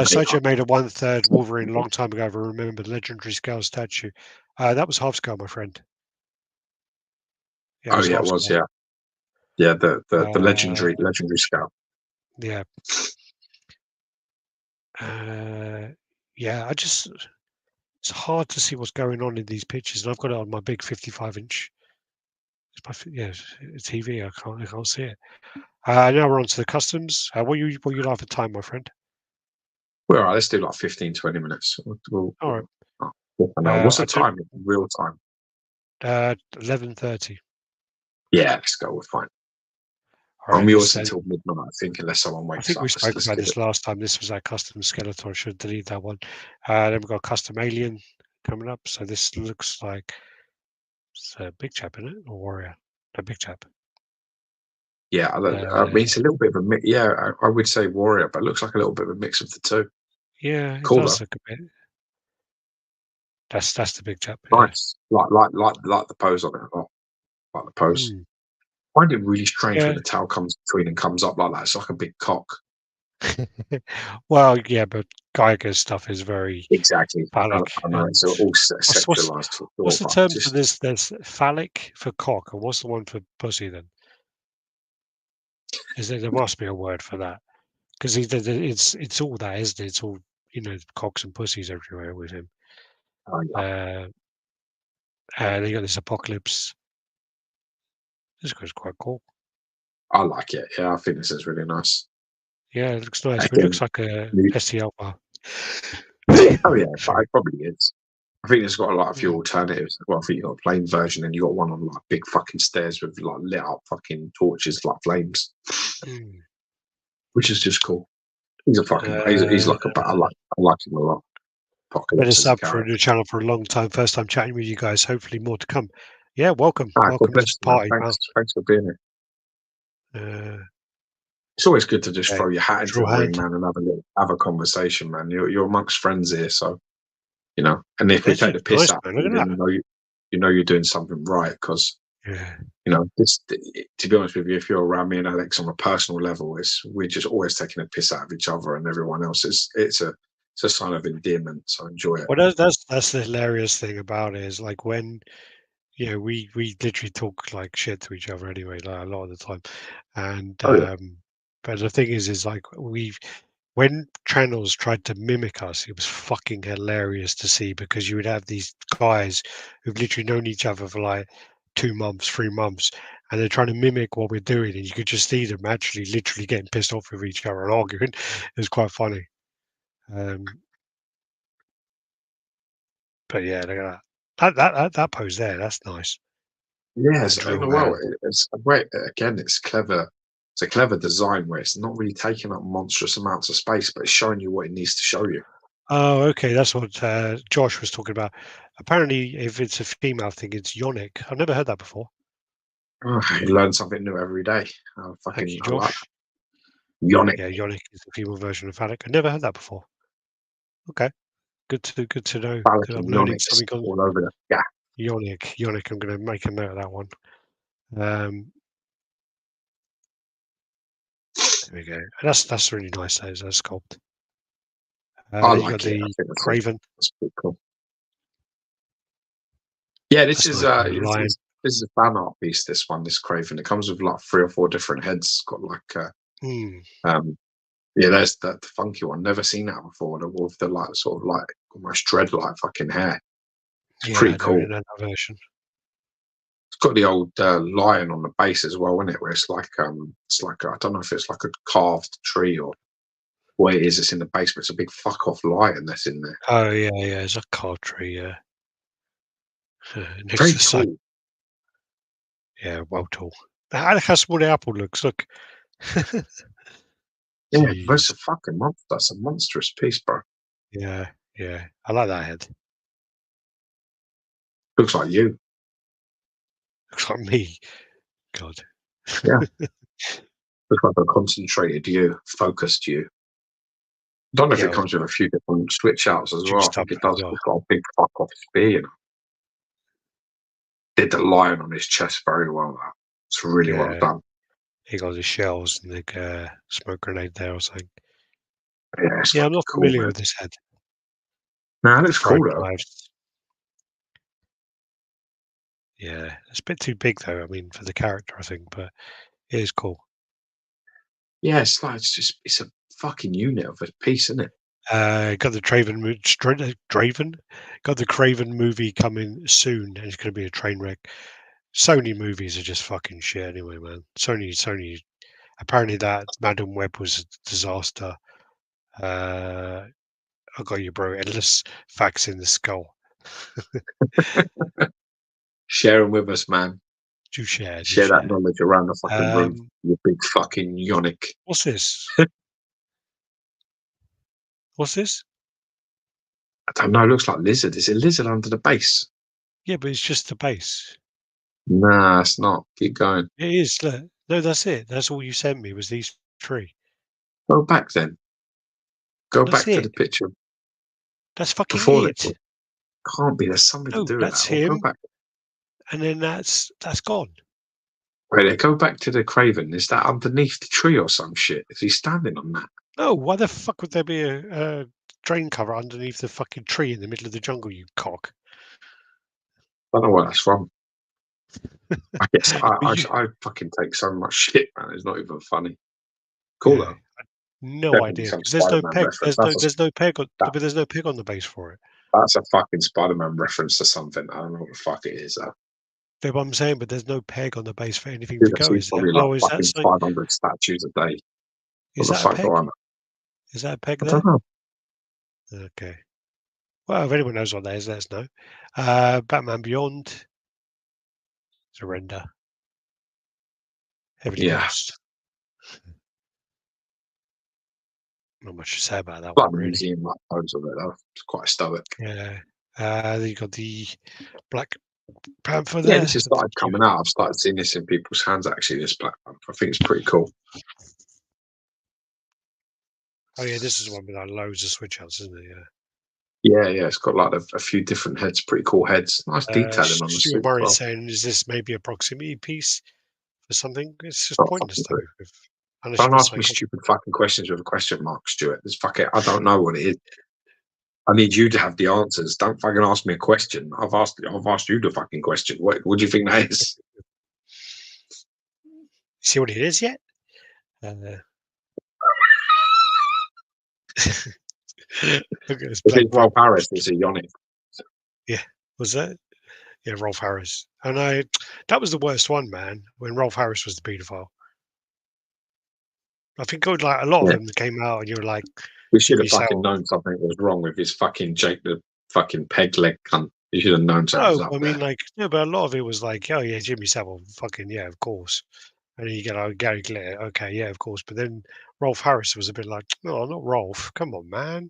Sideshow made a one-third Wolverine a long time ago. If I remember the legendary scale statue. That was half scale, my friend. Yeah, it Oh was yeah, it half was. scale. Yeah, yeah. The Uh, legendary scout. yeah. Yeah, it's hard to see what's going on in these pictures, and I've got it on my big 55-inch. TV. I can't see it. Now we're on to the customs. What you like for time, my friend? Well, all right, let's do like 15, 20 minutes. All right. What's the I don't. time? Real time? 11:30. Yeah, let's go. We're fine. All I'm right. yours until midnight, I think, unless someone I wakes think up. we spoke Let's about get this it. last time. This was our custom skeleton. I should delete that one. Then we've got custom alien coming up. So this looks like it's a big chap, isn't it? Or warrior? A big chap. Yeah, I mean, it's a little bit of a mix. Yeah, I would say warrior, but it looks like a little bit of a mix of the two. Yeah, it Cool does though. look a bit. That's the big chap. Yeah. Nice. Like the pose on it a lot. Like the pose. Mm. I find it really strange when Yeah. the tail comes between and comes up like that. It's like a big cock. Well, yeah, but Geiger's stuff is very Exactly. phallic. I know And it's all what's what's sexualized for what's sure, the but term for just this? There's phallic for cock, and what's the one for pussy then? There must be a word for that because it's all that, isn't it? It's all cocks and pussies everywhere with him. oh, yeah, Uh, they got this apocalypse. This guy's quite cool. I like it. Yeah, I think this is really nice. Yeah, it looks nice. But it looks Again, like a new- STL bar. oh yeah, but Sorry. it probably is. I think there's got a few Mm. alternatives. Well, I think you got a plain version, and you got one on like big fucking stairs with like lit up fucking torches like flames, Mm. which is just cool. He's a fucking. He's Uh, like I like him a lot. Been a Apocalypse as a sub for a new character. channel for a long time. First time chatting with you guys. Hopefully more to come. Yeah, welcome. God Welcome to bless the you, man. party, pal. Thanks for being here. Uh, It's always good to just okay. throw your hat into Draw the ring, hand. man, and have a conversation, man. You're amongst friends here, so And if we take Legend. the piss Nice, out man. of Look you, at then that. you know you're doing something right because Yeah. this. To be honest with you, if you're around me and Alex on a personal level, we're just always taking a piss out of each other and everyone else. It's a sign of endearment. So enjoy it. Well, that's the hilarious thing about it is like when we literally talk like shit to each other anyway, like a lot of the time, and Oh yeah, but the thing is like when channels tried to mimic us, it was fucking hilarious to see because you would have these guys who've literally known each other for like 2 months, 3 months, and they're trying to mimic what we're doing, and you could just see them actually literally getting pissed off with each other and arguing. It was quite funny. Um, but yeah, look at that pose there. That's nice. yes. And drill Well, hand. it's wait again. It's clever. It's a clever design where it's not really taking up monstrous amounts of space, but it's showing you what it needs to show you. Oh, okay. That's what Josh was talking about. Apparently, if it's a female thing, it's yonic. I've never heard that before. Oh, you learn something new every day. Thank you, I like Josh. that. Yonic. Yeah, yonic is the female version of phallic. I never heard that before. Okay, good to know. Phallic I'm and learning yonics something on all over the yeah. yonic. Yonic. I'm going to make a note of that one. Um, there we go. That's really nice. That sculpt. I Then you got like it. I the think Craven. that's pretty cool. Yeah, That's nice. The lion. this is a fan art piece. This one, this Craven. It comes with like 3 or 4 different heads. It's got Hmm. um yeah, there's the funky one. Never seen that before. The wolf, the like sort of like almost dread like fucking hair. It's Yeah, pretty I don't cool. know that version. It's got the old lion on the base as well, isn't it? Where it's like I don't know if it's like a carved tree or what it is. It's in the base, but it's a big fuck off lion that's in there. Oh yeah. It's a card tree. Yeah. Next Very to the side. cool. Yeah, well tall. Look how small the apple looks. Look. Yeah, that's Jeez. a fucking monster. That's a monstrous piece, bro. Yeah, yeah. I like that head. Looks like you. Looks like me. God. Yeah. Looks like a concentrated you, focused you. I don't know if Yeah, it comes with a few different switch outs as well. I juiced up think it as does. well. It's got a big fuck off spear. Did the lion on his chest very well. That. It's really well Yeah, done. he got his shells and the smoke grenade there or something. Yeah, it's Yeah, I'm fucking not cool, familiar man. with this head. Nah, it The looks cool fried though. knives. Yeah, it's a bit too big though. I mean, for the character, I think, but it is cool. Yeah, it's a fucking unit of a piece, isn't it? Got the Draven, got the Craven movie coming soon, and it's going to be a train wreck. Sony movies are just fucking shit anyway, man. Sony. Apparently, that Madam Web was a disaster. I got you, bro. Endless facts in the skull. Share them with us, man. Do share. Share that knowledge around the fucking room. You big fucking yonic. What's this? What's this? I don't know. It looks like lizard. Is it lizard under the base? Yeah, but it's just the base. Nah, it's not. Keep going. It is. Look. No, that's it. That's all you sent me was these three. Go back then. Go That's back to it. the picture That's fucking before it. it. Can't be. There's something No, to do with that's that. Well, go him. back. And then that's gone. Wait there. Go back to the Craven. Is that underneath the tree or some shit? Is he standing on that? No, why the fuck would there be a drain cover underneath the fucking tree in the middle of the jungle, you cock? I don't know where that's from. I guess You, I fucking take so much shit, man. It's not even funny. Cool yeah, though. no Definitely idea some because there's no Spider-Man peg. reference. That's There's no peg on. that, But there's no peg on the base for it. that's a fucking Spider-Man reference to something. I don't know what the fuck it is. That's what I'm saying. But there's no peg on the base for anything Dude, to I go. see Is there? probably like Oh, is that fucking something? 500 statues a day. What Is the that a fuck do peg? I know? Is that a peg I there? don't know. Okay. Well, if anyone knows what that is, let us know. Batman Beyond. Surrender. Heavily Yeah. Ghost. Not much to say about that Like one, the really. museum like photos of it though. It's quite stoic. Yeah. Then you got the Black Panther Yeah, there. this has started coming out. I've started seeing this in people's hands actually, this Black Panther. I think it's pretty cool. Oh yeah, this is one with like loads of switch outs, isn't it? Yeah. Yeah, it's got like a few different heads, pretty cool heads. Nice detailing on the suit Stuart as Murray well. saying, "Is this maybe a proximity piece for something?" It's just Not pointless fucking though. clue. Unless you Don't put ask me something on. stupid fucking questions with a question mark, Stuart. It's fuck it. I don't know what it is. I need you to have the answers. Don't fucking ask me a question. I've asked you the fucking question. What do you think that is? See what it is yet? Look at this If black it's Rolf panther. Harris, it's a Yonic. Yeah, was that? Yeah, Rolf Harris. And that was the worst one, man. When Rolf Harris was the paedophile. I think like a lot of Yeah. them came out, and you were like, We should Jimmy have fucking Savile. known something was wrong with his fucking Jake the fucking peg leg cunt. You should have known something was No, up I there. mean, like, no, but a lot of it was like, oh yeah, Jimmy Savile, fucking yeah, of course. And then you get Gary Glitter, okay, yeah, of course. But then Rolf Harris was a bit like, no, not Rolf. Come on, man,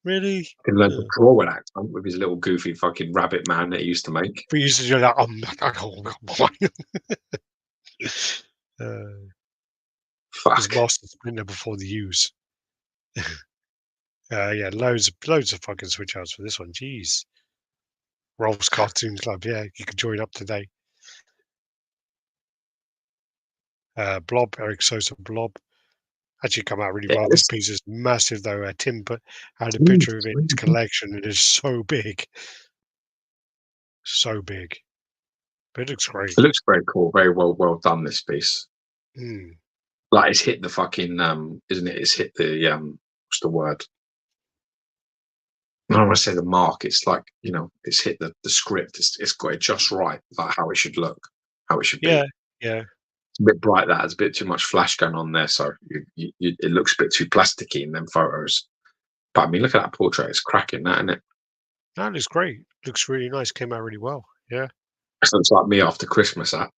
really? He learned to draw with that cunt with his little goofy fucking rabbit man that he used to make. We used to do that. His Fuck. master splinter before the use. Yeah, loads of fucking switch outs for this one. Jeez. Rolf's Cartoon Club. Yeah, you can join up today. Blob, Eric Sosa Blob. Actually come out really Yeah, well. This this piece is massive though. Tim put had a mm, picture of it in his collection. It is so big. So big. But it looks great. it looks very cool, very well done this piece. Mm. Like it's hit the fucking isn't it? It's hit the what's the word? I don't want to say the mark. It's like, it's hit the script. It's got it just right, like how it should look, how it should be. Yeah, yeah. It's a bit bright. There's a bit too much flash going on there, so it looks a bit too plasticky in them photos. But I mean, look at that portrait. It's cracking, that, isn't it? That looks great. Looks really nice. Came out really well. Yeah. It looks like me after Christmas. That.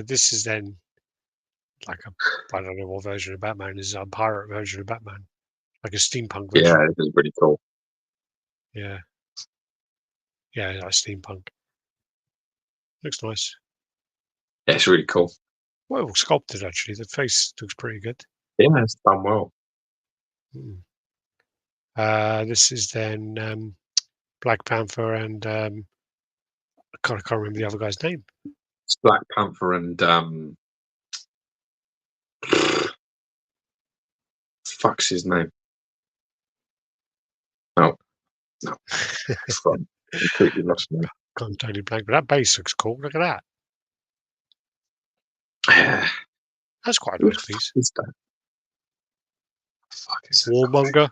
This is then like I don't know what version of Batman is. A pirate version of Batman, like a steampunk Yeah, version. this is pretty cool. Yeah, yeah, like steampunk. Looks nice. Yeah, it's really cool. Well sculpted actually. The face looks pretty good. Yeah, it's done well. Mm. This is then Black Panther and I can't remember the other guy's name. It's Black Panther and fuck's his name? No, completely lost me. Gone totally blank, but that base looks cool. Look at that. Yeah, That's quite a who the nice fuck piece. is that? fuck is it? Warmonger.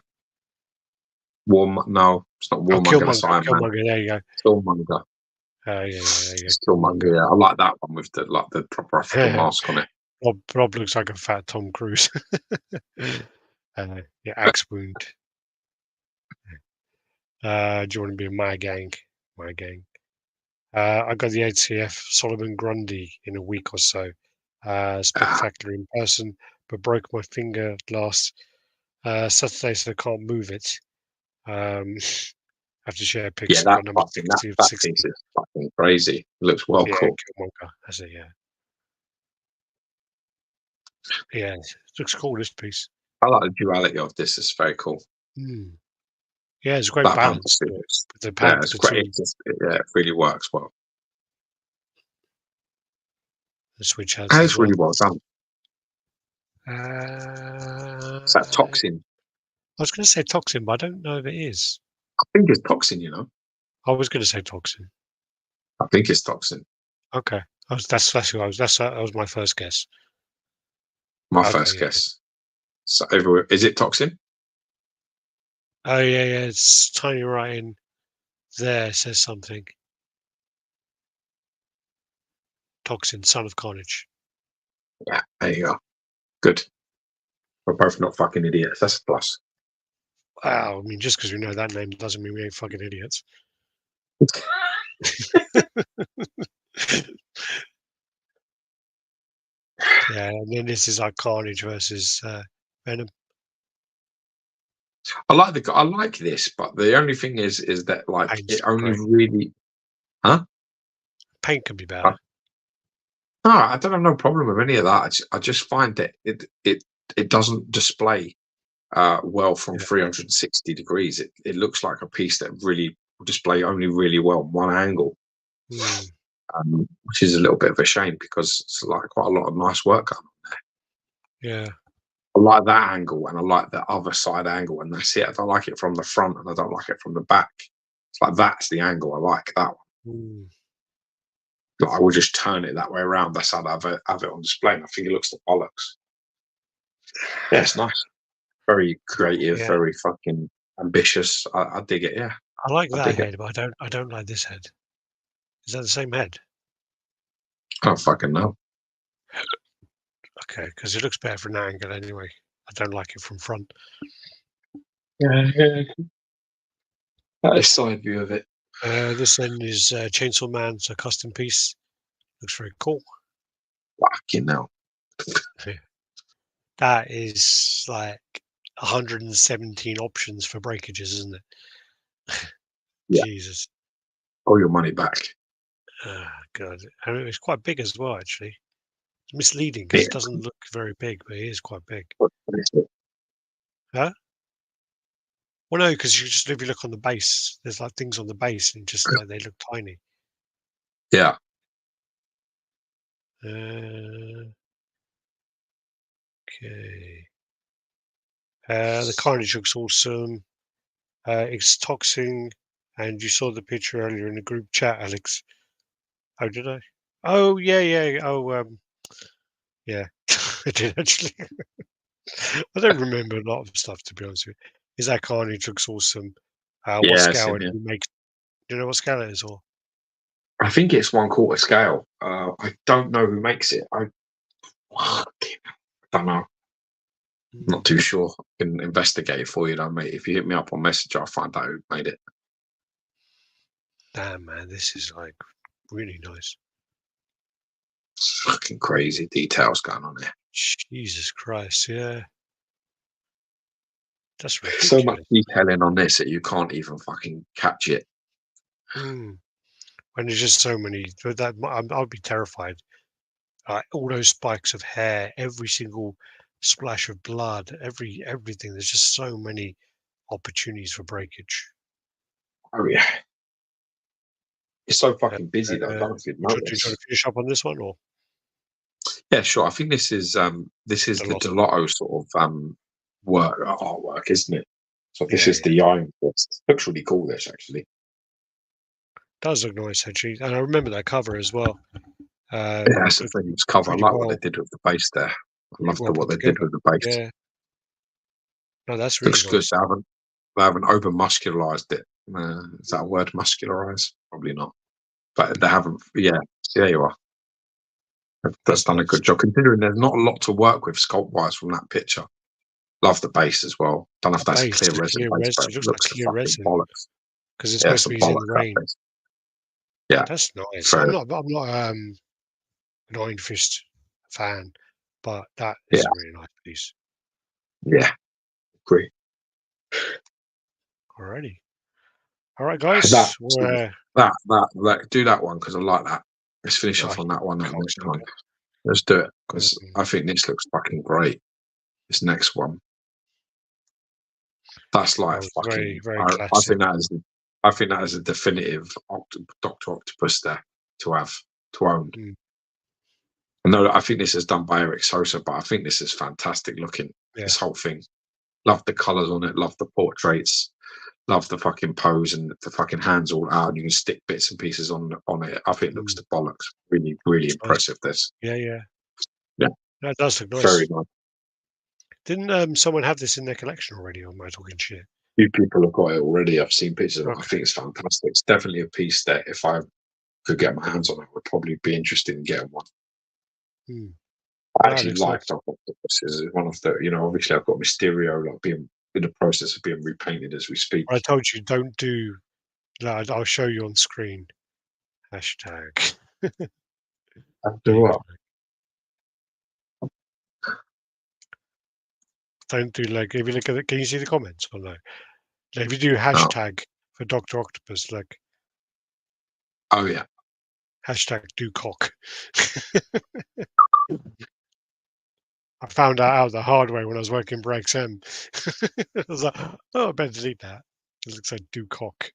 No, it's not Oh, Warmonger. That's Killmonger. Iron Man. Killmonger. There you go. Killmonger. Yeah. It's Killmonger. Yeah, I like that one with the proper African Killmonger. mask on it. Rob looks like a fat Tom Cruise. Yeah, axe wound. Do you want to be in my gang? My gang. I got the ATF Solomon Grundy in a week or so. Spectacular in person, but broke my finger last Saturday, so I can't move it. Have to share Yeah, pics. that Got number fucking 60 of that 60. piece is fucking crazy. It looks well Yeah, cool. Killmonger. That's it. Yeah, it looks cool. This piece. I like the duality of this. It's very cool. Mm. Yeah, it's a great Black Panther balance to it. suits. The Yeah, balance it's great. between It really works well. the switch has And as it's well. really well done. It's that I toxin. was going to say toxin, but I don't know if it is. I think it's toxin. You know, I was going to say toxin. I think it's toxin. Okay, that was my first guess. My Okay, first yeah. guess. So everywhere is it toxin? Oh yeah. It's tiny writing there. It says something. Toxin, son of carnage. Yeah, there you go. Good. We're both not fucking idiots. That's a plus. Wow, I mean, just because we know that name doesn't mean we ain't fucking idiots. Yeah, and then this is like Carnage versus Venom. I like this, but the only thing is that like Paint's it only great. really, huh? Paint can be better. No, I don't have no problem with any of that. I just find that it doesn't display well from Yeah. 360 degrees. It looks like a piece that really will display only really well one angle, Mm, which is a little bit of a shame because it's like quite a lot of nice work on there. yeah. I like that angle and I like the other side angle, and that's it. I don't like it from the front and I don't like it from the back. It's like that's the angle I like, that one. Mm, Like, I would just turn it that way around. That's how I have it on display. And I think it looks the bollocks. Yeah, it's nice. Very creative, yeah. very fucking ambitious. I dig it. Yeah, I like I that dig it. head, but I don't like this head. Is that the same head? I don't fucking know. Okay, because it looks better from an angle anyway. I don't like it from front. Yeah, that is side view of it. This then is Chainsaw Man. It's a custom piece. Looks very cool. Fucking hell. That is like 117 options for breakages, isn't it? Yeah. Jesus. All your money back. God. And it's quite big as well, actually. It's misleading because Yeah. it doesn't look very big, but it is quite big. What is it? Huh? Well, no, because if you look on the base, there's like things on the base and just like they look tiny. Yeah. Okay. The Carnage looks awesome. It's toxin, and you saw the picture earlier in the group chat, Alex. Oh, did I? Oh, yeah. Oh, yeah, I did actually. I don't remember a lot of stuff, to be honest with you. Is that Carnage looks awesome? What Yeah, scale same do here. you make? Do you know what scale it is, or? I think it's 1/4 scale. I don't know who makes it. I don't know. Not too sure. I can investigate it for you, though, mate. If you hit me up on Messenger, I'll find out who made it. Damn, man, this is like really nice. Fucking crazy details going on there. Jesus Christ, yeah. That's So much ridiculous. detailing on this that you can't even fucking catch it. Mm. When there's just so many, I'd be terrified. All those spikes of hair, every single splash of blood, everything. There's just so many opportunities for breakage. Oh yeah, it's so Uh, fucking busy though. I don't know if you'd do you try notice. to finish up on this one or Yeah, sure. I think this is the the lost? Delotto sort of artwork, isn't it? So this Yeah, is the Iron Fist. Looks really cool. This actually. does look nice actually, and I remember that cover as well. Yeah, that's the Looked thing. It's cover. I pretty like what they well, did with the base there. I pretty love well what put they did together. with the base. Yeah, No, that's really Looks good. nice. They haven't over muscularized it. Is that a word? Muscularize? Probably not. But they haven't. Yeah. So there you are. That's That's done a nice. good job considering there's not a lot to work with sculpt wise from that picture. Love the base as well. Don't know if The that's a base, clear the resin clear base, resin. but It it looks like looks the clear fucking resin bollocks. because it's Yeah, it's supposed a to be in the bollocks that rain. base. Yeah. That's nice. Very, I'm not an Iron Fist fan, but that yeah. is a really nice piece. Yeah. Agree. Alrighty. All right, That guys. We're that do that one because I like that. Let's finish off oh, on that one at next one. cocksucker. Let's do it because Um, I think this looks fucking great. This next one, that's that like was very, fucking. very I classic. think that is. I think that is a definitive Doctor Octopus there to have to own. Mm, No, I think this is done by Eric Sosa, but I think this is fantastic looking. yeah. This whole thing. Love the colours on it. Love the portraits. Love the fucking pose and the fucking hands all out. And you can stick bits and pieces on it. I think it looks Mm, the bollocks. Really, really it's nice. impressive. This. Yeah, yeah. Yeah. That does look Very nice. nice. Didn't someone have this in their collection already, or am I talking shit? Few people have got it already. I've seen pictures of it. I Okay. think it's fantastic. It's definitely a piece that if I could get my hands on it, I would probably be interested in getting one. Mm. I No, it actually looks like nice. Doctor Octopus. Is one of the, obviously I've got Mysterio like being in the process of being repainted as we speak. I told you don't do that. I'll show you on screen. Hashtag. Do what? Don't do like if you look at it, can you see the comments or no? Like, if you do No. hashtag for Dr. Octopus, like Oh yeah. hashtag do cock. I found that out the hard way when I was working for XM. I was like, oh, I better delete that. It looks like do cock.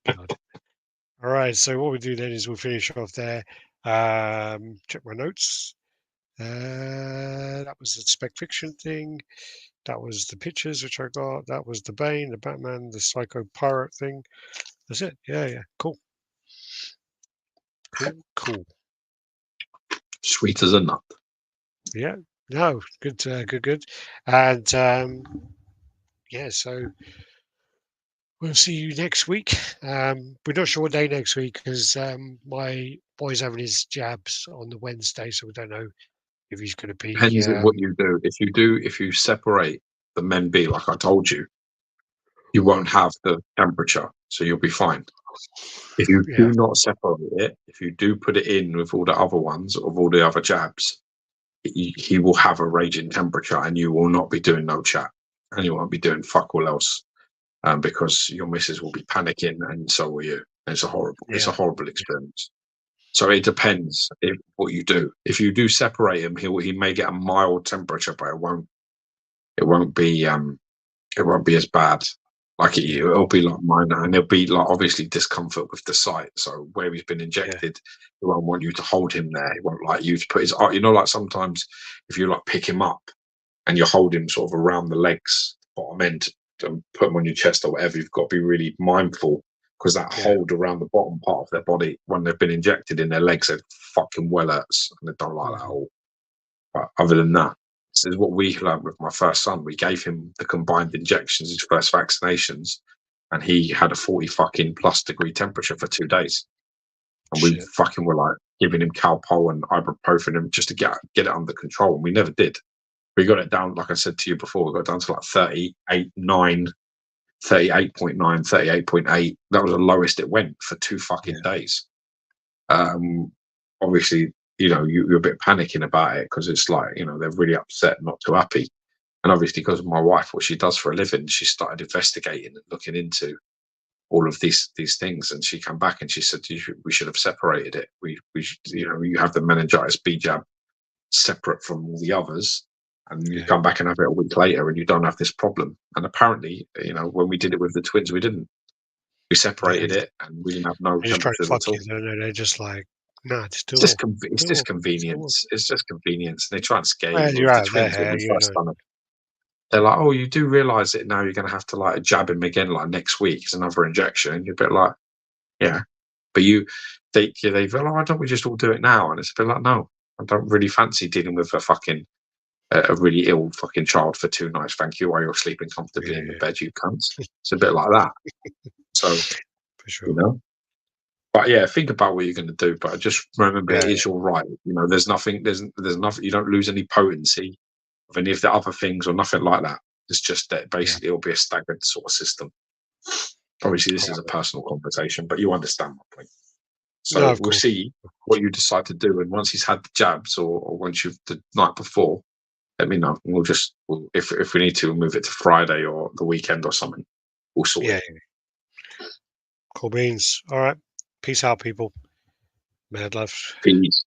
God. All right, so what we do then is we'll finish off there. Check my notes. That was the spec fiction thing. That was the pictures which I got. That was the Bane, the Batman, the Psycho Pirate thing. That's it. Yeah, yeah. Cool. Cool. Cool. Sweet as a nut. Yeah. No. Good. Good. And yeah. So we'll see you next week. We're not sure what day next week because my boy's having his jabs on the Wednesday, so we don't know if he's going to be. Depends on what you do. If you separate the men B like I told you, you won't have the temperature, so you'll be fine. If you Yeah. do not separate it, if you do put it in with all the other ones, of all the other jabs, he will have a raging temperature and you will not be doing no chat. And you won't be doing fuck all else. Because your missus will be panicking and so will you. It's a Yeah. horrible experience. So it depends what you do. If you do separate him, he may get a mild temperature, but it won't be as bad. Like it'll be like minor, and there'll be like obviously discomfort with the site. So where he's been Yeah. injected, he won't want you to hold him there. He won't like you to put his, like sometimes if you like pick him up and you hold him sort of around the legs, bottom end, and put him on your chest or whatever, you've got to be really mindful because that Yeah. hold around the bottom part of their body when they've been injected in their legs, it fucking well hurts, and they don't like that at all. But other than that, this is what we learned with my first son. We gave him the combined injections, his first vaccinations, and he had a 40 fucking plus degree temperature for 2 days. And we Shit. fucking were like giving him Calpol and ibuprofen just to get it under control. And we never did. We got it down, like I said to you before, we got down to like 38.9, 38.8. That was the lowest it went for 2 fucking days. Obviously, you're a bit panicking about it because it's like, they're really upset, not too happy. And obviously, because of my wife, what she does for a living, she started investigating and looking into all of these things. And she came back and she said, we should have separated it. We should, you have the meningitis B jab separate from all the others. And you Yeah. come back and have it a week later and you don't have this problem. And apparently, when we did it with the twins, we didn't. We separated it and we didn't have no They just try to temperatures fuck at all. you. They're just like, nah, just do It's just, it. it's just convenience. It's just convenience. They try and scare Well, you you're with the out twins when there. we You first know. done it. They're like, oh, you do realise that now you're going to have to like jab him again like next week. It's another injection. And you're a bit like, yeah. But they feel, oh, why don't we just all do it now? And it's a bit like, no, I don't really fancy dealing with a fucking a really ill fucking child for 2 nights, thank you, while you're sleeping comfortably in the Yeah, bed, you cunts. It's a bit like that. So, for sure. you know. But yeah, think about what you're going to do. But just remember, it Yeah, is your right. You know, there's nothing. There's nothing. You don't lose any potency of any of the other things or nothing like that. It's just that yeah. basically it'll be a staggered sort of system. Obviously, this All is right, a mate. personal conversation, but you understand my point. No, So of we'll course. see what you decide to do, and once he's had the jabs, or once you've the night before, let me know. And if we need to, we'll move it to Friday or the weekend or something. We'll sort Yeah, it. yeah. Cool beans. All right. Peace out, people. Mad love. Peace.